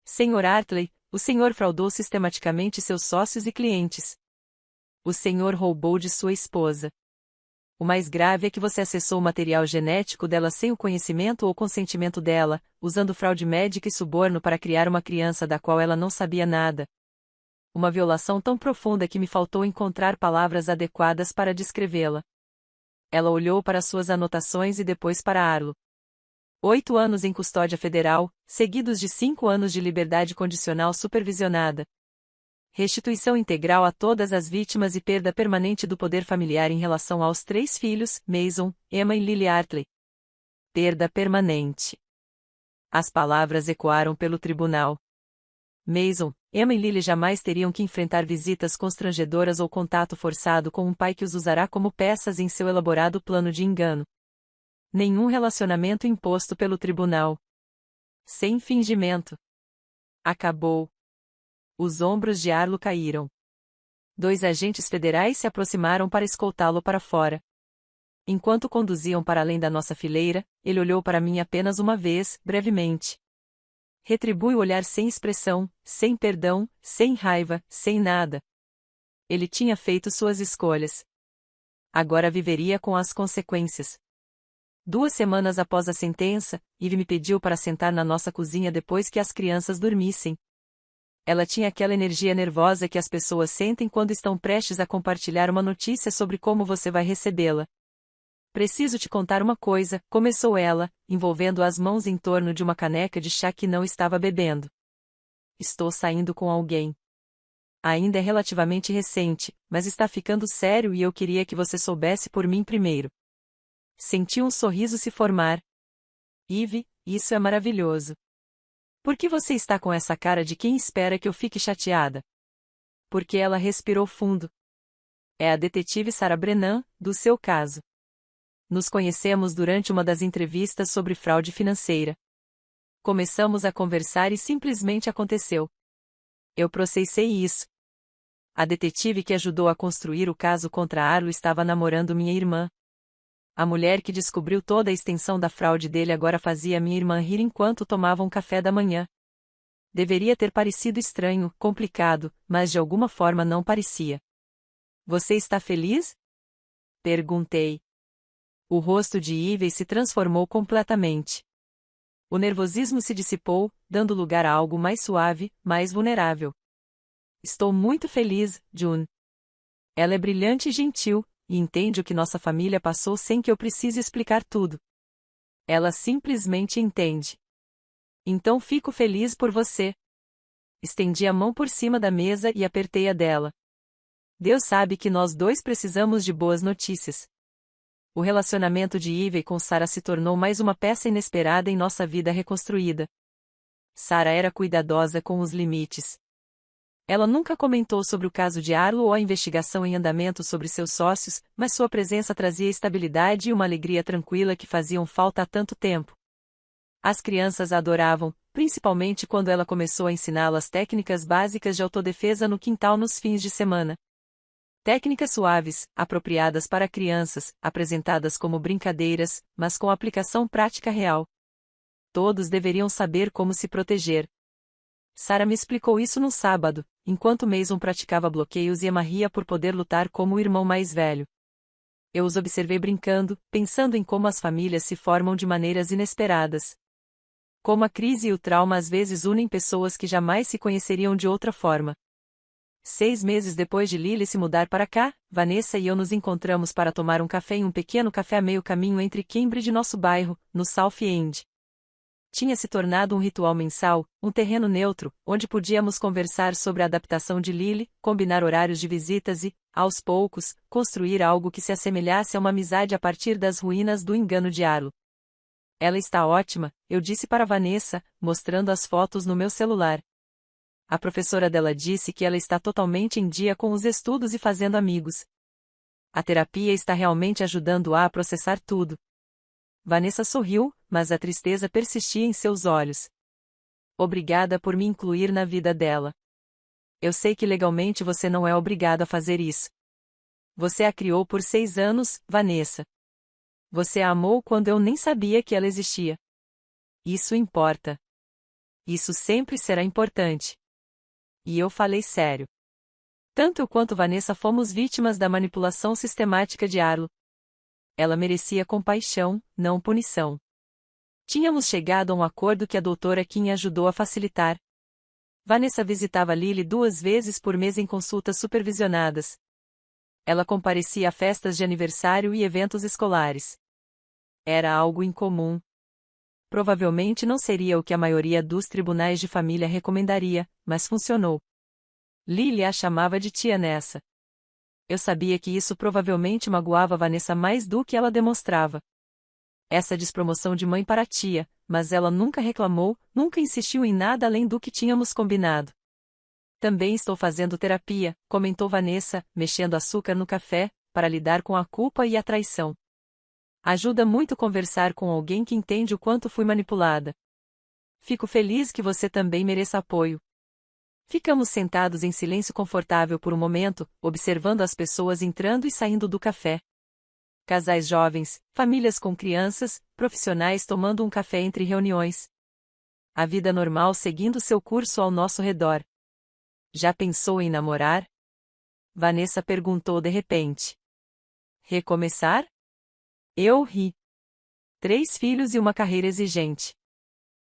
Sr. Hartley, o senhor fraudou sistematicamente seus sócios e clientes. O senhor roubou de sua esposa. O mais grave é que você acessou o material genético dela sem o conhecimento ou consentimento dela, usando fraude médica e suborno para criar uma criança da qual ela não sabia nada. Uma violação tão profunda que me faltou encontrar palavras adequadas para descrevê-la. Ela olhou para suas anotações e depois para Arlo. 8 anos em custódia federal, seguidos de 5 anos de liberdade condicional supervisionada. Restituição integral a todas as vítimas e perda permanente do poder familiar em relação aos 3 filhos, Mason, Emma e Lily Hartley. Perda permanente. As palavras ecoaram pelo tribunal. Mason, Emma e Lily jamais teriam que enfrentar visitas constrangedoras ou contato forçado com um pai que os usará como peças em seu elaborado plano de engano. Nenhum relacionamento imposto pelo tribunal. Sem fingimento. Acabou. Os ombros de Arlo caíram. 2 agentes federais se aproximaram para escoltá-lo para fora. Enquanto conduziam para além da nossa fileira, ele olhou para mim apenas uma vez, brevemente. Retribui o olhar sem expressão, sem perdão, sem raiva, sem nada. Ele tinha feito suas escolhas. Agora viveria com as consequências. 2 semanas após a sentença, Eve me pediu para sentar na nossa cozinha depois que as crianças dormissem. Ela tinha aquela energia nervosa que as pessoas sentem quando estão prestes a compartilhar uma notícia sobre como você vai recebê-la. Preciso te contar uma coisa, começou ela, envolvendo as mãos em torno de uma caneca de chá que não estava bebendo. Estou saindo com alguém. Ainda é relativamente recente, mas está ficando sério e eu queria que você soubesse por mim primeiro. Senti um sorriso se formar. Ivy, isso é maravilhoso. Por que você está com essa cara de quem espera que eu fique chateada? Porque ela respirou fundo. É a detetive Sarah Brennan, do seu caso. Nos conhecemos durante uma das entrevistas sobre fraude financeira. Começamos a conversar e simplesmente aconteceu. Eu processei isso. A detetive que ajudou a construir o caso contra Arlo estava namorando minha irmã. A mulher que descobriu toda a extensão da fraude dele agora fazia minha irmã rir enquanto tomavam café da manhã. Deveria ter parecido estranho, complicado, mas de alguma forma não parecia. Você está feliz? Perguntei. O rosto de Ivy se transformou completamente. O nervosismo se dissipou, dando lugar a algo mais suave, mais vulnerável. Estou muito feliz, June. Ela é brilhante e gentil, e entende o que nossa família passou sem que eu precise explicar tudo. Ela simplesmente entende. Então fico feliz por você. Estendi a mão por cima da mesa e apertei a dela. Deus sabe que nós dois precisamos de boas notícias. O relacionamento de Ivy com Sarah se tornou mais uma peça inesperada em nossa vida reconstruída. Sarah era cuidadosa com os limites. Ela nunca comentou sobre o caso de Arlo ou a investigação em andamento sobre seus sócios, mas sua presença trazia estabilidade e uma alegria tranquila que faziam falta há tanto tempo. As crianças a adoravam, principalmente quando ela começou a ensiná-las técnicas básicas de autodefesa no quintal nos fins de semana. Técnicas suaves, apropriadas para crianças, apresentadas como brincadeiras, mas com aplicação prática real. Todos deveriam saber como se proteger. Sarah me explicou isso no sábado, enquanto Mason praticava bloqueios e Emma ria por poder lutar como o irmão mais velho. Eu os observei brincando, pensando em como as famílias se formam de maneiras inesperadas. Como a crise e o trauma às vezes unem pessoas que jamais se conheceriam de outra forma. 6 meses depois de Lily se mudar para cá, Vanessa e eu nos encontramos para tomar um café em um pequeno café a meio caminho entre Cambridge e nosso bairro, no South End. Tinha se tornado um ritual mensal, um terreno neutro, onde podíamos conversar sobre a adaptação de Lily, combinar horários de visitas e, aos poucos, construir algo que se assemelhasse a uma amizade a partir das ruínas do engano de Arlo. Ela está ótima, eu disse para Vanessa, mostrando as fotos no meu celular. A professora dela disse que ela está totalmente em dia com os estudos e fazendo amigos. A terapia está realmente ajudando-a a processar tudo. Vanessa sorriu, mas a tristeza persistia em seus olhos. Obrigada por me incluir na vida dela. Eu sei que legalmente você não é obrigado a fazer isso. Você a criou por 6 anos, Vanessa. Você a amou quando eu nem sabia que ela existia. Isso importa. Isso sempre será importante. E eu falei sério. Tanto eu quanto Vanessa fomos vítimas da manipulação sistemática de Arlo. Ela merecia compaixão, não punição. Tínhamos chegado a um acordo que a doutora Kim ajudou a facilitar. Vanessa visitava Lily 2 vezes por mês em consultas supervisionadas. Ela comparecia a festas de aniversário e eventos escolares. Era algo incomum. Provavelmente não seria o que a maioria dos tribunais de família recomendaria, mas funcionou. Lily a chamava de tia Nessa. Eu sabia que isso provavelmente magoava Vanessa mais do que ela demonstrava. Essa despromoção de mãe para tia, mas ela nunca reclamou, nunca insistiu em nada além do que tínhamos combinado. Também estou fazendo terapia, comentou Vanessa, mexendo açúcar no café, para lidar com a culpa e a traição. Ajuda muito conversar com alguém que entende o quanto fui manipulada. Fico feliz que você também mereça apoio. Ficamos sentados em silêncio confortável por um momento, observando as pessoas entrando e saindo do café. Casais jovens, famílias com crianças, profissionais tomando um café entre reuniões. A vida normal seguindo seu curso ao nosso redor. Já pensou em namorar? Vanessa perguntou de repente. Recomeçar? Eu ri. 3 filhos e uma carreira exigente.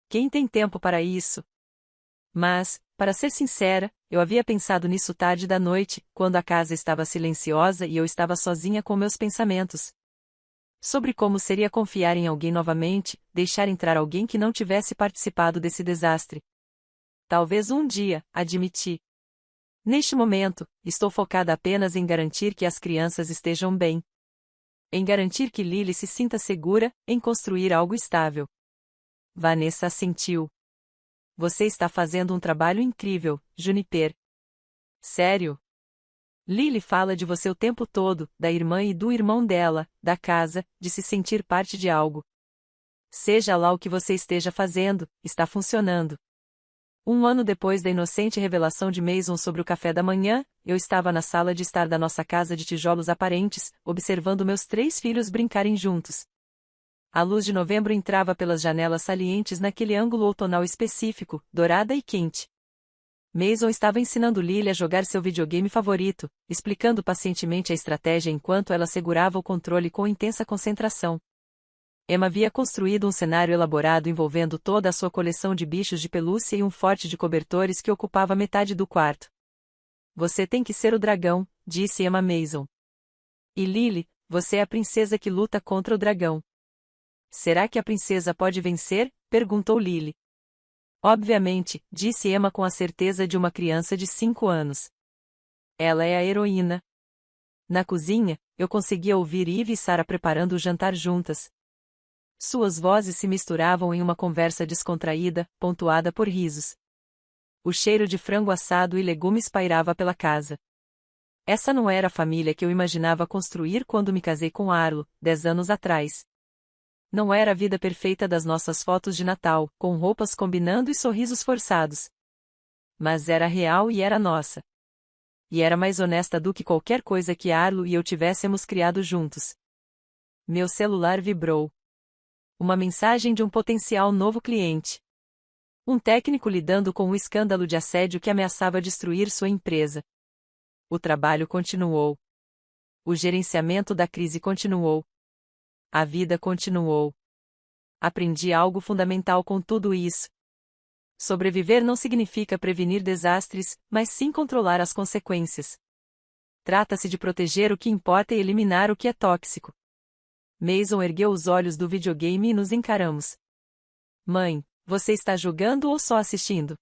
Quem tem tempo para isso? Mas, para ser sincera, eu havia pensado nisso tarde da noite, quando a casa estava silenciosa e eu estava sozinha com meus pensamentos. Sobre como seria confiar em alguém novamente, deixar entrar alguém que não tivesse participado desse desastre. Talvez um dia, admiti. Neste momento, estou focada apenas em garantir que as crianças estejam bem. Em garantir que Lily se sinta segura, em construir algo estável. Vanessa assentiu. Você está fazendo um trabalho incrível, Juniper. Sério? Lily fala de você o tempo todo, da irmã e do irmão dela, da casa, de se sentir parte de algo. Seja lá o que você esteja fazendo, está funcionando. Um ano depois da inocente revelação de Mason sobre o café da manhã, eu estava na sala de estar da nossa casa de tijolos aparentes, observando meus 3 filhos brincarem juntos. A luz de novembro entrava pelas janelas salientes naquele ângulo outonal específico, dourada e quente. Mason estava ensinando Lily a jogar seu videogame favorito, explicando pacientemente a estratégia enquanto ela segurava o controle com intensa concentração. Emma havia construído um cenário elaborado envolvendo toda a sua coleção de bichos de pelúcia e um forte de cobertores que ocupava metade do quarto. Você tem que ser o dragão, disse Emma Mason. E Lily, você é a princesa que luta contra o dragão. Será que a princesa pode vencer? Perguntou Lily. Obviamente, disse Emma com a certeza de uma criança de 5 anos. Ela é a heroína. Na cozinha, eu conseguia ouvir Eve e Sarah preparando o jantar juntas. Suas vozes se misturavam em uma conversa descontraída, pontuada por risos. O cheiro de frango assado e legumes pairava pela casa. Essa não era a família que eu imaginava construir quando me casei com Arlo, 10 anos atrás. Não era a vida perfeita das nossas fotos de Natal, com roupas combinando e sorrisos forçados. Mas era real e era nossa. E era mais honesta do que qualquer coisa que Arlo e eu tivéssemos criado juntos. Meu celular vibrou. Uma mensagem de um potencial novo cliente. Um técnico lidando com um escândalo de assédio que ameaçava destruir sua empresa. O trabalho continuou. O gerenciamento da crise continuou. A vida continuou. Aprendi algo fundamental com tudo isso. Sobreviver não significa prevenir desastres, mas sim controlar as consequências. Trata-se de proteger o que importa e eliminar o que é tóxico. Mason ergueu os olhos do videogame e nos encaramos. Mãe, você está jogando ou só assistindo?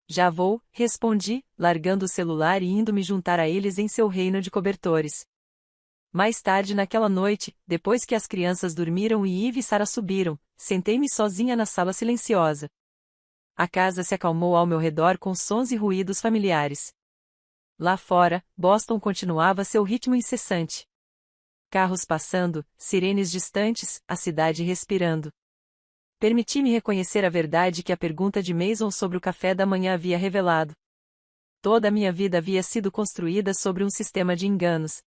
Já vou, respondi, largando o celular e indo me juntar a eles em seu reino de cobertores. Mais tarde naquela noite, depois que as crianças dormiram e Eve e Sarah subiram, sentei-me sozinha na sala silenciosa. A casa se acalmou ao meu redor com sons e ruídos familiares. Lá fora, Boston continuava seu ritmo incessante. Carros passando, sirenes distantes, a cidade respirando. Permiti-me reconhecer a verdade que a pergunta de Mason sobre o café da manhã havia revelado. Toda a minha vida havia sido construída sobre um sistema de enganos.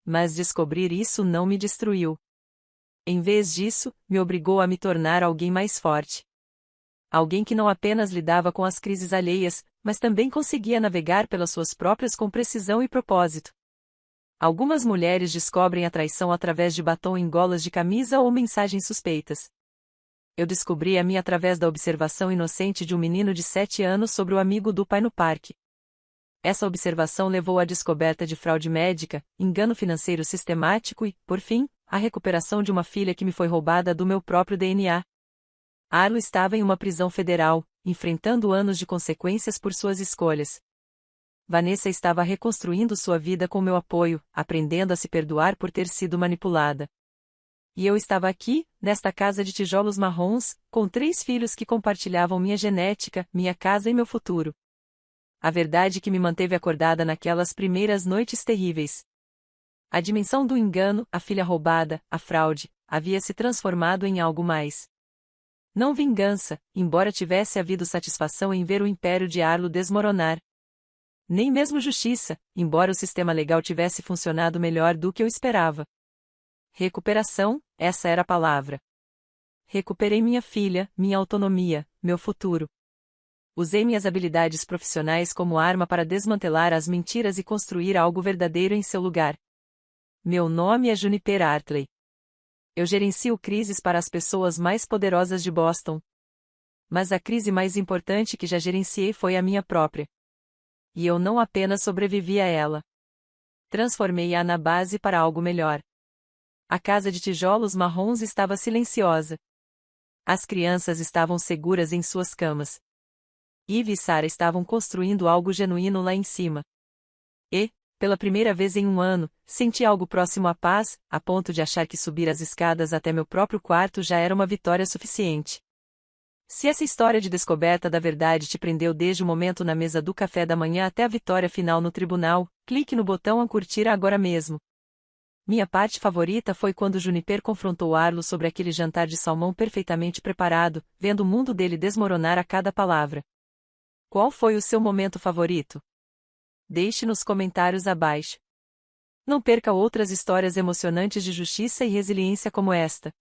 Mas descobrir isso não me destruiu. Em vez disso, me obrigou a me tornar alguém mais forte. Alguém que não apenas lidava com as crises alheias, mas também conseguia navegar pelas suas próprias com precisão e propósito. Algumas mulheres descobrem a traição através de batom em golas de camisa ou mensagens suspeitas. Eu descobri a minha através da observação inocente de um menino de 7 anos sobre o amigo do pai no parque. Essa observação levou à descoberta de fraude médica, engano financeiro sistemático e, por fim, à recuperação de uma filha que me foi roubada do meu próprio DNA. Arlo estava em uma prisão federal, enfrentando anos de consequências por suas escolhas. Vanessa estava reconstruindo sua vida com meu apoio, aprendendo a se perdoar por ter sido manipulada. E eu estava aqui, nesta casa de tijolos marrons, com 3 filhos que compartilhavam minha genética, minha casa e meu futuro. A verdade que me manteve acordada naquelas primeiras noites terríveis. A dimensão do engano, a filha roubada, a fraude, havia se transformado em algo mais. Não vingança, embora tivesse havido satisfação em ver o império de Arlo desmoronar. Nem mesmo justiça, embora o sistema legal tivesse funcionado melhor do que eu esperava. Recuperação, essa era a palavra. Recuperei minha filha, minha autonomia, meu futuro. Usei minhas habilidades profissionais como arma para desmantelar as mentiras e construir algo verdadeiro em seu lugar. Meu nome é Juniper Hartley. Eu gerencio crises para as pessoas mais poderosas de Boston. Mas a crise mais importante que já gerenciei foi a minha própria. E eu não apenas sobrevivi a ela. Transformei-a na base para algo melhor. A casa de tijolos marrons estava silenciosa. As crianças estavam seguras em suas camas. Eve e Sarah estavam construindo algo genuíno lá em cima. E, pela primeira vez em um ano, senti algo próximo à paz, a ponto de achar que subir as escadas até meu próprio quarto já era uma vitória suficiente. Se essa história de descoberta da verdade te prendeu desde o momento na mesa do café da manhã até a vitória final no tribunal, clique no botão a curtir agora mesmo. Minha parte favorita foi quando Juniper confrontou Arlo sobre aquele jantar de salmão perfeitamente preparado, vendo o mundo dele desmoronar a cada palavra. Qual foi o seu momento favorito? Deixe nos comentários abaixo. Não perca outras histórias emocionantes de justiça e resiliência como esta.